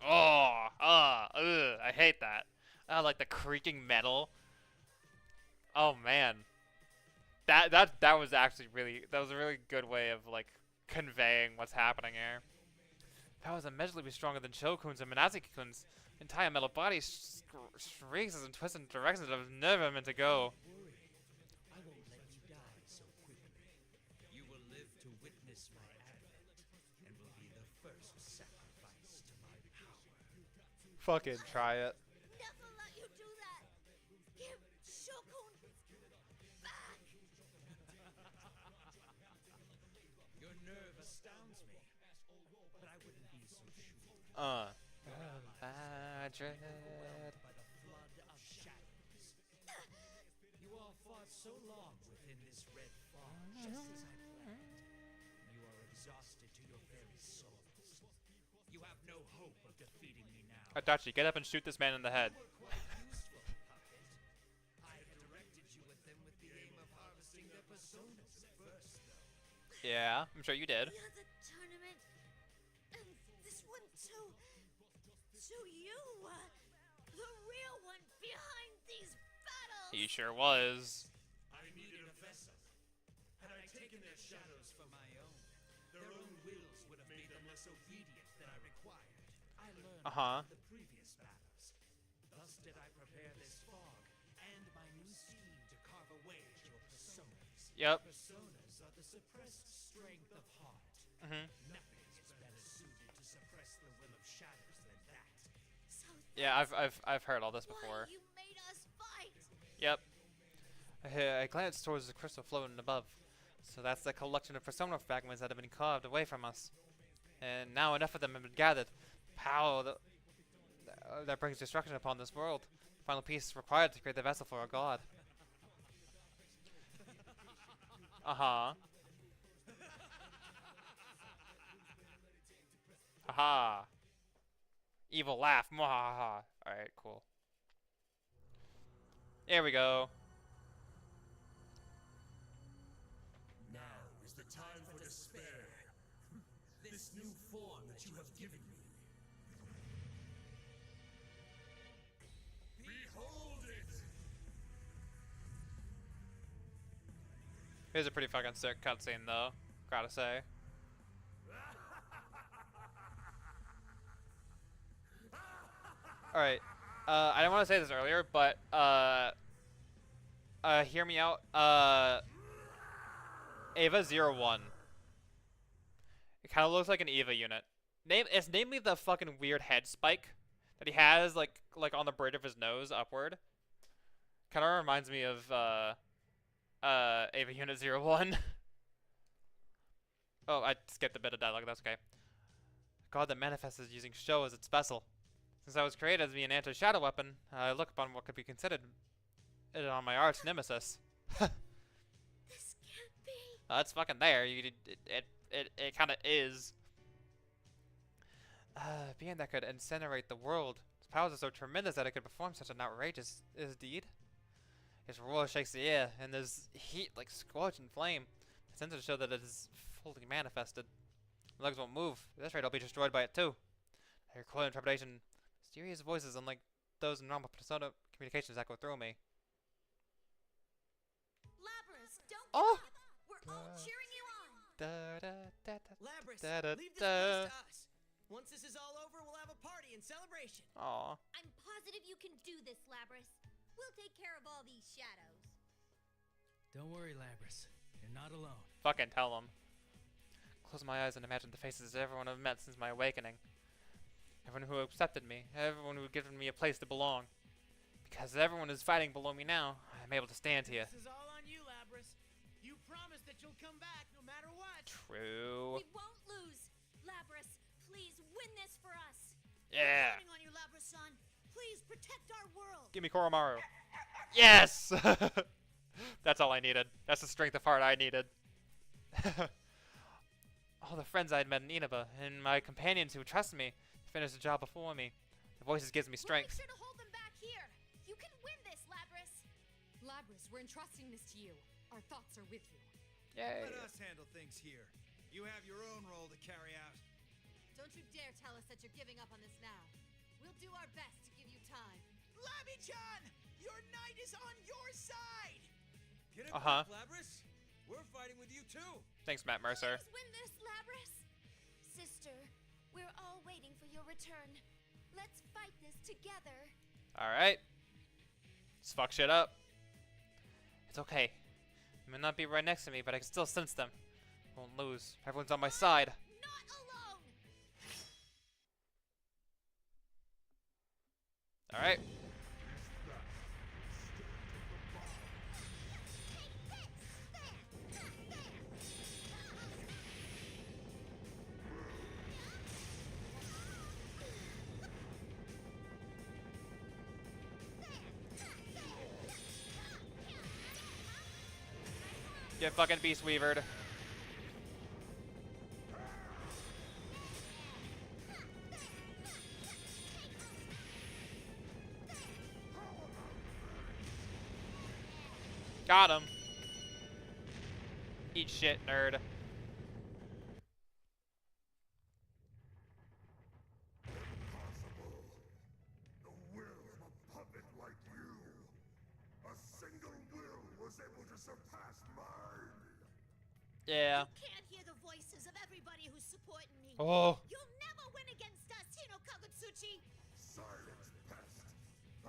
Oh, I hate that. Like the creaking metal. Oh man, that was actually that was a really good way of like conveying what's happening here. That was immeasurably stronger than Shokun's and Minazuki-kun's. Entire metal body shrieks and twists in directions that I was never meant to go. I won't let you die so quickly. You will live to witness my advent, and will be the first sacrifice to my power. Fucking try it. Never let you do that! Give Shokun back! Your nerve astounds me, but I wouldn't be so sure. Madrid. By the flood of shadows. You all fought so long within this red fog, just as I planned. You are exhausted to your very souls. You have no hope of defeating me now. Adachi, get up and shoot this man in the head. You were quite useful, puppet. I had directed you at them with the aim of harvesting their personas first, though. Yeah, I'm sure you did. The other tournament, and this one too. So you were the real one behind these battles. He sure was. I needed a vessel. Had I taken their shadows for my own, their own wills would have made them less obedient than I required. I learned from the previous battles. Thus did I prepare this fog and my new scheme to carve away at your personas. Yep. Personas are the suppressed strength of heart. Nothing is better suited to suppress the will of shadows than that. So Yeah, I've heard all this before. why you made us fight. Yep. I glanced towards the crystal floating above. So that's the collection of persona fragments that have been carved away from us. And now enough of them have been gathered. Power that brings destruction upon this world. The final piece required to create the vessel for our god. Uh-huh. Haha. Evil laugh. Mwahaha. Alright, cool. There we go. Now is the time for despair. This new form that you have given me. Behold it! Here's a pretty fucking sick cutscene, though. Gotta say. Alright. I didn't want to say this earlier, but, hear me out. Ava-01. It kind of looks like an Eva unit. It's namely the fucking weird head spike that he has, like on the bridge of his nose upward. Kind of reminds me of, Ava Unit 01. Oh, I skipped a bit of dialogue, that's okay. God that manifested using Sho as its vessel. Since I was created as being an anti-shadow weapon, I look upon what could be considered on my arch nemesis. This can't be. It's fucking there. It kind of is. Being that could incinerate the world, its powers are so tremendous that it could perform such an outrageous deed. Its roar shakes the air, and there's heat like scorching flame. The sensors show that it is fully manifested. My legs won't move. At this rate, I'll be destroyed by it too. I recoil in trepidation. Mysterious voices, unlike those in normal persona communications, echo through me. Labrys, don't Oh! give up. We're all cheering you on. Labrys, Da, da, leave this da. place to us. Once this is all over, we'll have a party and celebration. Aw. I'm positive you can do this, Labrys. We'll take care of all these shadows. Don't worry, Labrys. You're not alone. Fucking tell them. Close my eyes and imagine the faces of everyone I've met since my awakening. Everyone who accepted me. Everyone who given me a place to belong. Because everyone is fighting below me now, I'm able to stand here. This is all on you, Labrys. You promised that you'll come back no matter what. True. We won't lose. Labrys, please win this for us. Yeah. We're counting on you, Labrys-san. Please protect our world. Give me Koromaru. Yes! That's all I needed. That's the strength of heart I needed. All the friends I had met in Inaba, and my companions who trusted me, finished the job before me. The voices gives me We'll strength. make sure to hold them back here. You can win this, Labrys. Labrys, we're entrusting this to you. Our thoughts are with you. Yay. Let us handle things here. You have your own role to carry out. Don't you dare tell us that you're giving up on this now. We'll do our best to give you time. Labby-chan! Your knight is on your side! Get it Uh-huh. back, Labrys. We're fighting with you too. Thanks, Matt Mercer. Please win this, Labrys. Sister, we're all waiting for your return. Let's fight this together. Alright. Let's fuck shit up. It's okay. They may not be right next to me, but I can still sense them. I won't lose. Everyone's on my side. Not alone. Alright. Get fucking Beast Weavered. Got him. Eat shit, nerd. Impossible. The will of a puppet like you. A single will was able to surpass mine. Yeah. You can't hear the voices of everybody who's supporting me. Oh. You'll never win against us, Hino Kagutsuchi. Silence, pest.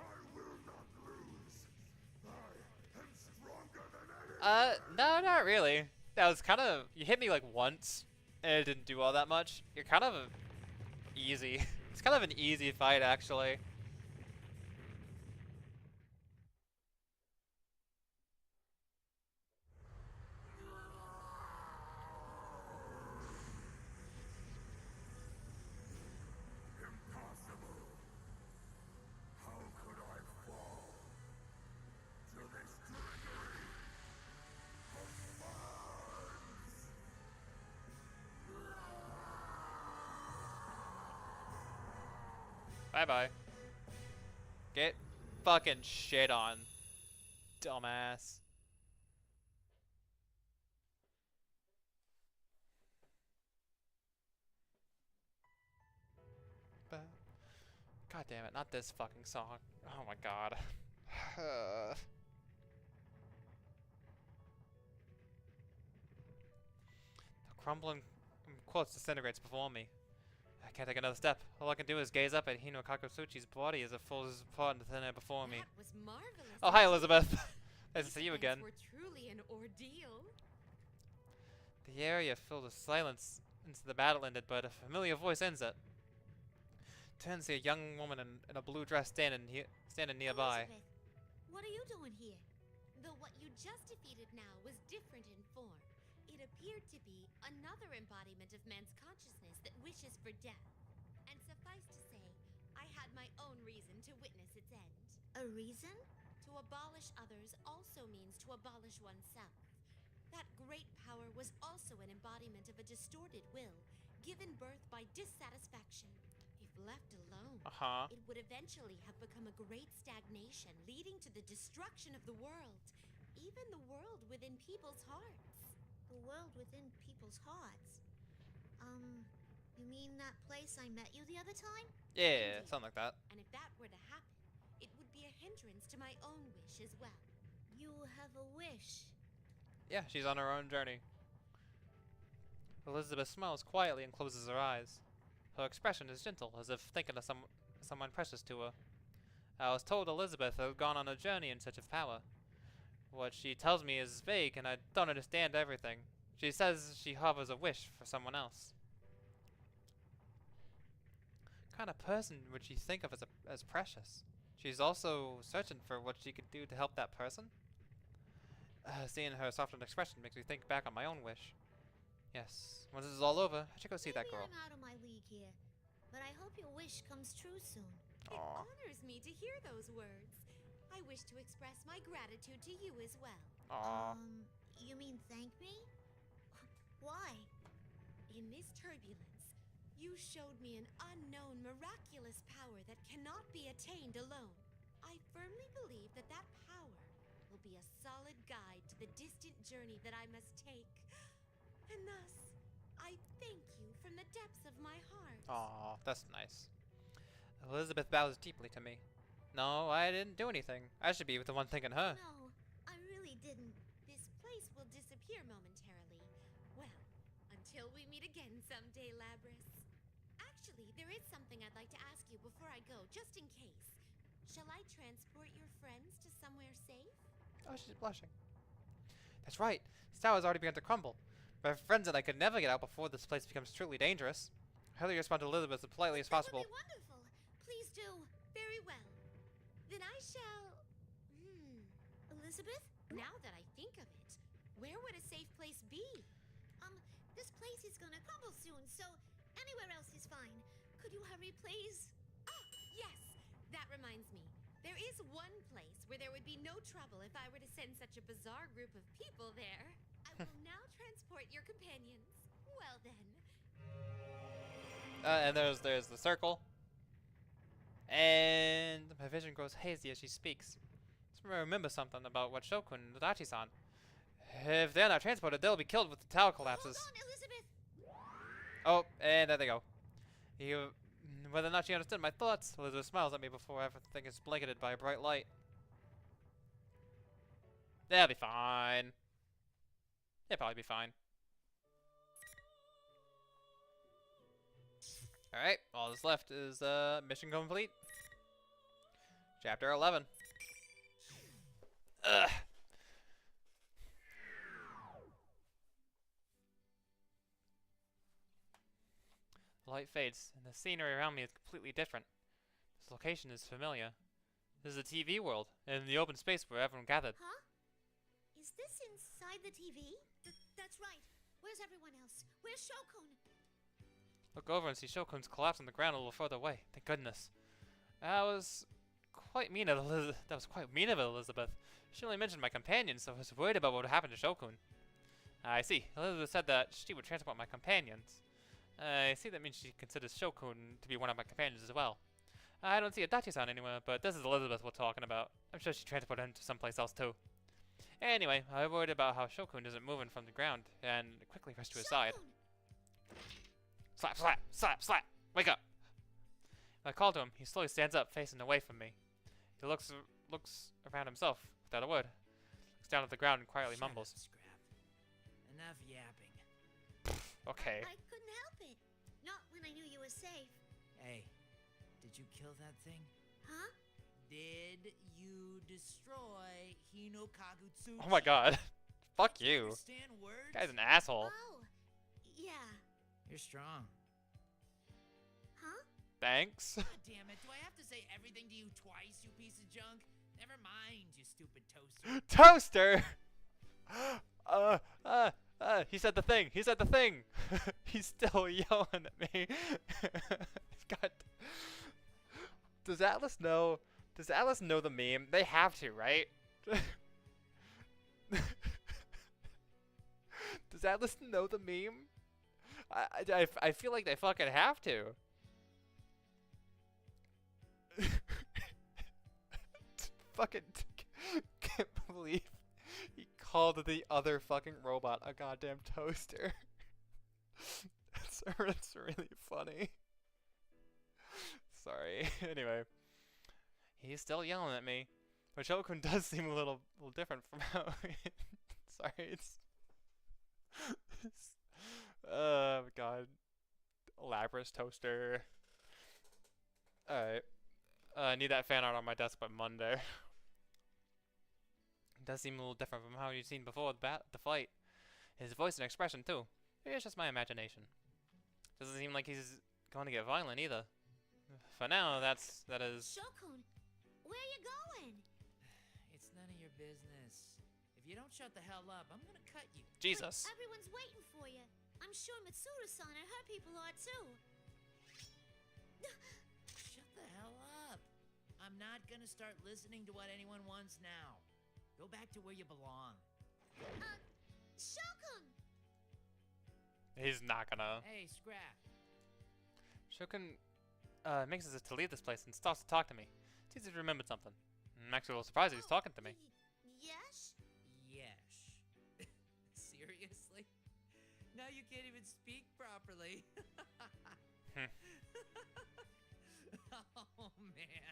I will not lose. I am stronger than anyone. No, not really. That was kind of, you hit me like once, and it didn't do all that much. You're kind of easy. It's kind of an easy fight, actually. Impossible. How could I fall to this trickery of mines? Bye-bye. Get fucking shit on, dumbass. God damn it, not this fucking song. Oh my god. The crumbling quotes disintegrates before me. I can't take another step. All I can do is gaze up at Hino Kakotsuchi's body as it falls apart into thin air before me. That was marvelous. Oh, hi, Elizabeth. Nice to see you These again. events were truly an ordeal. The area filled with silence into the battle ended, but a familiar voice ends it. Turns to a young woman in a blue dress standing nearby. Elizabeth, what are you doing here? Though what you just defeated now was different in form, it appeared to be another embodiment of man's consciousness that wishes for death. And suffice to say, I had my own reason to witness its end. A reason? To abolish others also means to abolish oneself. That great power was also an embodiment of a distorted will, given birth by dissatisfaction. If left alone, it would eventually have become a great stagnation, leading to the destruction of the world, even the world within people's hearts. The world within people's hearts? You mean that place I met you the other time? Yeah, Indeed. something like that. And if that were to happen, it would be a hindrance to my own wish as well. You have a wish? Yeah, she's on her own journey. Elizabeth smiles quietly and closes her eyes. Her expression is gentle, as if thinking of someone precious to her. I was told Elizabeth had gone on a journey in search of power. What she tells me is vague, and I don't understand everything. She says she harbors a wish for someone else. What kind of person would she think of as precious? She's also searching for what she could do to help that person. Seeing her softened expression makes me think back on my own wish. Yes, once this is all over, I should go see that girl. I'm out of my league here, but I hope your wish comes true soon. It honors me to hear those words. I wish to express my gratitude to you as well. You mean thank me? Why? In this turbulence, you showed me an unknown, miraculous power that cannot be attained alone. I firmly believe that that power will be a solid guide to the distant journey that I must take. And thus, I thank you from the depths of my heart. Aw, that's nice. Elizabeth bows deeply to me. No, I didn't do anything. I should be the one thanking her. No, I really didn't. This place will disappear momentarily. Well, until we meet again someday, Labrys. Actually, there is something I'd like to ask you before I go, just in case. Shall I transport your friends to somewhere safe? Oh, she's blushing. That's right. This tower has already begun to crumble. My friends and I could never get out before this place becomes truly dangerous. I hurriedly respond to Elizabeth as politely as possible. That would be wonderful. Please do. Very well. Then I shall... Elizabeth? Now that I think of it, where would a safe place be? This place is gonna crumble soon, so anywhere else is fine. Could you hurry, please? Ah, yes! That reminds me. There is one place where there would be no trouble if I were to send such a bizarre group of people there. I will now transport your companions. Well then. And there's the circle. And my vision grows hazy as she speaks. I remember something about what Shokun and Dachi-san. If they're not transported, they'll be killed with the tower collapses. Hold on, Elizabeth. Oh, and there they go. Whether or not she understood my thoughts, Elizabeth smiles at me before everything is blanketed by a bright light. They'll be fine. They'll probably be fine. Alright, all that's left is mission complete. Chapter 11. Ugh. The light fades, and the scenery around me is completely different. This location is familiar. This is a TV world, in the open space where everyone gathered. Huh? Is this inside the TV? That's right. Where's everyone else? Where's Shokun? Look over and see Shokun's collapse on the ground a little further away. Thank goodness. That was quite mean of Elizabeth. She only mentioned my companions, so I was worried about what would happen to Shokun. I see. Elizabeth said that she would transport my companions. I see that means she considers Shokun to be one of my companions as well. I don't see Adachi-san anywhere, but this is Elizabeth we're talking about. I'm sure she transported him to someplace else too. Anyway, I worried about how Shokun isn't moving from the ground, and quickly rushed to his side. Slap, slap, slap, slap! Wake up! I called to him. He slowly stands up, facing away from me. He looks around himself without a word. Looks down at the ground and quietly mumbles. Shut up, Scrap. Enough yapping. Okay. I couldn't help it. Not when I knew you were safe. Hey, did you kill that thing? Huh? Did you destroy Hinokagutsuchi? Oh my god. Fuck you. Understand words? Guy's an asshole. Oh, yeah. You're strong. Huh? Thanks. God damn it, do I have to say everything to you twice, you piece of junk? Never mind, you stupid toaster. Toaster! He said the thing. He said the thing. He's still yelling at me. God. Does Atlas know? Does Atlas know the meme? They have to, right? Does Atlas know the meme? I feel like they fucking have to. Fucking can't believe he called the other fucking robot a goddamn toaster. That's really funny. Sorry. Anyway, he's still yelling at me, but Shokun does seem a little different from how. Sorry, it's oh god, Lapras toaster. All right, I need that fan art on my desk by Monday. It does seem a little different from how you've seen before the fight. His voice and expression too. Maybe it's just my imagination. Doesn't seem like he's going to get violent either. For now, that is. Shokun, where are you going? It's none of your business. If you don't shut the hell up, I'm gonna cut you. Jesus. But everyone's waiting for you. I'm sure Mitsuru-san and her people are too. Shut the hell up. I'm not gonna start listening to what anyone wants now. Go back to where you belong. Shokun! He's not gonna. Hey, Scrap. Shokun makes it to leave this place and starts to talk to me. Seems to remember something. I'm actually a little surprised that he's talking to me. Yes? Yes. Seriously? Now you can't even speak properly. Oh man.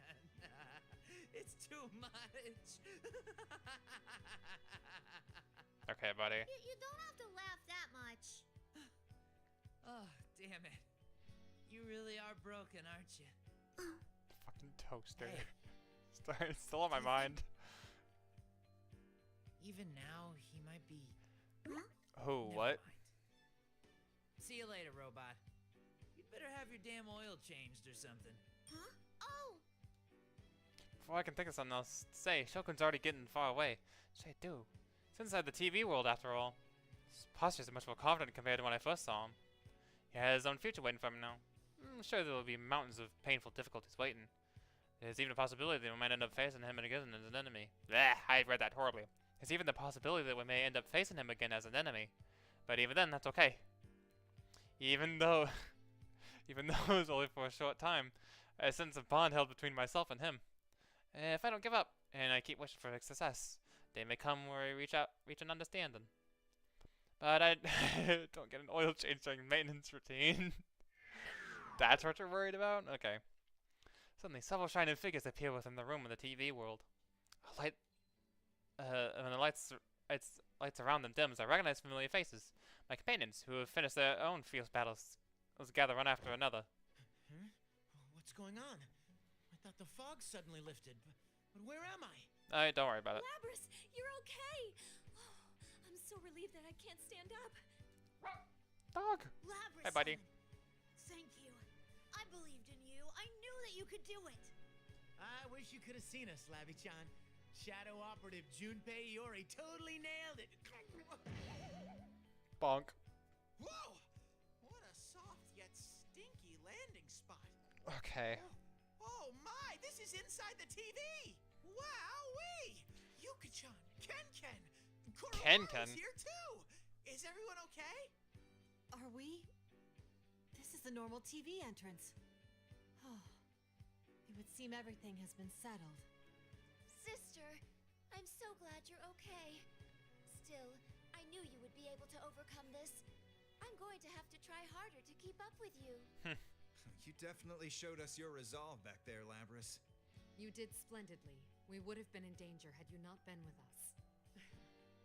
It's too much. Okay, buddy. You don't have to laugh that much. Oh, damn it. You really are broken, aren't you? Fucking toaster. Hey. Sorry, it's still on my mind. Even now, he might be... Oh, Never what? mind. See you later, robot. You'd better have your damn oil changed or something. Huh? Oh! Before I can think of something else to say, Shokun's already getting far away. What should I do? He's inside the TV world, after all. His posture is much more confident compared to when I first saw him. He has his own future waiting for him now. I'm sure there will be mountains of painful difficulties waiting. There's even a possibility that we might end up facing him again as an enemy. Blech, I read that horribly. There's even the possibility that we may end up facing him again as an enemy. But even then, that's okay. Even though it was only for a short time, a sense of bond held between myself and him. If I don't give up, and I keep wishing for success. Day may come where I reach an understanding. But I don't get an oil change during maintenance routine. That's what you're worried about? Okay. Suddenly, several shining figures appear within the room in the TV world. A light, when the lights around them dims, I recognize familiar faces. My companions, who have finished their own fierce battles, gather one after another. Huh? What's going on? I thought the fog suddenly lifted, but where am I? Don't worry about it. Labrys, you're okay. Oh, I'm so relieved that I can't stand up. Dog. Labrys, Hey, buddy. thank you. I believed in you. I knew that you could do it. I wish you could have seen us, Labby-chan. Shadow Operative Junpei Iori totally nailed it. Bonk. Whoa! What a soft yet stinky landing spot. Okay. Oh my, this is inside the TV! Wowee! Yuka-chan, Ken-Ken, Ken-Ken? here too! Is everyone okay? Are we? This is the normal TV entrance. Oh, it would seem everything has been settled. Sister, I'm so glad you're okay. Still, I knew you would be able to overcome this. I'm going to have to try harder to keep up with you. You definitely showed us your resolve back there, Labrys. You did splendidly. We would have been in danger had you not been with us.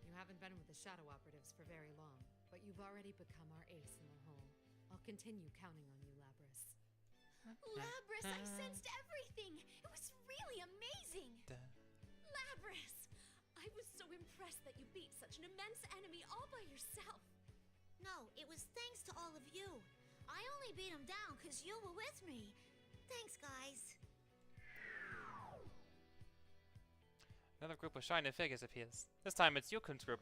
You haven't been with the Shadow Operatives for very long, but you've already become our ace in the hole. I'll continue counting on you, Labrys. Labrys, I sensed everything. It was really amazing. Labrys, I was so impressed that you beat such an immense enemy all by yourself. No, it was thanks to all of you. I only beat him down because you were with me. Thanks, guys. Another group of shining figures appears. This time it's Yukun's group,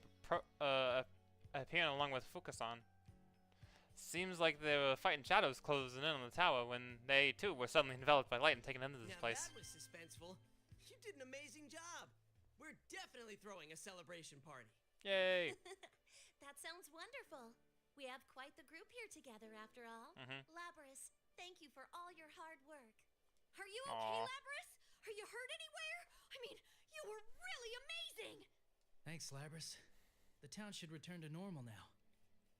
appearing along with Fukasan. Seems like they were fighting shadows closing in on the tower when they, too, were suddenly enveloped by light and taken into this Now place. that was suspenseful. You did an amazing job. We're definitely throwing a celebration party. Yay! That sounds wonderful. We have quite the group here together, after all. Labrys, thank you for all your hard work. Are you okay, Aw. Labrys? Are you hurt anywhere? I mean, you were really amazing. Thanks, Labrys. The town should return to normal now.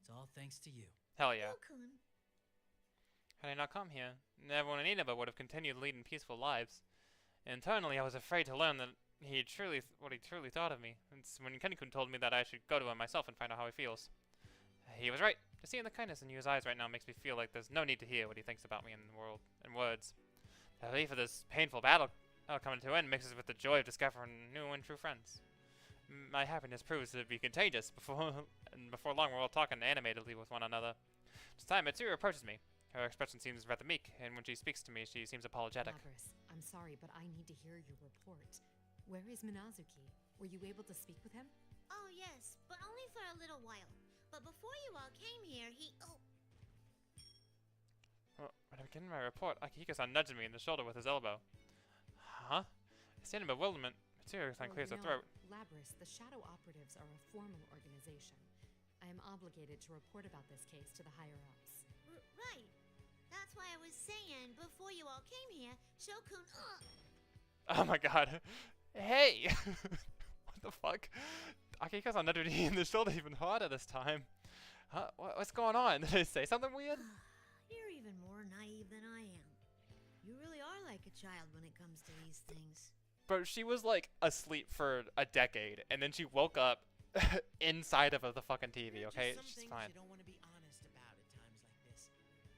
It's all thanks to you. Hell yeah. Yukun. Had I not come here, everyone in Inaba would have continued leading peaceful lives. Internally, I was afraid to learn that what he truly thought of me. It's when Ken-kun told me that I should go to him myself and find out how he feels. He was right. Just seeing the kindness in Yu's eyes right now makes me feel like there's no need to hear what he thinks about me in words. The relief of this painful battle coming to an end mixes with the joy of discovering new and true friends. My happiness proves to be contagious. Before long, we're all talking animatedly with one another. This time, Mitsuru approaches me. Her expression seems rather meek, and when she speaks to me, she seems apologetic. Labrys, I'm sorry, but I need to hear your report. Where is Minazuki? Were you able to speak with him? Oh, yes, but only for a little while. But before you all came here, he... Well, when I begin my report, Akihiko-san nudged me in the shoulder with his elbow. Huh? I stand in bewilderment. Mitsuru-san clears her throat. Labrys, the Shadow Operatives are a formal organization. I am obligated to report about this case to the higher-ups. Right. That's why I was saying, before you all came here, Shokun... Oh my god. Hey! What the fuck? Akihiko-san nudged me in the shoulder even harder this time. What's going on? Did I say something weird? You're even more naive than I am. You really are like a child when it comes to these things. Bro, she was like asleep for a decade, and then she woke up inside of the fucking TV, okay? Some She's things fine. you don't want to be honest about at times like this.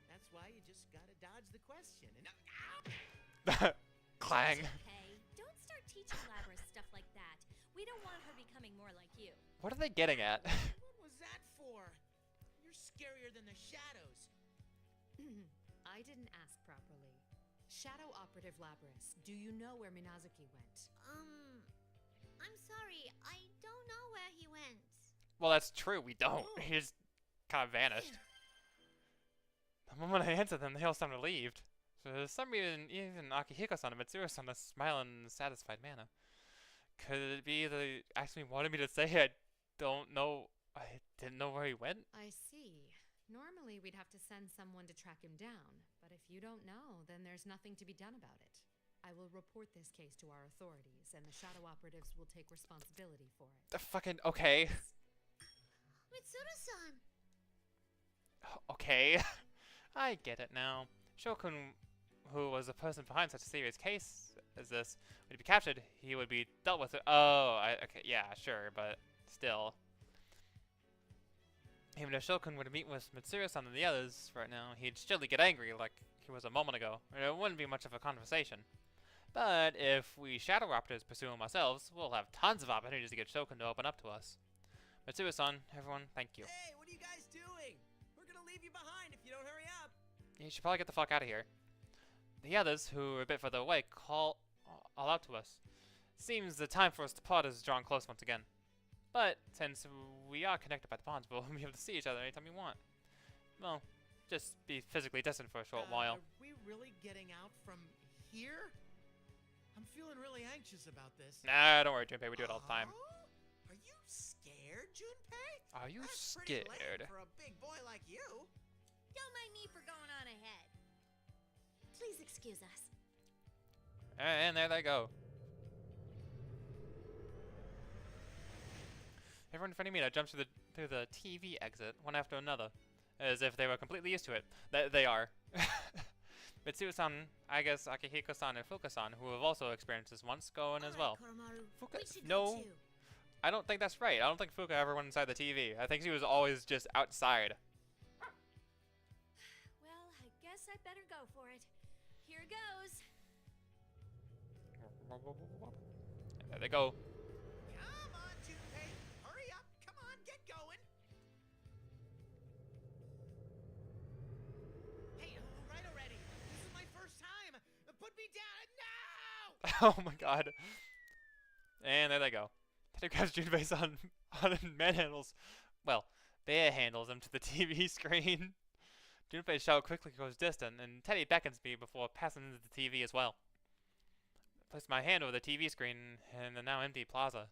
That's why you just gotta dodge the question. And Clang. Hey, don't start teaching Labrys stuff like that. We don't want her becoming more like you. What are they getting at? what was that for? You're scarier than the shadows. I didn't ask properly. Shadow Operative Labrys, do you know where Minazuki went? I'm sorry. I don't know where he went. Well, that's true. We don't. He just kind of vanished. The moment I answer them, they all seem relieved. For some reason, even Akihiko-san and Mitsuru-san are smiling in a satisfied manner. Could it be they actually wanted me to say I don't know? I didn't know where he went? I see. Normally, we'd have to send someone to track him down. But if you don't know, then there's nothing to be done about it. I will report this case to our authorities, and the shadow operatives will take responsibility for it. The fucking okay. Mitsuru-san! Okay. I get it now. Shokun, who was the person behind such a serious case as this, would be captured, he would be dealt with it. Oh, okay, yeah, sure, but still. Even if Shokun were to meet with Mitsuru-san and the others right now, he'd surely get angry like he was a moment ago, and it wouldn't be much of a conversation. But if we shadow operatives pursue him ourselves, we'll have tons of opportunities to get Shokun to open up to us. Mitsuru-san, everyone, thank you. Hey, what are you guys doing? We're gonna leave you behind if you don't hurry up. You should probably get the fuck out of here. The others, who are a bit further away, call all out to us. Seems the time for us to part is drawn close once again. But since we are connected by the bonds, we'll be able to see each other anytime we want. Well, just be physically distant for a short while. Are we really getting out from here? I'm feeling really anxious about this. Nah, don't worry, Junpei. We do it all the time. Oh? Are you scared, Junpei? Are you That's pretty scared? late for a big boy like you. Don't mind me for going on ahead. Please excuse us. And there they go. Everyone in front of me that jumps through the TV exit, one after another, as if they were completely used to it. They are. Mitsuru-san, I guess Akihiko-san and Fuka-san, who have also experienced this once, go in as well. Fuka, no, I don't think that's right. I don't think Fuka ever went inside the TV. I think she was always just outside. Well, I guess I better go for it. Here goes. There they go. Come on, Junpei. Hurry up. Come on, get going. Hey, right already. This is my first time. Put me down. No! Oh my god. And there they go. Teddy grabs Junpei-san on manhandles. Well, bear handles him to the TV screen. Junpei's shout quickly goes distant, and Teddy beckons me before passing into the TV as well. I place my hand over the TV screen in the now empty plaza.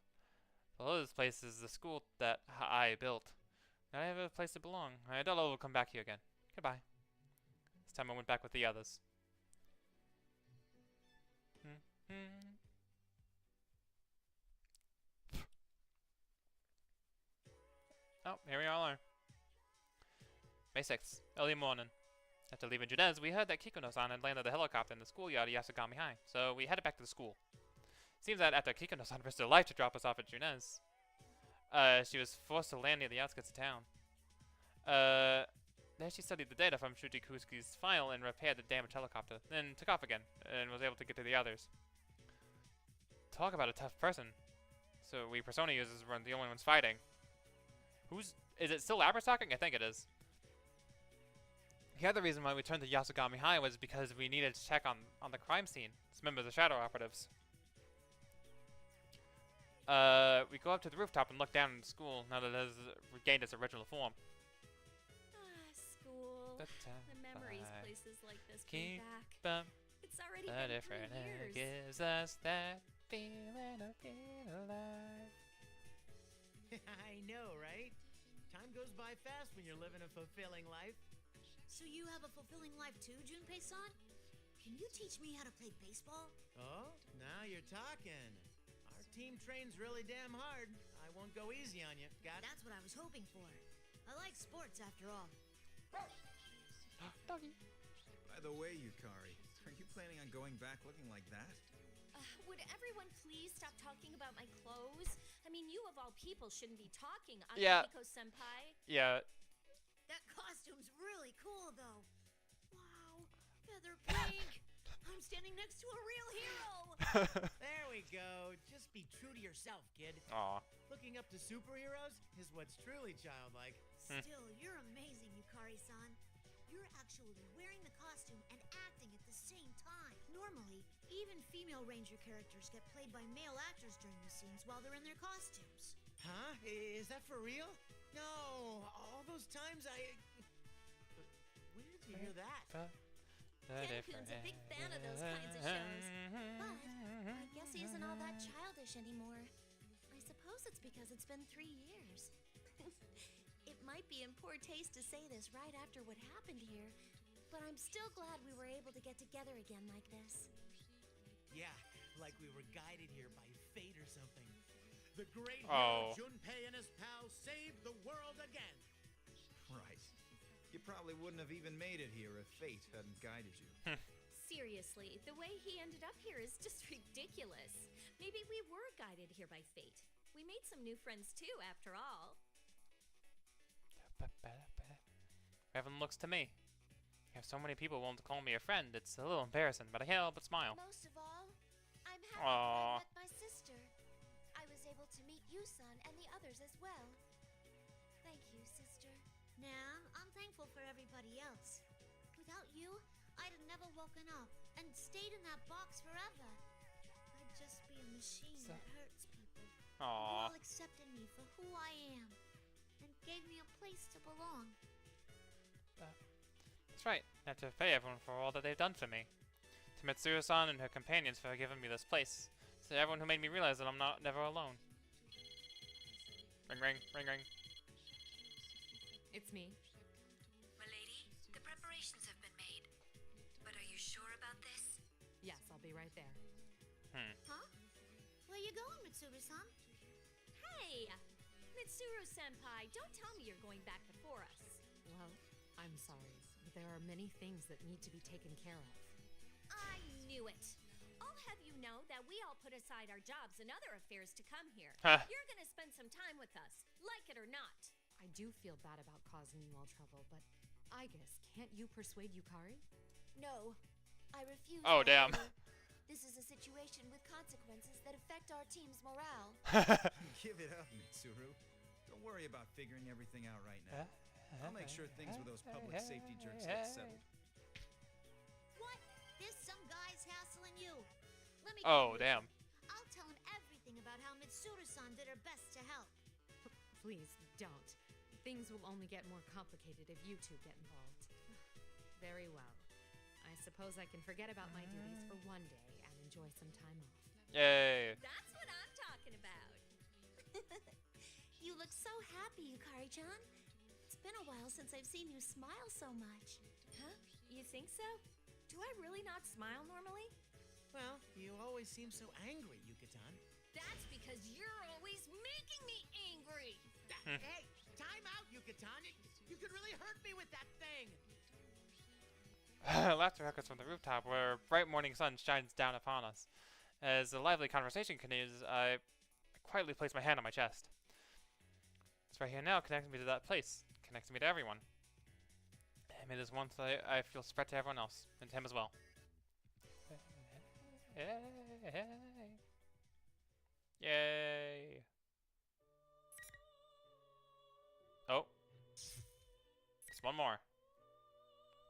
Below this place is the school that I built. Now I have a place to belong. I don't know if I'll come back here again. Goodbye. This time I went back with the others. Oh, here we all are. May 6th, early morning. After leaving Junes, we heard that Kikuno-san had landed the helicopter in the schoolyard at Yasugami High, so we headed back to the school. Seems that after Kikuno-san risked her life to drop us off at Junes, she was forced to land near the outskirts of town. There she studied the data from Shujikusuke's file and repaired the damaged helicopter, then took off again, and was able to get to the others. Talk about a tough person. So we Persona users were the only ones fighting. Is it still Labrastalking? I think it is. The other reason why we turned to Yasugami High was because we needed to check on the crime scene. It's members of Shadow Operatives. We go up to the rooftop and look down at the school now that it has regained its original form. School. The memories places like this bring back. It's already been 3 years. Gives us that feeling of being alive. I know, right? Time goes by fast when you're living a fulfilling life. So you have a fulfilling life too, Junpei-san? Can you teach me how to play baseball? Oh, now you're talking. Our team trains really damn hard. I won't go easy on you. Got it? That's what I was hoping for. I like sports after all. Doggy. By the way, Yukari, are you planning on going back looking like that? Would everyone please stop talking about my clothes? I mean, you of all people shouldn't be talking, Akihiko-senpai. Yeah. That costume's really cool, though. Wow, feather pink. I'm standing next to a real hero. There we go. Just be true to yourself, kid. Aw. Looking up to superheroes is what's truly childlike. Still, you're amazing, Yukari-san. You're actually wearing the costume and acting at the same time. Normally, even female ranger characters get played by male actors during the scenes while they're in their costumes. Huh? Is that for real? No, all those times I... Where did you hear that? Ken-kun's a big fan of those kinds of shows. But I guess he isn't all that childish anymore. I suppose it's because it's been 3 years. It might be in poor taste to say this right after what happened here, but I'm still glad we were able to get together again like this. Yeah, like we were guided here by fate or something. The great Oh. hero Junpei and his pals saved the world again. Right. You probably wouldn't have even made it here if fate hadn't guided you. Seriously, the way he ended up here is just ridiculous. Maybe we were guided here by fate. We made some new friends too, after all. Everyone looks to me. I have so many people willing to call me a friend, it's a little embarrassing, but I can't help but smile. Most of all, I'm happy Aww. that I met my sister. I was able to meet Yusan and the others as well. Thank you, sister. Now, I'm thankful for everybody else. Without you, I'd have never woken up and stayed in that box forever. I'd just be a machine that hurts people. You Aww. all accepted me for who I am and gave me a place to belong. That's right. I have to pay everyone for all that they've done for me. To Mitsuru-san and her companions for giving me this place. To everyone who made me realize that I'm never alone. Ring, ring, ring, ring. It's me. Milady, the preparations have been made. But are you sure about this? Yes, I'll be right there. Huh? Where you going, Mitsuru-san? Hey! Mitsuru-senpai, don't tell me you're going back before us. Well, I'm sorry, but there are many things that need to be taken care of. I knew it. I'll have you know that we all put aside our jobs and other affairs to come here. Huh. You're gonna spend some time with us, like it or not. I do feel bad about causing you all trouble, but I guess, can't you persuade Yukari? No, I refuse. Oh, damn. This is a situation with consequences that affect our team's morale. Give it up, Mitsuru. Don't worry about figuring everything out right now. I'll make sure things with those public safety jerks get settled. What? There's some guys hassling you. Let me Oh, tell you. damn. I'll tell him everything about how Mitsuru-san did her best to help. Please, don't. Things will only get more complicated if you two get involved. Very well. I suppose I can forget about my duties for one day and enjoy some time off. Yay. That's what I'm talking about. You look so happy, Yukari-chan. It's been a while since I've seen you smile so much. Huh? You think so? Do I really not smile normally? Well, you always seem so angry, Yuka-tan. That's because you're always making me angry. Hey, time out, Yuka-tan. You could really hurt me with that thing. Laughter echoes from the rooftop where bright morning sun shines down upon us. As a lively conversation continues, I quietly place my hand on my chest. It's right here now, connecting me to that place, connecting me to everyone. And it is once I feel spread to everyone else, and to him as well. Yay! Oh. Just one more.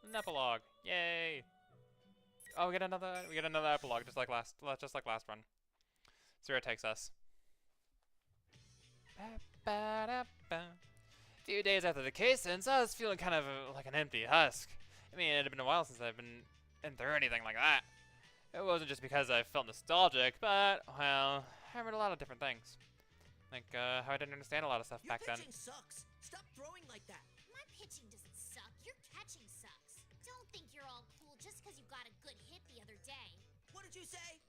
An epilogue. Yay! Oh, we get another epilogue, just like last run. So here it takes us. A few days after the case ends, I was feeling kind of like an empty husk. I mean, it had been a while since I've been through anything like that. It wasn't just because I felt nostalgic, but, well, I remembered a lot of different things. Like, how I didn't understand a lot of stuff back then. Your pitching sucks. Stop throwing like that. My pitching doesn't suck. Your catching sucks. Don't think you're all cool just because you got a good hit the other day. What did you say?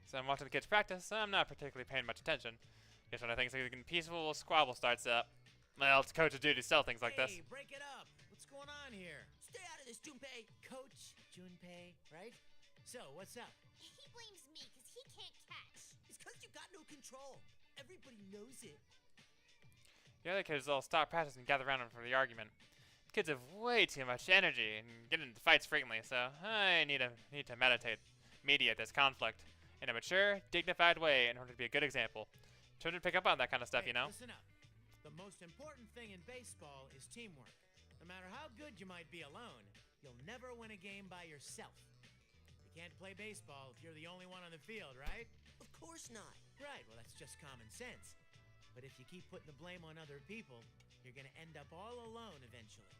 So I'm watching the kids practice, so I'm not particularly paying much attention. Just when I think something peaceful squabble starts up. Well, it's coach's duty to sell things like this. Hey, break it up. What's going on here? Stay out of this, Junpei. Coach Junpei, right? So, what's up? He blames me because he can't catch. It's because you got no control. Everybody knows it. The other kids all stop practice and gather around for the argument. Kids have way too much energy and get into fights frequently, so I need to mediate this conflict in a mature, dignified way in order to be a good example. Children pick up on that kind of stuff, Hey, you know? Listen up. The most important thing in baseball is teamwork. No matter how good you might be alone, you'll never win a game by yourself. You can't play baseball if you're the only one on the field, right? Of course not. Right, well, that's just common sense. But if you keep putting the blame on other people, you're going to end up all alone eventually.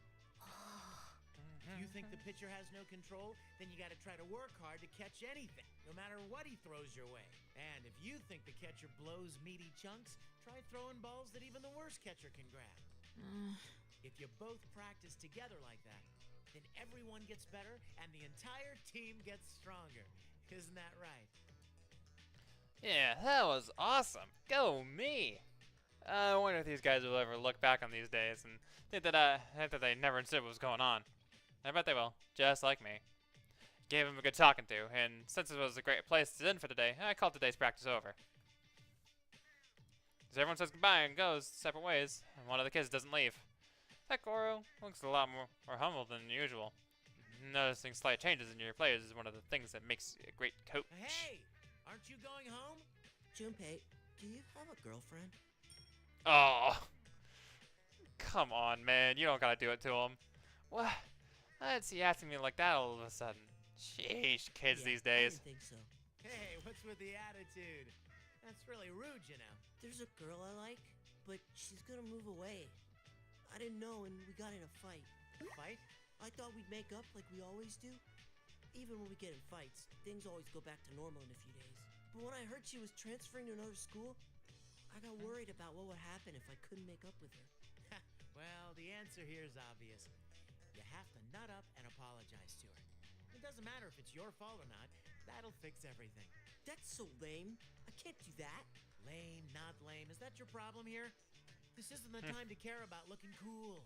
If you think the pitcher has no control, then you got to try to work hard to catch anything, no matter what he throws your way. And if you think the catcher blows meaty chunks, try throwing balls that even the worst catcher can grab. If you both practice together like that, then everyone gets better and the entire team gets stronger. Isn't that right? Yeah, that was awesome. Go me. I wonder if these guys will ever look back on these days and think that they never understood what was going on. I bet they will, just like me. Gave him a good talking to, and since it was a great place to end for today, I called today's practice over. As everyone says goodbye and goes separate ways, and one of the kids doesn't leave. That Goro looks a lot more humble than usual. Noticing slight changes in your players is one of the things that makes you a great coach. Hey! Aren't you going home? Junpei, do you have a girlfriend? Oh, come on, man. You don't gotta do it to him. What? What's he asking me like that all of a sudden? Sheesh, kids these days. I didn't think so. Hey, what's with the attitude? That's really rude, you know. There's a girl I like, but she's gonna move away. I didn't know, and we got in a fight. Fight? I thought we'd make up like we always do. Even when we get in fights, things always go back to normal in a few days. But when I heard she was transferring to another school, I got worried about what would happen if I couldn't make up with her. Well, the answer here is obvious. You have to nut up and apologize to her. It doesn't matter if it's your fault or not. That'll fix everything. That's so lame. I can't do that. Lame, not lame. Is that your problem here? This isn't the time to care about looking cool.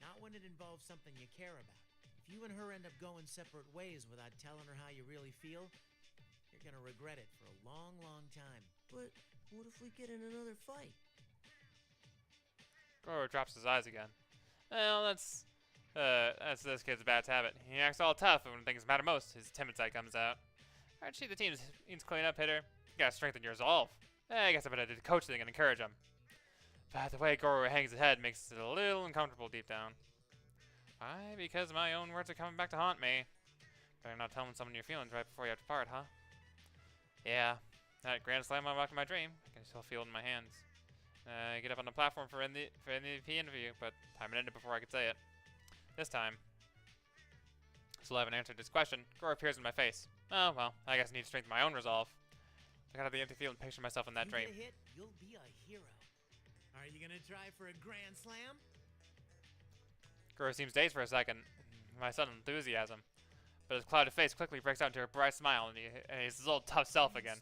Not when it involves something you care about. If you and her end up going separate ways without telling her how you really feel, you're gonna regret it for a long, long time. But what if we get in another fight? Goro drops his eyes again. Well, that's this kid's bad habit. He acts all tough, and when things matter most, his timid side comes out. Aren't you the team's clean-up hitter? You gotta strengthen your resolve. I guess I better do the coach thing and encourage him. But the way Goro hangs his head makes it a little uncomfortable deep down. Why? Because my own words are coming back to haunt me. Better not tell someone your feelings right before you have to part, huh? Yeah, that grand slam I walked in my dream. I can still feel it in my hands. Get up on the platform for MVP interview, but time had ended before I could say it. This time, still haven't answered this question. Goro appears in my face. Oh, well, I guess I need to strengthen my own resolve. I got out of the empty field and picture myself in that dream. If you get a hit, you'll be a hero. Are you gonna try for a grand slam? Goro seems dazed for a second, my sudden enthusiasm. But his clouded face quickly breaks out into a bright smile, and he's his old tough self again.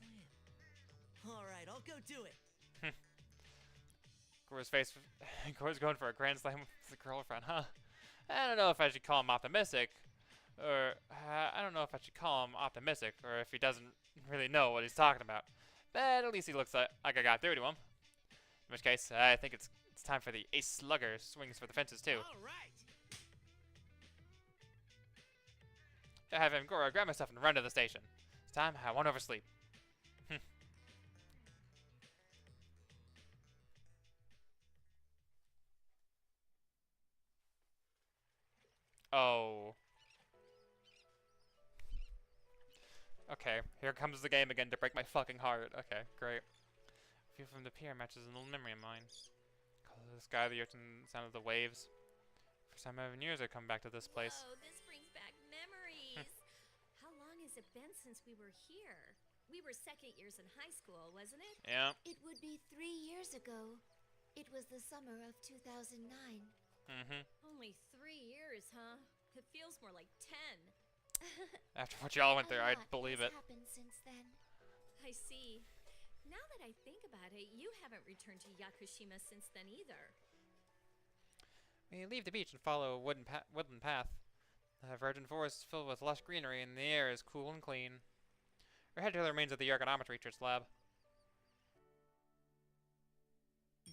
Alright, I'll go do it. Goro's going for a grand slam with a girlfriend, huh? I don't know if I should call him optimistic, or if he doesn't really know what he's talking about. But at least he looks like I got through to him. In which case, I think it's time for the ace slugger swings for the fences too. All right. I have him Goro grab myself and run to the station. It's time I won't oversleep. Oh. Okay, here comes the game again to break my fucking heart. Okay, great. View from the pier matches an old memory of mine. Color of the sky, the earth, and the sound of the waves. First time in years I come back to this place. Oh, this brings back memories. How long has it been since we were here? We were second years in high school, wasn't it? Yeah. It would be 3 years ago. It was the summer of 2009. Only 3 years, huh? It feels more like 10. After what y'all went through, I'd believe it. Happened since then. I see. Now that I think about it, you haven't returned to Yakushima since then either. We leave the beach and follow a woodland path. The virgin forest is filled with lush greenery, and the air is cool and clean. We're headed to the remains of the ergonometry research lab.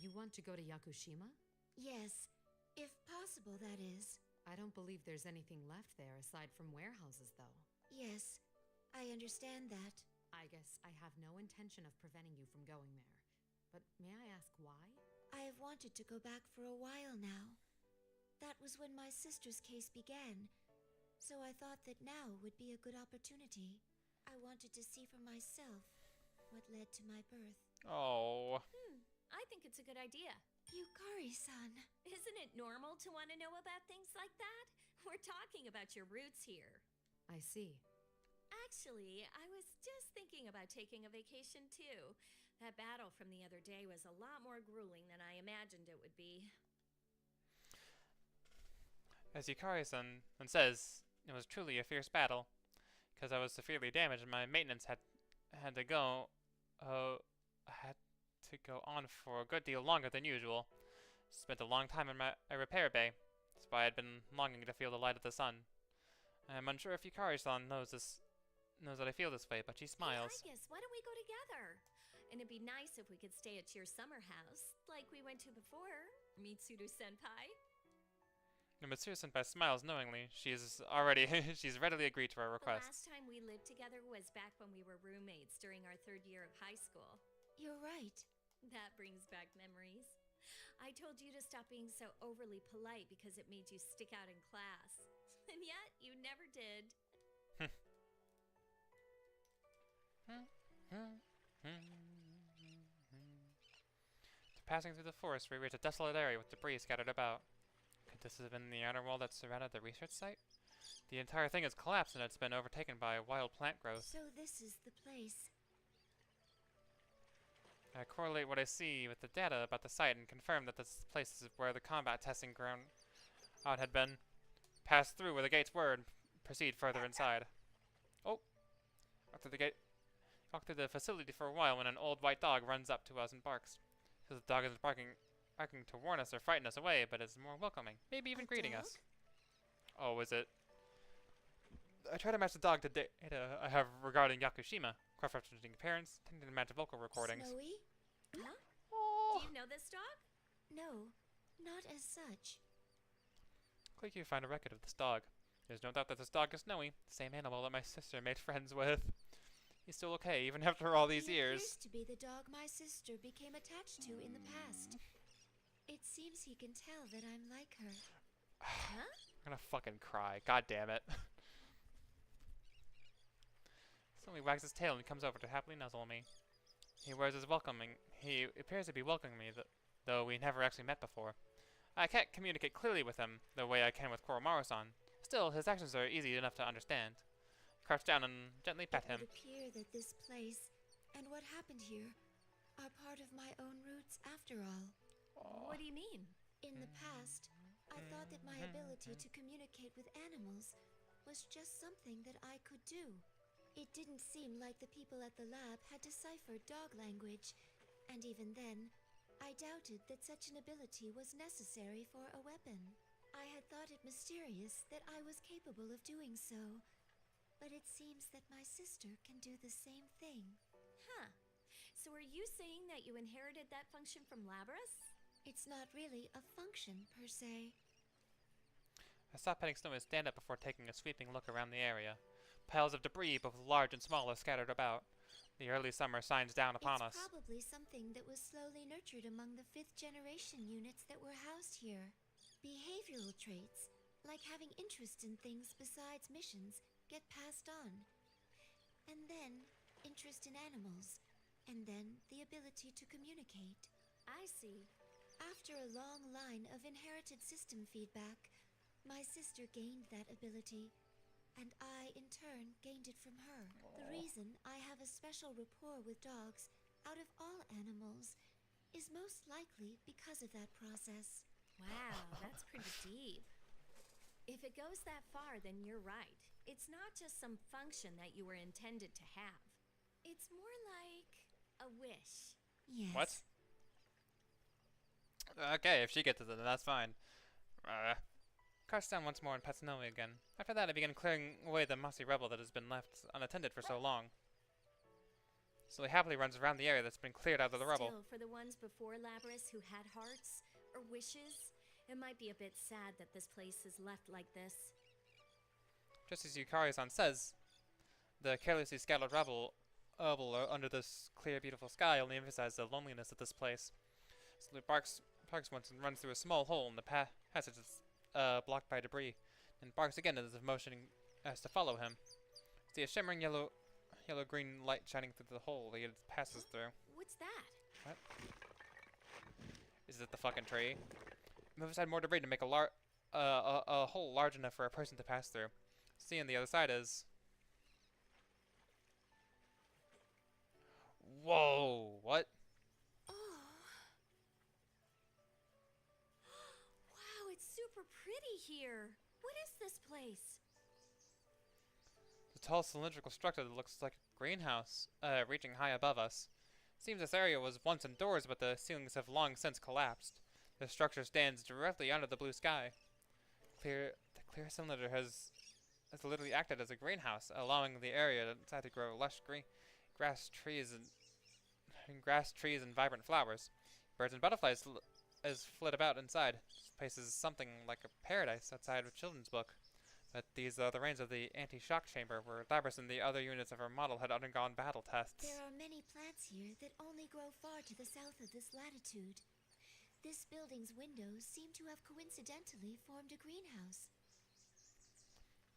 You want to go to Yakushima? Yes. If possible, that is. I don't believe there's anything left there aside from warehouses, though. Yes. I understand that. I guess I have no intention of preventing you from going there. But may I ask why? I have wanted to go back for a while now. That was when my sister's case began. So I thought that now would be a good opportunity. I wanted to see for myself what led to my birth. Oh. I think it's a good idea. Yukari-san. Isn't it normal to want to know about things like that? We're talking about your roots here. I see. Actually, I was just thinking about taking a vacation too. That battle from the other day was a lot more grueling than I imagined it would be. As Yukari-san says, it was truly a fierce battle. because I was severely damaged and my maintenance had to go had to go on for a good deal longer than usual. Spent a long time in a repair bay. That's why I'd been longing to feel the light of the sun. I'm unsure if Yukari-san knows that I feel this way, but she smiles. Hey, Igus, why don't we go together? And it'd be nice if we could stay at your summer house, like we went to before, Mitsuru-senpai. And Mitsuru-senpai smiles knowingly. She's readily agreed to our request. The last time we lived together was back when we were roommates during our 3rd year of high school. You're right. That brings back memories. I told you to stop being so overly polite because it made you stick out in class. And yet, you never did. Passing through the forest, we reach a desolate area with debris scattered about. Could this have been the outer wall that surrounded the research site? The entire thing has collapsed and it's been overtaken by wild plant growth. So this is the place. I correlate what I see with the data about the site and confirm that this place is where the combat testing ground had been. Pass through where the gates were and proceed further inside. Oh! Walk through the facility for a while when an old white dog runs up to us and barks. The dog isn't barking to warn us or frighten us away, but is more welcoming. Maybe even greeting us. Oh, is it? I try to match the dog to data I have regarding Yakushima. Cross-referencing appearance, tending to match vocal recordings. Snowy? Huh? Oh. Do you know this dog? No, not as such. Click here to find a record of this dog. There's no doubt that this dog is Snowy, the same animal that my sister made friends with. He's still okay, even after all these years. He appears to be the dog my sister became attached to in the past. It seems he can tell that I'm like her. Huh? I'm gonna fucking cry. God damn it. Suddenly wags his tail and comes over to happily nuzzle me. He appears to be welcoming me, though we never actually met before. I can't communicate clearly with him the way I can with Koromaru-san. Still, his actions are easy enough to understand. Crouch down and gently pet him. It would appear that this place and what happened here are part of my own roots after all. What do you mean? In the past, I thought that my ability to communicate with animals was just something that I could do. It didn't seem like the people at the lab had deciphered dog language, and even then, I doubted that such an ability was necessary for a weapon. I had thought it mysterious that I was capable of doing so, but it seems that my sister can do the same thing. Huh. So are you saying that you inherited that function from Labras? It's not really a function, per se. I stop petting Snowy and stand up before taking a sweeping look around the area. Piles of debris, both large and small, are scattered about. The early summer shines down upon us. It's probably something that was slowly nurtured among the 5th generation units that were housed here. Behavioral traits, like having interest in things besides missions, get passed on. And then, interest in animals. And then, the ability to communicate. I see. After a long line of inherited system feedback, my sister gained that ability. And I, in turn, gained it from her. The reason I have a special rapport with dogs, out of all animals, is most likely because of that process. Wow, that's pretty deep. If it goes that far, then you're right. It's not just some function that you were intended to have. It's more like a wish. Yes. What? Okay, if she gets it, then that's fine. Crouch down once more and pet Snowy again. After that, I began clearing away the mossy rubble that has been left unattended for so long. Snowy happily runs around the area that's been cleared out of the rubble. Still, for the ones before Labras who had hearts or wishes, it might be a bit sad that this place is left like this. Just as Yukari-san says, the carelessly scattered rubble under this clear, beautiful sky only emphasizes the loneliness of this place. Snowy barks once and runs through a small hole in the passage that's blocked by debris, and barks again as if motioning us to follow him. See a shimmering yellow-green light shining through the hole that he passes through. What's that? What? Is it the fucking tree? Move aside more debris to make a hole large enough for a person to pass through. See, on the other side is... Whoa! What? Wow, it's super pretty here. What is this place? The tall cylindrical structure that looks like a greenhouse, reaching high above us. Seems this area was once indoors, but the ceilings have long since collapsed. The structure stands directly under the blue sky. The clear cylinder has literally acted as a greenhouse, allowing the area inside to grow lush green grass, trees, and vibrant flowers. Birds and butterflies flit about inside. This place is something like a paradise outside of a children's book. But these are the reins of the anti-shock chamber, where Labras and the other units of our model had undergone battle tests. There are many plants here that only grow far to the south of this latitude. This building's windows seem to have coincidentally formed a greenhouse.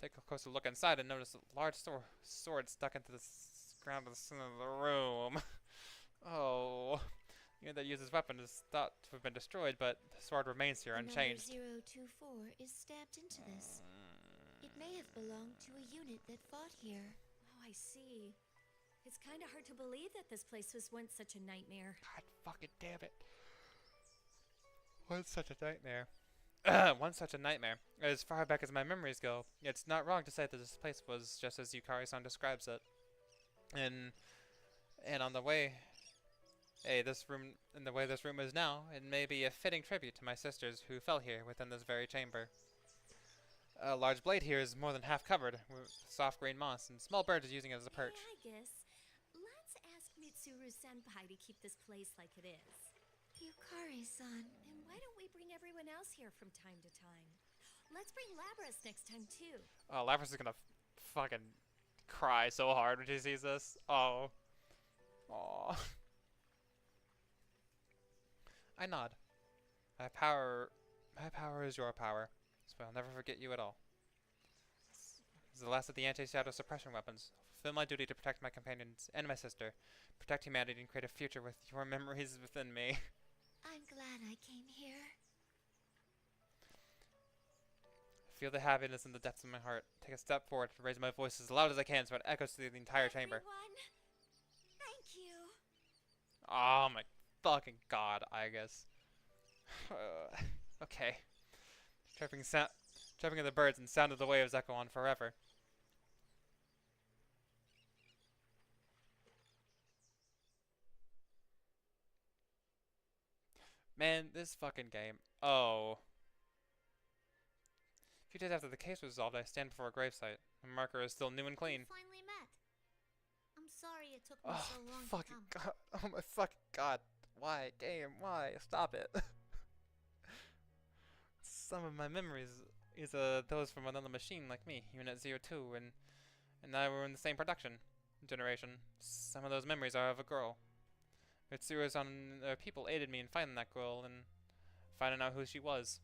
Take a closer look inside and notice a large sword stuck into the ground of the center of the room. Oh. The unit that uses weapon is thought to have been destroyed, but the sword remains here unchanged. Number 024 is stamped into this. It may have belonged to a unit that fought here. Oh, I see. It's kind of hard to believe that this place was once such a nightmare. God fucking damn it. Once such a nightmare. Once such a nightmare. As far back as my memories go, it's not wrong to say that this place was just as Yukari-san describes it. And on the way, in the way this room is now, it may be a fitting tribute to my sisters who fell here within this very chamber. A large blade here is more than half covered with soft green moss, and small birds are using it as a perch. I guess. Let's ask Mitsuru-senpai to keep this place like it is. Yukari-san. And why don't we bring everyone else here from time to time? Let's bring Labras next time, too. Oh, Labras is gonna fucking cry so hard when she sees this. Oh. Aww. I nod. My power is your power, so I'll never forget you at all. This is the last of the anti-shadow suppression weapons. I'll fulfill my duty to protect my companions and my sister, protect humanity and create a future with your memories within me. I'm glad I came here. I feel the happiness in the depths of my heart. Take a step forward to raise my voice as loud as I can so it echoes through the entire chamber. Thank you. Oh my fucking god, I guess. Okay. Chirping of the birds and sound of the waves echo on forever. Man, this fucking game. Oh. A few days after the case was resolved, I stand before a gravesite. The marker is still new and clean. We finally met. I'm sorry it took me Oh, so long fucking to come. god. Oh my fucking god. Why, game? Why? Stop it. Some of my memories is those from another machine like me, Unit 02, and I were in the same production generation. Some of those memories are of a girl. Mitsuru's people aided me in finding that girl and finding out who she was.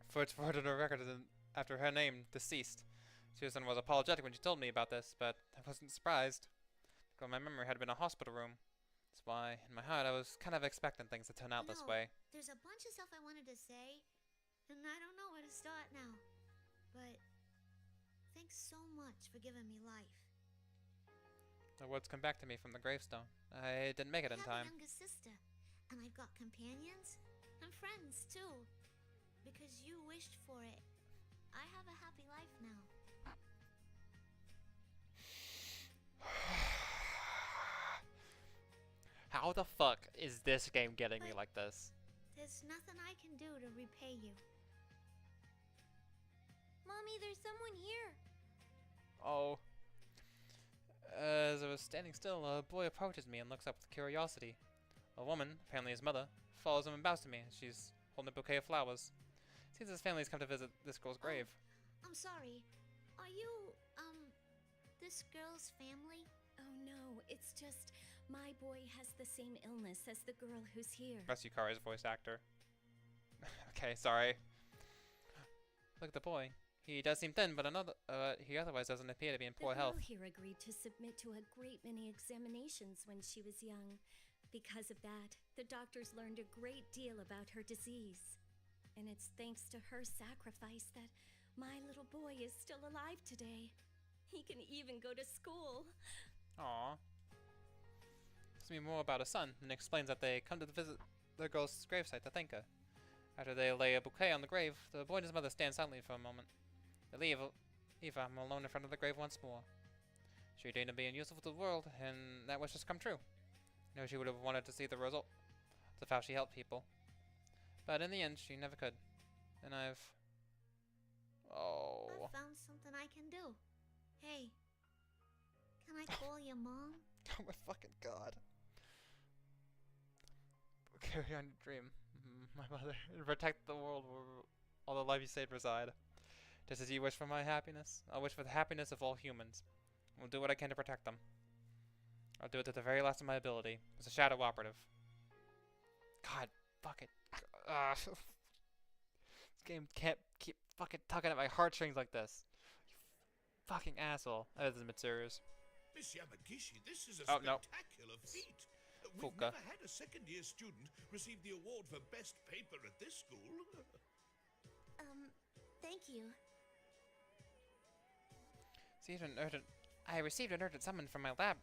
For its further record after her name deceased. Susan was apologetic when she told me about this, but I wasn't surprised. Because my memory had been a hospital room. That's why, in my heart, I was kind of expecting things to turn out this way. There's a bunch of stuff I wanted to say, and I don't know where to start now. But thanks so much for giving me life. The words come back to me from the gravestone. I didn't make it in time. I have a younger sister, and I've got companions and friends too. Because you wished for it. I have a happy life now. How the fuck is this game getting me like this? There's nothing I can do to repay you. Mommy, there's someone here. Oh. As I was standing still, a boy approaches me and looks up with curiosity. A woman, apparently his mother, follows him and bows to me as she's holding a bouquet of flowers. Seems his family has come to visit this girl's grave. I'm sorry. Are you, this girl's family? Oh no, it's just my boy has the same illness as the girl who's here. That's Yukari's voice actor. Okay, sorry. Look at the boy. He does seem thin, but he otherwise doesn't appear to be in poor health. The girl here agreed to submit to a great many examinations when she was young. Because of that, the doctors learned a great deal about her disease. And it's thanks to her sacrifice that my little boy is still alive today. He can even go to school. Aww. Tells me more about a son, and explains that they come to visit the girl's gravesite to thank her. After they lay a bouquet on the grave, the boy and his mother stand silently for a moment. They leave, Eva, I'm alone in front of the grave once more. She deigned to be useful to the world, and that wish has come true. I know she would have wanted to see the results of how she helped people. But in the end, she never could. And I've... Oh. I found something I can do. Hey, can I call your mom? Oh my fucking god. Carry on your dream, my mother, and protect the world where all the life you saved reside. Just as you wish for my happiness, I'll wish for the happiness of all humans. I'll do what I can to protect them. I'll do it to the very last of my ability, as a shadow operative. God, fuck it. This game can't keep fucking tugging at my heartstrings like this. You fucking asshole. That is Mitsuru's. Miss Yamagishi, this is a no. spectacular feat. We've Fuka. never had a second-year student receive the award for best paper at this school. Thank you. I received an urgent summons from my lab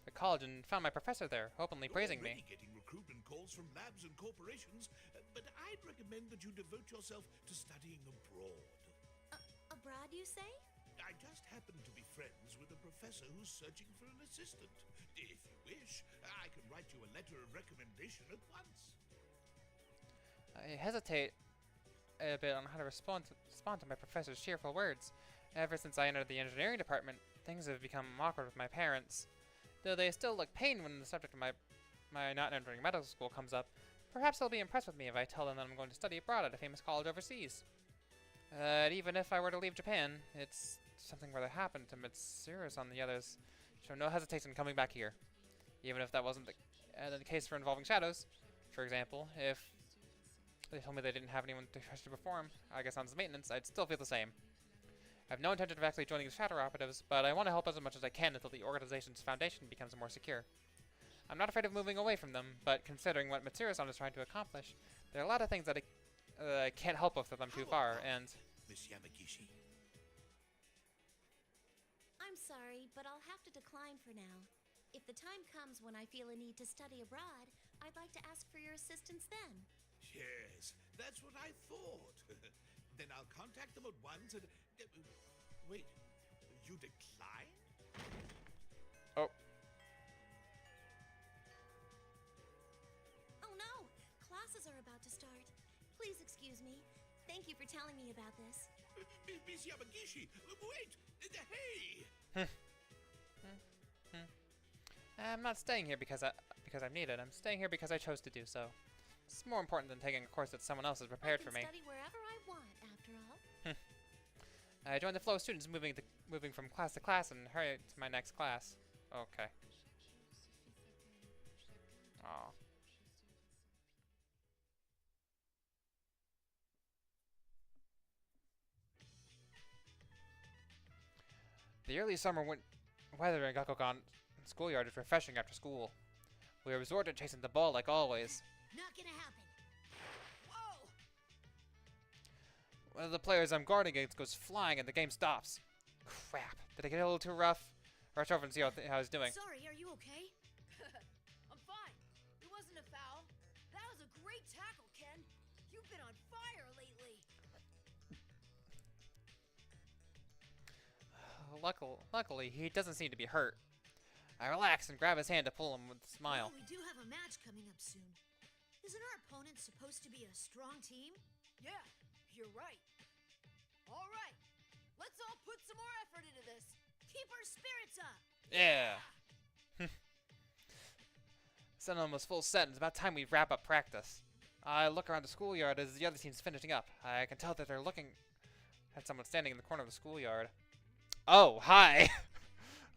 at college and found my professor there, openly praising me. You're already getting recruitment calls from labs and corporations, but I'd recommend that you devote yourself to studying abroad. Abroad, you say? I just happen to be friends with a professor who's searching for an assistant. If you wish, I can write you a letter of recommendation at once. I hesitate a bit on how to respond to my professor's cheerful words. Ever since I entered the engineering department, things have become awkward with my parents. Though they still look pained when the subject of my not entering medical school comes up, perhaps they'll be impressed with me if I tell them that I'm going to study abroad at a famous college overseas. Even if I were to leave Japan, it's something were to happen to Mitsuru and the others, show no hesitation in coming back here. Even if that wasn't the case for involving shadows. For example, if they told me they didn't have anyone to perform, I guess on his maintenance, I'd still feel the same. I have no intention of actually joining the shadow operatives, but I want to help as much as I can until the organization's foundation becomes more secure. I'm not afraid of moving away from them, but considering what Mitsuru-san is trying to accomplish, there are a lot of things that I can't help with them too far, and... Miss Yamagishi. I'm sorry, but I'll have to decline for now. If the time comes when I feel a need to study abroad, I'd like to ask for your assistance then. Yes, that's what I thought. Then I'll contact them at once and... wait, you decline? Oh. Oh no! Classes are about to start. Please excuse me. Thank you for telling me about this. Miss Yamagishi, wait! Hey! I'm not staying here because I'm needed. I'm staying here because I chose to do so. It's more important than taking a course that someone else has prepared for me. I can study wherever I want, after all. I joined the flow of students moving from class to class and hurry to my next class. Okay. Aw. The early summer weather in Gakukan schoolyard is refreshing after school. We resort to chasing the ball like always. Not gonna happen. Whoa! One of the players I'm guarding against goes flying and the game stops. Crap. Did I get a little too rough? Rush over and see how he's doing. Sorry, are you okay? I'm fine. It wasn't a foul. That was a great tackle, Ken. You've been on fire lately. Luckily, he doesn't seem to be hurt. I relax and grab his hand to pull him with a smile. Well, we do have a match coming up soon. Isn't our opponent supposed to be a strong team? Yeah, you're right. All right, let's all put some more effort into this. Keep our spirits up. Yeah. Sun almost full set, and it's about time we wrap up practice. I look around the schoolyard as the other team's finishing up. I can tell that they're looking at someone standing in the corner of the schoolyard. Oh, hi!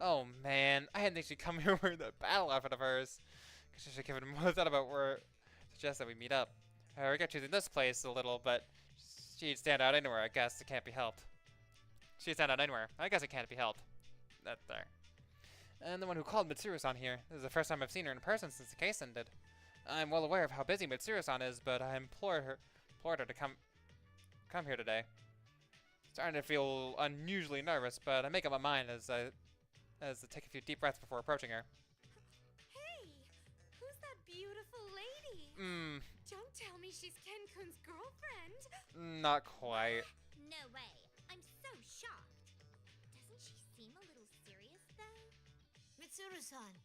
Oh man, I hadn't actually come here wearing that battle outfit of hers. Guess I should give it more thought about where suggest that we meet up. I regret choosing this place a little, but she'd stand out anywhere. I guess it can't be helped. She'd stand out anywhere. I guess it can't be helped. That there. And the one who called Mitsuru-san here. This is the first time I've seen her in person since the case ended. I'm well aware of how busy Mitsuru-san is, but I implored her to come here today. Starting to feel unusually nervous, but I make up my mind as I take a few deep breaths before approaching her. Hey, who's that beautiful lady? Don't tell me she's Ken-kun's girlfriend. Not quite. No way. I'm so shocked. Mitsuru-san.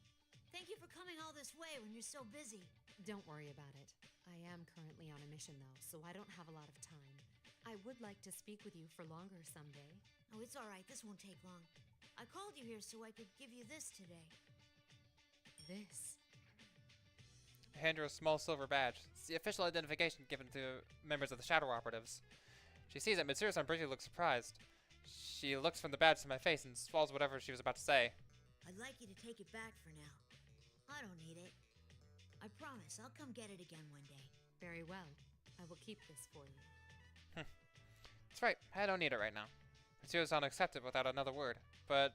Thank you for coming all this way when you're so busy. Don't worry about it. I am currently on a mission, though, so I don't have a lot of time. I would like to speak with you for longer someday. Oh, it's all right. This won't take long. I called you here so I could give you this today. This? I hand her a small silver badge. It's the official identification given to members of the Shadow Operatives. She sees it. Mitsuru-san briefly looks surprised. She looks from the badge to my face and swallows whatever she was about to say. I'd like you to take it back for now. I don't need it. I promise I'll come get it again one day. Very well. I will keep this for you. That's right. I don't need it right now. Mitsuru-san accepted without another word. But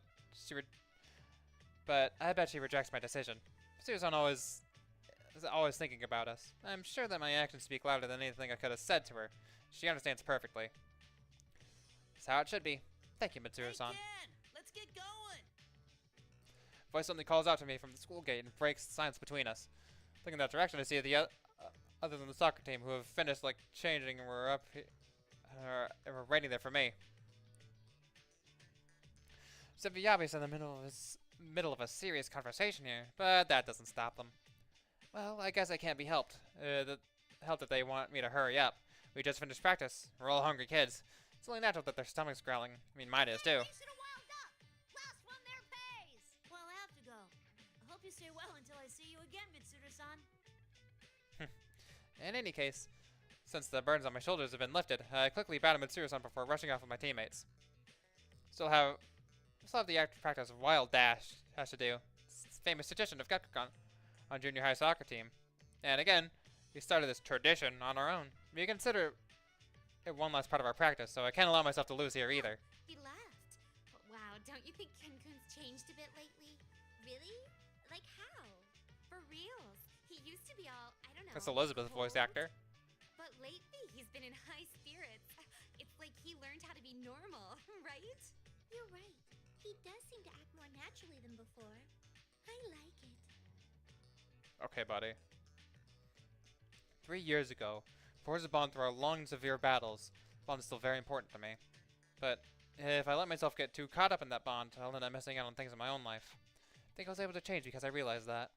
I bet she rejects my decision. Mitsuru-san is always thinking about us. I'm sure that my actions speak louder than anything I could have said to her. She understands perfectly. That's how it should be. Thank you, Mitsuru-san. Let's get going. Voice suddenly calls out to me from the school gate and breaks the silence between us. Looking in that direction, I see the other than the soccer team who have finished like changing and were up and were waiting there for me. Zibiyabi's in the middle of a serious conversation here, but that doesn't stop them. Well, I guess I can't be helped. Helped that they want me to hurry up. We just finished practice. We're all hungry kids. It's only natural that their stomachs growling. I mean, mine is too. Well, I have to go. I hope you stay well until I see you again, Mitsuru-san. In any case, since the burdens on my shoulders have been lifted, I quickly bow to Mitsuru-san before rushing off with my teammates. Still have the active practice of Wild Dash has to do. It's the famous tradition of Gakukan on junior high soccer team. And again, we started this tradition on our own. We consider it one last part of our practice, so I can't allow myself to lose here either. He laughed. Wow, don't you think Ken-kun's changed a bit lately? Really? Like how? For reals. He used to be all, I don't know. That's Elizabeth's voice actor. But lately, he's been in high spirits. It's like he learned how to be normal, right? You're right. He does seem to act more naturally than before. I like it. Okay, buddy. 3 years ago, forged a bond through our long and severe battles. The bond is still very important to me. But if I let myself get too caught up in that bond, I'll end up missing out on things in my own life. I think I was able to change because I realized that.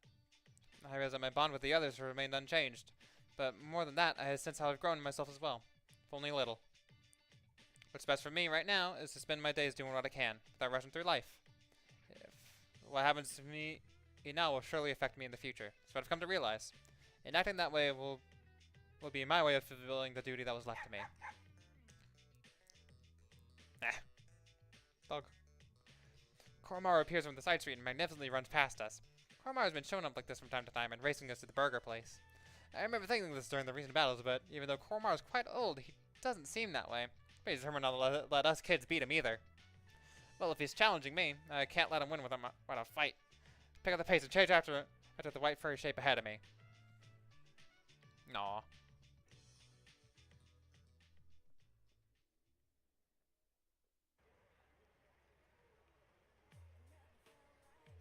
I realized that my bond with the others remained unchanged. But more than that, I sense how I've grown in myself as well. If only a little. What's best for me right now is to spend my days doing what I can, without rushing through life. What happens to me now will surely affect me in the future. That's what I've come to realize. And acting that way will be my way of fulfilling the duty that was left to me. Dog. Koromaru appears from the side street and magnificently runs past us. Koromaru has been showing up like this from time to time and racing us to the burger place. I remember thinking this during the recent battles, but even though Koromaru is quite old, he doesn't seem that way. But he's determined not to let us kids beat him either. Well, if he's challenging me, I can't let him win without a fight. Pick up the pace and change after the white furry shape ahead of me. Aw.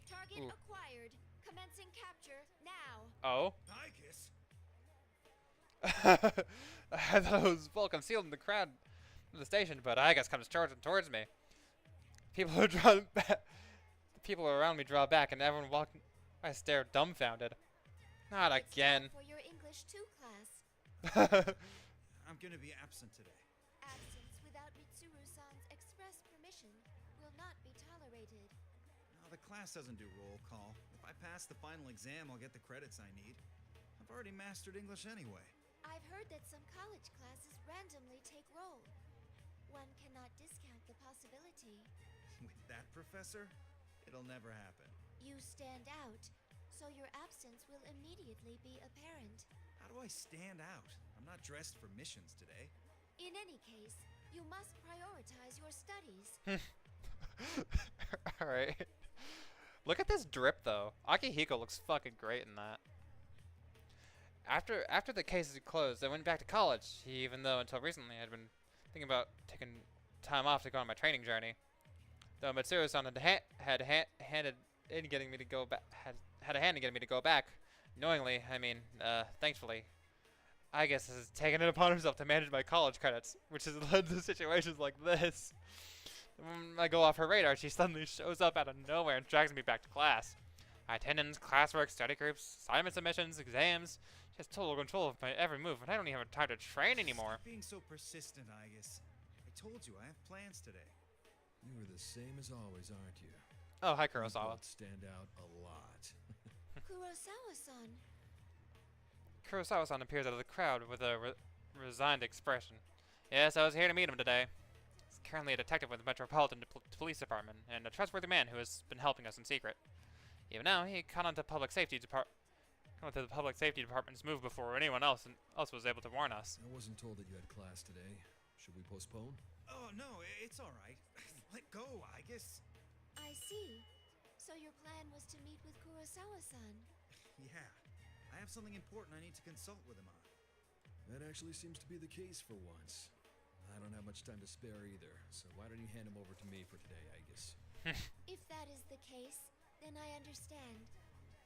Target acquired. Commencing capture now. Oh? Icus. I thought it was well concealed in the crowd of the station, but Icus comes charging towards me. People who draw back, the people around me draw back, and everyone walking by stare dumbfounded. Not again. For your English 2 class. I'm gonna be absent today. Absence without Mitsuru-san's express permission will not be tolerated. No, the class doesn't do roll call. If I pass the final exam, I'll get the credits I need. I've already mastered English anyway. I've heard that some college classes randomly take roll. One cannot discount the possibility. With that, Professor, it'll never happen. You stand out, so your absence will immediately be apparent. How do I stand out? I'm not dressed for missions today. In any case, you must prioritize your studies. Alright. Look at this drip, though. Akihiko looks fucking great in that. After the case had closed, I went back to college, even though until recently I'd been thinking about taking time off to go on my training journey. Though Mitsuru-san had a hand in getting me to go back, knowingly, I mean, thankfully. I guess has taken it upon himself to manage my college credits, which has led to situations like this. When I go off her radar, she suddenly shows up out of nowhere and drags me back to class. Attendance, classwork, study groups, assignment submissions, exams. She has total control of my every move, and I don't even have time to train anymore. Stop being so persistent, Igus. I told you I have plans today. You are the same as always, aren't you? Oh, hi, You Kurosawa. both stand out a lot. Kurosawa-san. Kurosawa-san appears out of the crowd with a resigned expression. Yes, I was here to meet him today. He's currently a detective with the Metropolitan Police Department, and a trustworthy man who has been helping us in secret. Even now, he caught on to the Public Safety Department's move before anyone else was able to warn us. I wasn't told that you had class today. Should we postpone? Oh, no, it's all right. Let go, Igus. I see. So your plan was to meet with Kurosawa-san. Yeah. I have something important I need to consult with him on. That actually seems to be the case for once. I don't have much time to spare either, so why don't you hand him over to me for today, Igus? If that is the case, then I understand.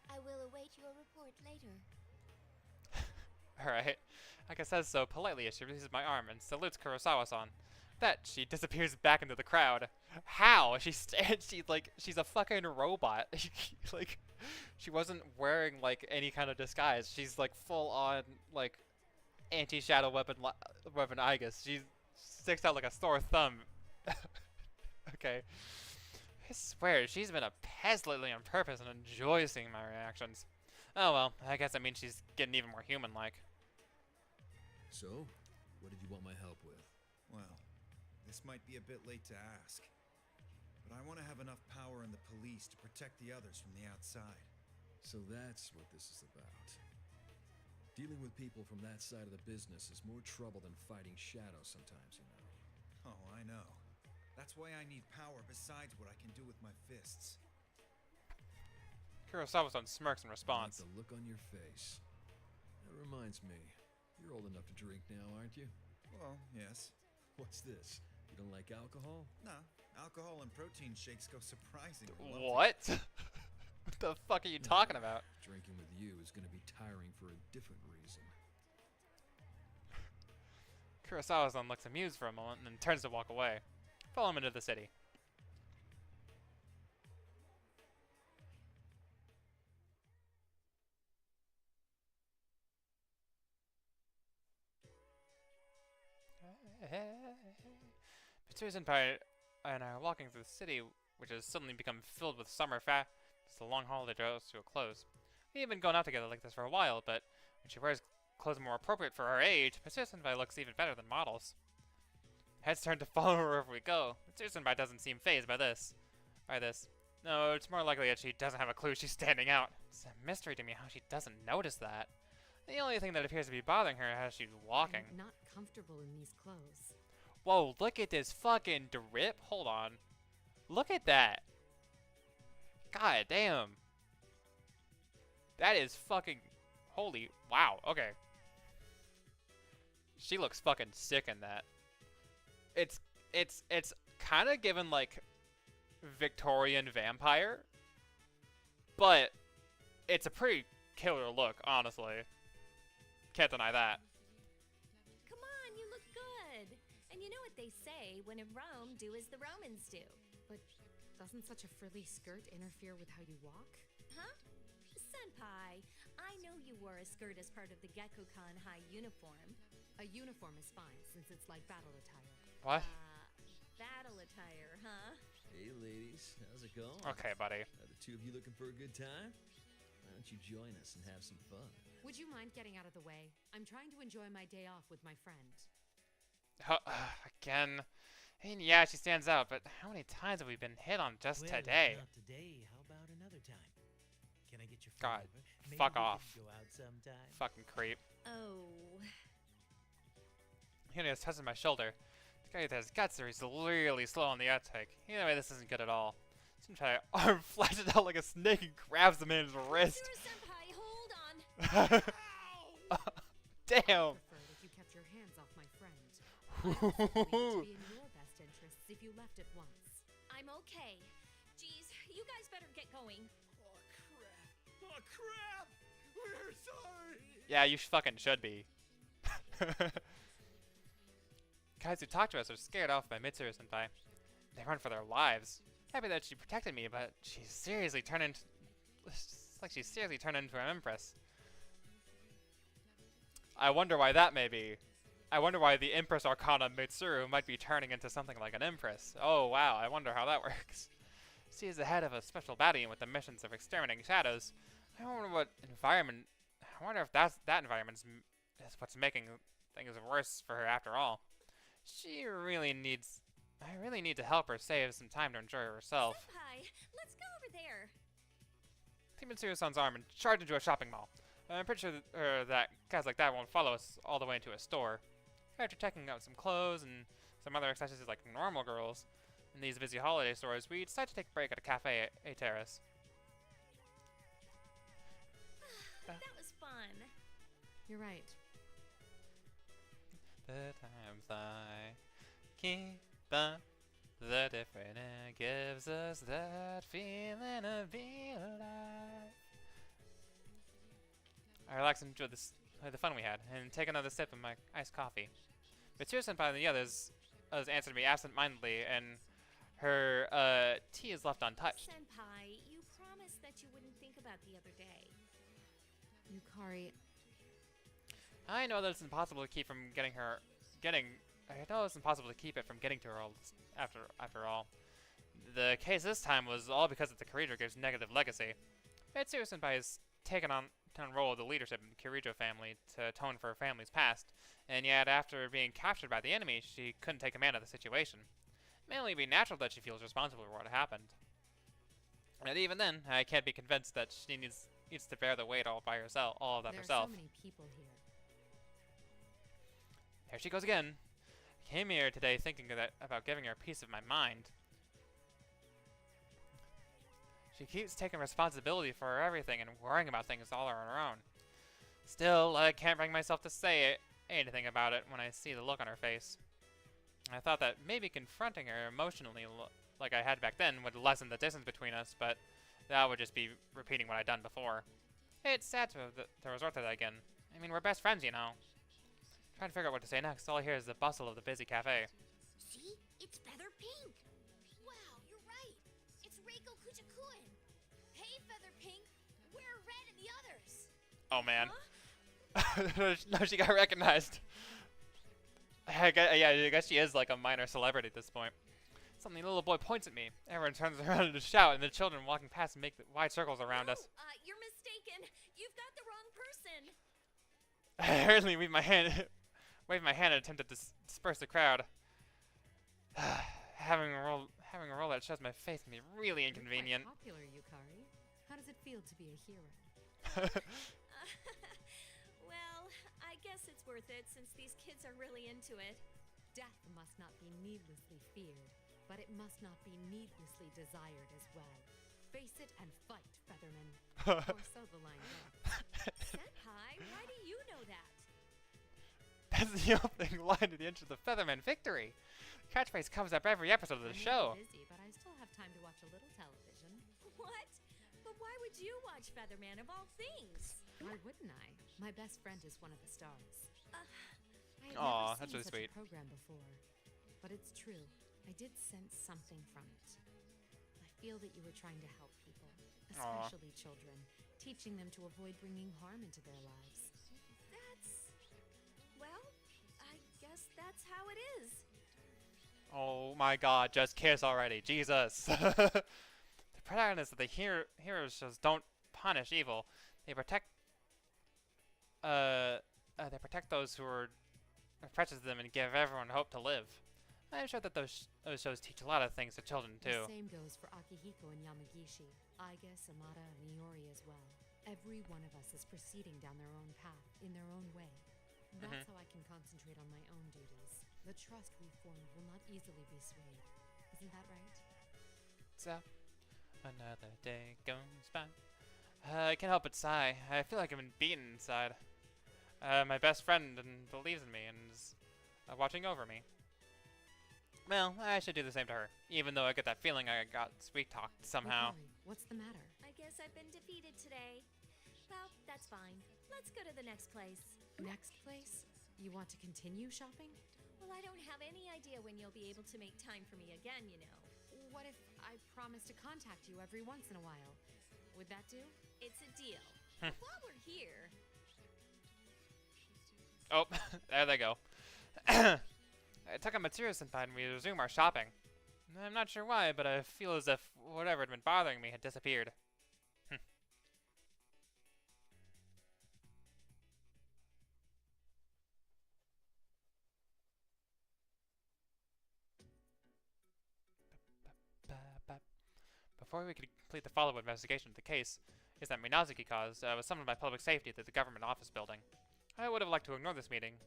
I will await your report later. Alright. Like I says so politely as she releases my arm and salutes Kurosawa-san. That she disappears back into the crowd. How? She's a fucking robot. Like, she wasn't wearing like any kind of disguise. She's like full on like anti-shadow weapon Igus. She sticks out like a sore thumb. Okay. I swear, she's been a pest lately on purpose and enjoys seeing my reactions. Oh well, I guess that means she's getting even more human-like. So, what did you want my help with? Well, this might be a bit late to ask, but I want to have enough power in the police to protect the others from the outside. So that's what this is about. Dealing with people from that side of the business is more trouble than fighting shadows sometimes, you know. Oh, I know. That's why I need power besides what I can do with my fists. Kurosawa-san smirks in response. I like the look on your face. That reminds me, you're old enough to drink now, aren't you? Well, yes. What's this? You don't like alcohol? No, alcohol and protein shakes go surprisingly well. What? What the fuck are you talking about? Drinking with you is going to be tiring for a different reason. Kurosawa-san looks amused for a moment and then turns to walk away. Follow him into the city. Mitsuru Senpai and I are walking through the city, which has suddenly become filled with summer as the long holiday draws to a close. We've been going out together like this for a while, but when she wears clothes more appropriate for her age, Mitsuru Senpai looks even better than models. Heads turn to follow her wherever we go. Mitsuru Senpai doesn't seem fazed by this. No, it's more likely that she doesn't have a clue she's standing out. It's a mystery to me how she doesn't notice that. The only thing that appears to be bothering her is how she's walking. I'm not comfortable in these clothes. Whoa, look at this fucking drip. Hold on. Look at that. God damn. That is fucking... Holy... Wow, okay. She looks fucking sick in that. It's kind of given, like, Victorian vampire. But it's a pretty killer look, honestly. Can't deny that. Come on, you look good. And you know what they say, when in Rome, do as the Romans do. But doesn't such a frilly skirt interfere with how you walk? Huh? Senpai, I know you wore a skirt as part of the Gekkokan High uniform. A uniform is fine, since it's like battle attire. What? Battle attire, huh? Hey ladies, how's it going? Okay, buddy. Are the two of you looking for a good time? Why don't you join us and have some fun? Would you mind getting out of the way? I'm trying to enjoy my day off with my friend. Again. I mean, yeah, she stands out, but how many times have we been hit on just Well, today? Not today. How about another time? Can I get your phone God, number? Maybe fuck we off. Can go out sometime. Fucking creep. Oh. He just touches my shoulder. The guy with his guts there, he's really slow on the uptake. Either way, this isn't good at all. Seems my arm flashes out like a snake and grabs the man's wrist. Senpai, hold on. Damn. I prefer if you kept your hands off my friend. It would be in your best interests if you left at once. I'm okay. Jeez, you guys better get going. Oh, crap. Oh, crap. We're sorry. Yeah, you fucking should be. Guys who talk to us are scared off by Mitsuru Senpai. They run for their lives. Happy that she protected me, but she seriously turned into it's like she's seriously turned into an empress. I wonder why that may be. I wonder why the Empress Arcana Mitsuru might be turning into something like an empress. Oh wow, I wonder how that works. She is the head of a special battalion with the missions of exterminating shadows. I wonder what environment. I wonder if that environment is what's making things worse for her after all. She really needs. I really need to help her save some time to enjoy herself. Senpai, let's go over there. Take Mitsuru-san's arm and charge into a shopping mall. I'm pretty sure that guys like that won't follow us all the way into a store. After checking out some clothes and some other accessories like normal girls in these busy holiday stores, we decided to take a break at a cafe at A Terrace. That was fun. You're right. The times I keep the different, it gives us that feeling of being alive. I relaxed and enjoyed the fun we had, and take another sip of my iced coffee. Mitsuru-senpai and the others answered me absent-mindedly, and her tea is left untouched. Senpai, you promised that you wouldn't think about the other day. Yukari, I know that it's impossible to keep from I know it's impossible to keep it from getting to her after all. The case this time was all because of the Kirijo negative legacy. Mitsuru-senpai has taken on role of the leadership in the Kirijo family to atone for her family's past, and yet after being captured by the enemy, she couldn't take command of the situation. It may only be natural that she feels responsible for what happened. And even then, I can't be convinced that she needs to bear the weight all by herself, all of that herself. There are so many people here. Here she goes again. I came here today thinking about giving her a piece of my mind. She keeps taking responsibility for everything and worrying about things all on her own. Still, I can't bring myself to say anything about it when I see the look on her face. I thought that maybe confronting her emotionally like I had back then would lessen the distance between us, but that would just be repeating what I'd done before. It's sad to resort to that again. I mean, we're best friends, you know. Trying to figure out what to say next, all I hear is the bustle of the busy cafe. See? It's feather pink. Wow, you're right. It's Reiko Kuchikuen. Hey, Feather Pink. We're Red and the others. Oh, man. No, she got recognized. I guess she is like a minor celebrity at this point. Suddenly, the little boy points at me. Everyone turns around to shout, and the children walking past make wide circles around us. You're mistaken. You've got the wrong person. I hurriedly waved my hand and attempted to disperse the crowd. having a role that shows my face can be really inconvenient. You're quite popular, Yukari. How does it feel to be a hero? Well, I guess it's worth it since these kids are really into it. Death must not be needlessly feared, but it must not be needlessly desired as well. Face it and fight, Featherman. Or so the line goes. Senpai, why do you know that? That's the opening line to the end of the Featherman victory. Catchphrase comes up every episode of the show. I'm busy, but I still have time to watch a little television. What? But why would you watch Featherman of all things? Why wouldn't I? My best friend is one of the stars. I had Aw, never that's seen really such sweet. a program before, but it's true. I did sense something from it. I feel that you were trying to help people, especially children, teaching them to avoid bringing harm into their lives. Well, I guess that's how it is. Oh my god, just kiss already. Jesus. The protagonists of the heroes shows don't punish evil. They protect those who are precious to them and give everyone hope to live. I'm sure that those shows teach a lot of things to children too. The same goes for Akihiko and Yamagishi, Aiga, Samada, and Iori as well. Every one of us is proceeding down their own path, in their own way. That's how I can concentrate on my own duties. The trust we formed will not easily be swayed. Isn't that right? So, another day goes by. I can't help but sigh. I feel like I've been beaten inside. My best friend believes in me and is watching over me. Well, I should do the same to her, even though I get that feeling I got sweet-talked somehow. Yukari, what's the matter? I guess I've been defeated today. Well, that's fine. Let's go to the next place. Next place? You want to continue shopping? Well, I don't have any idea when you'll be able to make time for me again, you know. What if I promise to contact you every once in a while? Would that do? It's a deal. But while we're here, Oh, there they go. I took a Matsuru senpai and we resume our shopping. I'm not sure why, but I feel as if whatever had been bothering me had disappeared. Before we could complete the follow-up investigation of the case is that Minazuki caused, was summoned by public safety to the government office building. I would have liked to ignore this meeting,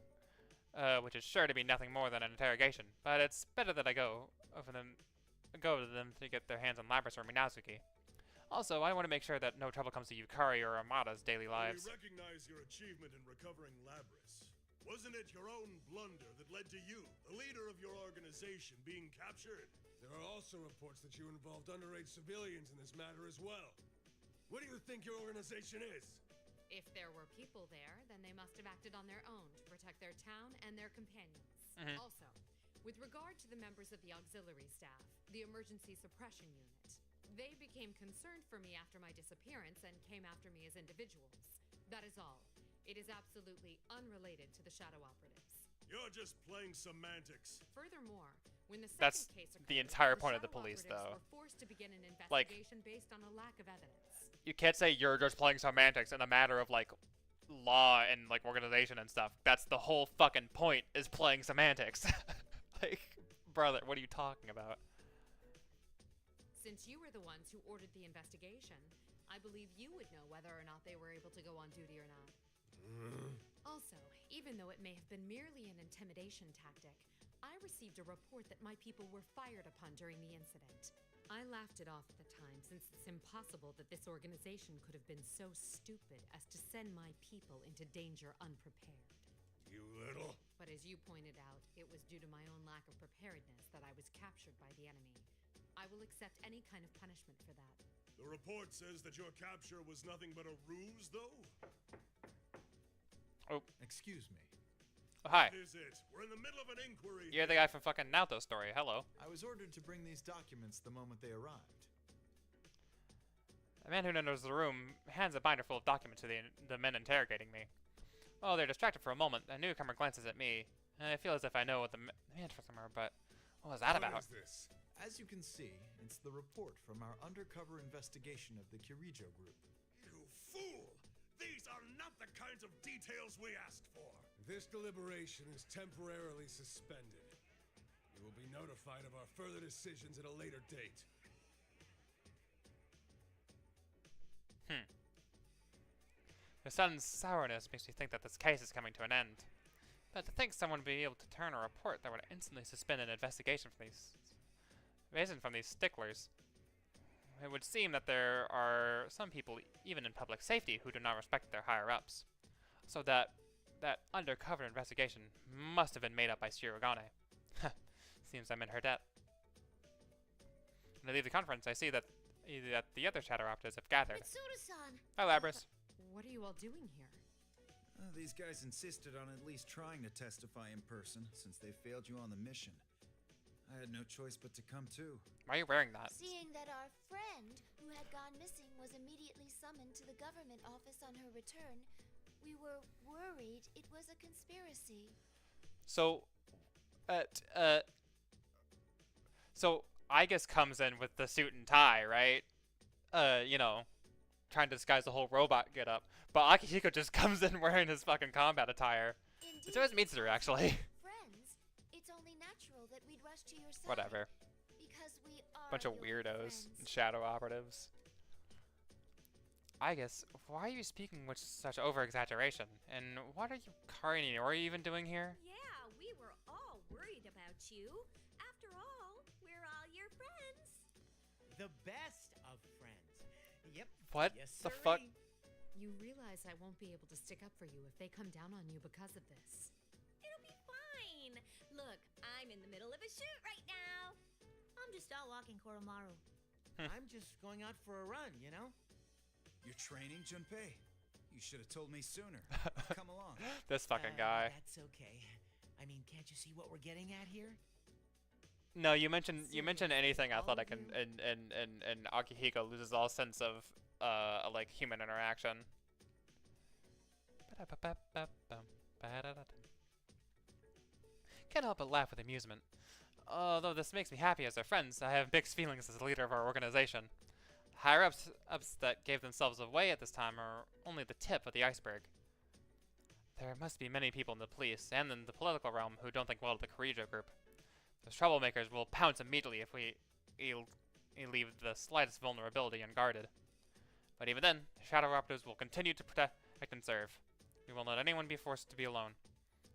which is sure to be nothing more than an interrogation, but it's better that I go to them to get their hands on Labras or Minazuki. Also, I want to make sure that no trouble comes to Yukari or Amada's daily lives. We recognize your achievement in recovering Labras. Wasn't it your own blunder that led to you, the leader of your organization, being captured? There are also reports that you involved underage civilians in this matter as well. What do you think your organization is? If there were people there, then they must have acted on their own to protect their town and their companions. Also, with regard to the members of the auxiliary staff, the emergency suppression unit, they became concerned for me after my disappearance and came after me as individuals. That is all. It is absolutely unrelated to the shadow operatives. You're just playing semantics. Furthermore, when the second That's case occurred, the entire point of the shadow police, operatives though. were forced to begin an Like, investigation based on a lack of evidence. you can't say you're just playing semantics in a matter of, like, law and, like, organization and stuff. That's the whole fucking point, is playing semantics. Like, brother, what are you talking about? Since you were the ones who ordered the investigation, I believe you would know whether or not they were able to go on duty or not. Also, even though it may have been merely an intimidation tactic, I received a report that my people were fired upon during the incident. I laughed it off at the time, since it's impossible that this organization could have been so stupid as to send my people into danger unprepared. You little. But as you pointed out, it was due to my own lack of preparedness that I was captured by the enemy. I will accept any kind of punishment for that. The report says that your capture was nothing but a ruse, though? Oh. Excuse me. Oh, hi. What is it? We're in the middle of an inquiry. You're the guy from fucking Naruto story. Hello. I was ordered to bring these documents the moment they arrived. The man who enters the room hands a binder full of documents to the men interrogating me. While they're distracted for a moment, a newcomer glances at me. I feel as if I know what the man from somewhere, but what was that about? What is this? As you can see, it's the report from our undercover investigation of the Kirijo group. You fool! These are not the kinds of details we asked for. This deliberation is temporarily suspended. You will be notified of our further decisions at a later date. The sudden sourness makes me think that this case is coming to an end. But to think someone would be able to turn a report that would instantly suspend an investigation from these sticklers. It would seem that there are some people, even in public safety, who do not respect their higher-ups. So that undercover investigation must have been made up by Shirogane. Seems I'm in her debt. When I leave the conference, I see that the other shadow operatives have gathered. Mitsuru-san! Hi, Labras. What are you all doing here? These guys insisted on at least trying to testify in person, since they failed you on the mission. I had no choice but to come too. Why are you wearing that? Seeing that our friend, who had gone missing, was immediately summoned to the government office on her return, we were worried it was a conspiracy. So Igus comes in with the suit and tie, right? You know, trying to disguise the whole robot get-up. But Akihiko just comes in wearing his fucking combat attire. Indeed, So is Mitsuru, actually. Friends, it's only natural that we'd rush to your side. Whatever. Because we are Bunch of your weirdos friends. and shadow operatives. Igus, why are you speaking with such over-exaggeration? And what are you Karini or even doing here? yeah, we were all worried about you. After all, we're all your friends. The best of friends. Yep. What Yes, the sirree. fuck? You realize I won't be able to stick up for you if they come down on you because of this. It'll be fine. Look, I'm in the middle of a shoot right now. I'm just out walking Koromaru. I'm just going out for a run, you know? You're training, Junpei? You should have told me sooner. Come along. This fucking guy. That's okay. I mean, can't you see what we're getting at here? No, you mentioned anything athletic and Akihiko loses all sense of like human interaction. Can't help but laugh with amusement. Although this makes me happy as their friends, I have mixed feelings as the leader of our organization. Higher-ups that gave themselves away at this time are only the tip of the iceberg. There must be many people in the police and in the political realm who don't think well of the Kirijo group. Those troublemakers will pounce immediately if we leave the slightest vulnerability unguarded. But even then, the Shadow Operatives will continue to protect and serve. We won't let anyone be forced to be alone.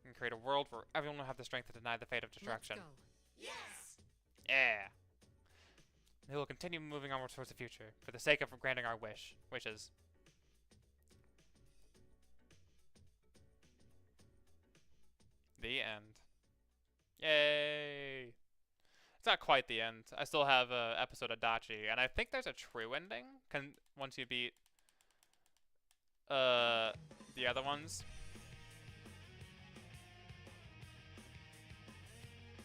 We can create a world where everyone will have the strength to deny the fate of destruction. Let's go. Yes! Yeah! We will continue moving onward towards the future, for the sake of granting our wishes. The end. Yay! It's not quite the end. I still have an episode of Dachi, and I think there's a true ending once you beat the other ones.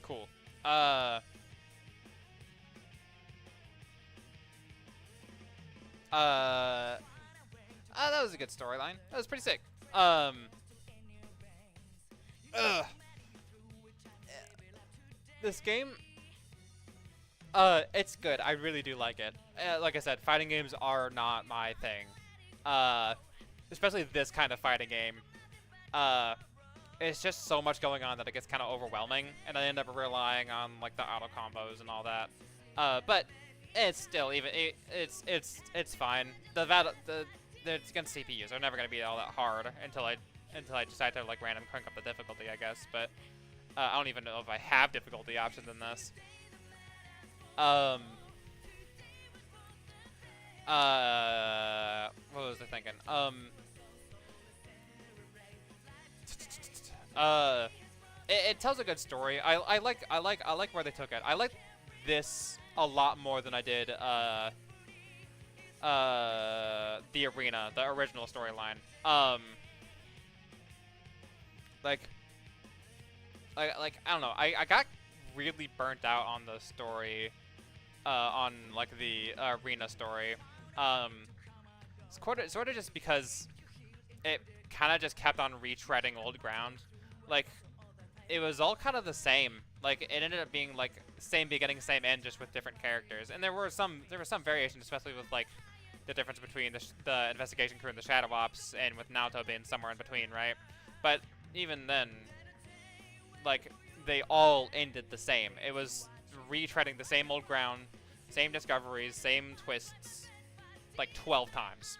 Cool. That was a good storyline. That was pretty sick. This game, it's good. I really do like it. Like I said, fighting games are not my thing. Especially this kind of fighting game. It's just so much going on that it gets kind of overwhelming, and I end up relying on like the auto combos and all that. But it's still it's fine. It's against CPUs. They're never gonna be all that hard until I decide to like random crank up the difficulty, I guess. But I don't even know if I have difficulty options in this. What was I thinking? It tells a good story. I like where they took it. I like this a lot more than I did the arena, the original storyline. Like I don't know. I got really burnt out on the story, on like the arena story. It's sort of just because it kind of just kept on retreading old ground. Like, it was all kind of the same. Like, it ended up being like same beginning, same end, just with different characters. And there were some variations, especially with like the difference between the investigation crew and the Shadow Ops, and with Naoto being somewhere in between, right? But even then, like, they all ended the same. It was retreading the same old ground, same discoveries, same twists, like 12 times.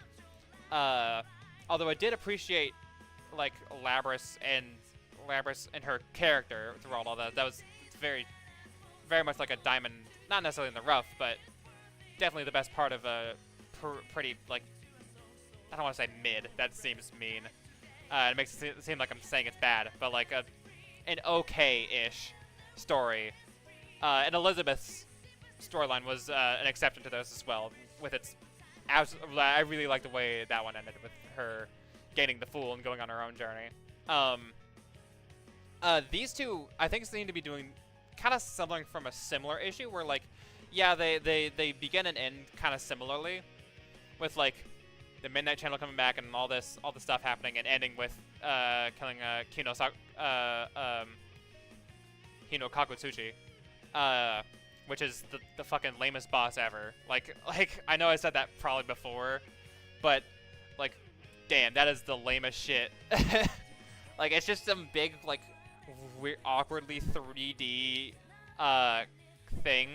Although I did appreciate like Labris and her character throughout all that. That was very, very much like a diamond, not necessarily in the rough, but definitely the best part of a pretty, like, I don't want to say mid. That seems mean. It makes it seem like I'm saying it's bad, but like an okay-ish story. And Elizabeth's storyline was an exception to this as well. With its, I really like the way that one ended with her gaining the Fool and going on her own journey. These two, I think, seem to be doing kind of something from a similar issue, where like, yeah, they begin and end kind of similarly, with like the Midnight Channel coming back and all the stuff happening, and ending with killing Hino Kakutsuchi, which is the fucking lamest boss ever. Like I know I said that probably before, but like, damn, that is the lamest shit. Like, it's just some big like weird, awkwardly 3D thing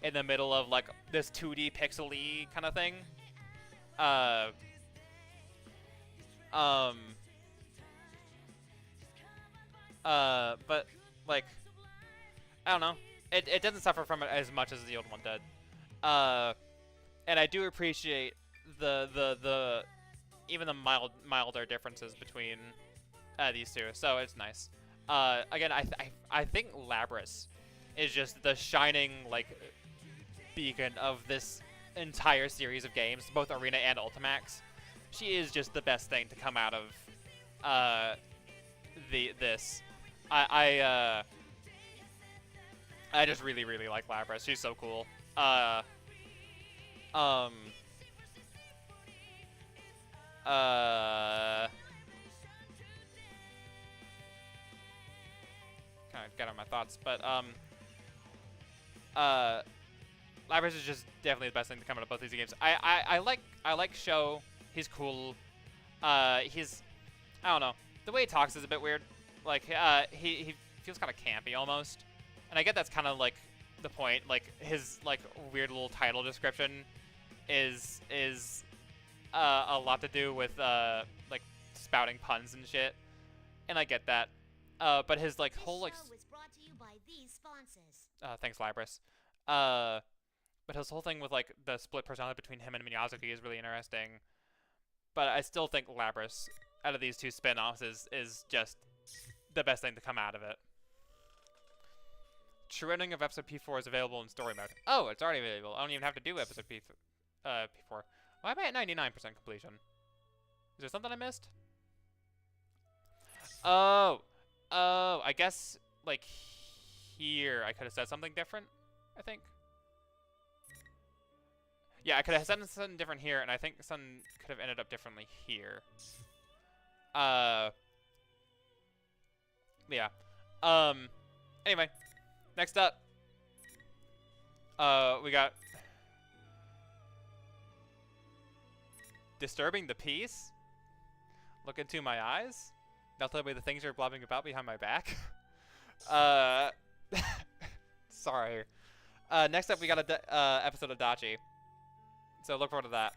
in the middle of like this 2D pixely kind of thing. But like, I don't know. It doesn't suffer from it as much as the old one did. And I do appreciate the even the milder differences between these two. So it's nice. Again, I think Labris is just the shining like beacon of this entire series of games, both Arena and Ultimax. She is just the best thing to come out of this. I just really like Labris. She's so cool. Kind of get on my thoughts, but Labrys is just definitely the best thing to come out of both these games. I like Sho. He's cool. He's, I don't know, the way he talks is a bit weird. Like he feels kind of campy almost, and I get that's kind of like the point. Like his like weird little title description is a lot to do with like spouting puns and shit, and I get that. But his like whole like was brought to you by these sponsors. thanks Labrys. But his whole thing with like the split personality between him and Miyazuki is really interesting. But I still think Labrys out of these two spin-offs is just the best thing to come out of it. True ending of episode P4 is available in story mode. Oh, it's already available. I don't even have to do episode P4. Why am I at 99% completion? Is there something I missed? Oh, I guess like here I could have said something different, I think. Yeah, I could have said something different here, and I think something could have ended up differently here. Yeah. Anyway, next up, we got disturbing the peace. Look into my eyes. Now tell me the things you're blabbing about behind my back. Sorry. Next up, we got a episode of Dachi. So look forward to that.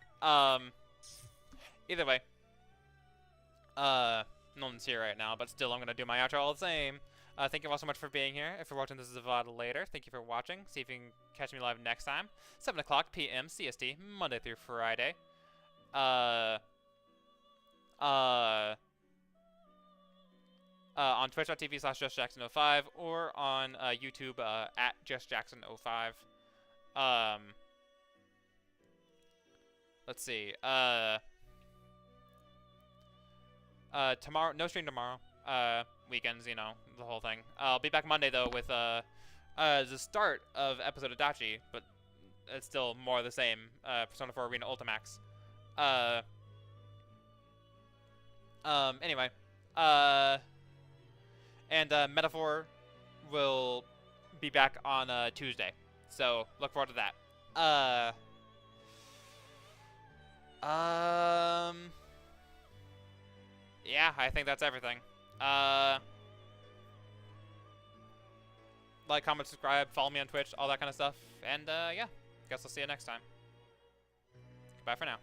Either way. No one's here right now, but still I'm going to do my outro all the same. Thank you all so much for being here. If you're watching this as a VOD later, thank you for watching. See if you can catch me live next time. 7 o'clock p.m. CST, Monday through Friday. On twitch.tv/justjackson05 or on YouTube at justjackson05. Let's see. Tomorrow, no stream tomorrow. Weekends, you know, the whole thing. I'll be back Monday though with the start of episode of Dachi, but it's still more of the same. Persona 4 Arena Ultimax. Anyway. And Metaphor will be back on Tuesday, so look forward to that. Yeah, I think that's everything. Like, comment, subscribe, follow me on Twitch, all that kind of stuff, and yeah, guess I'll see you next time. Goodbye for now.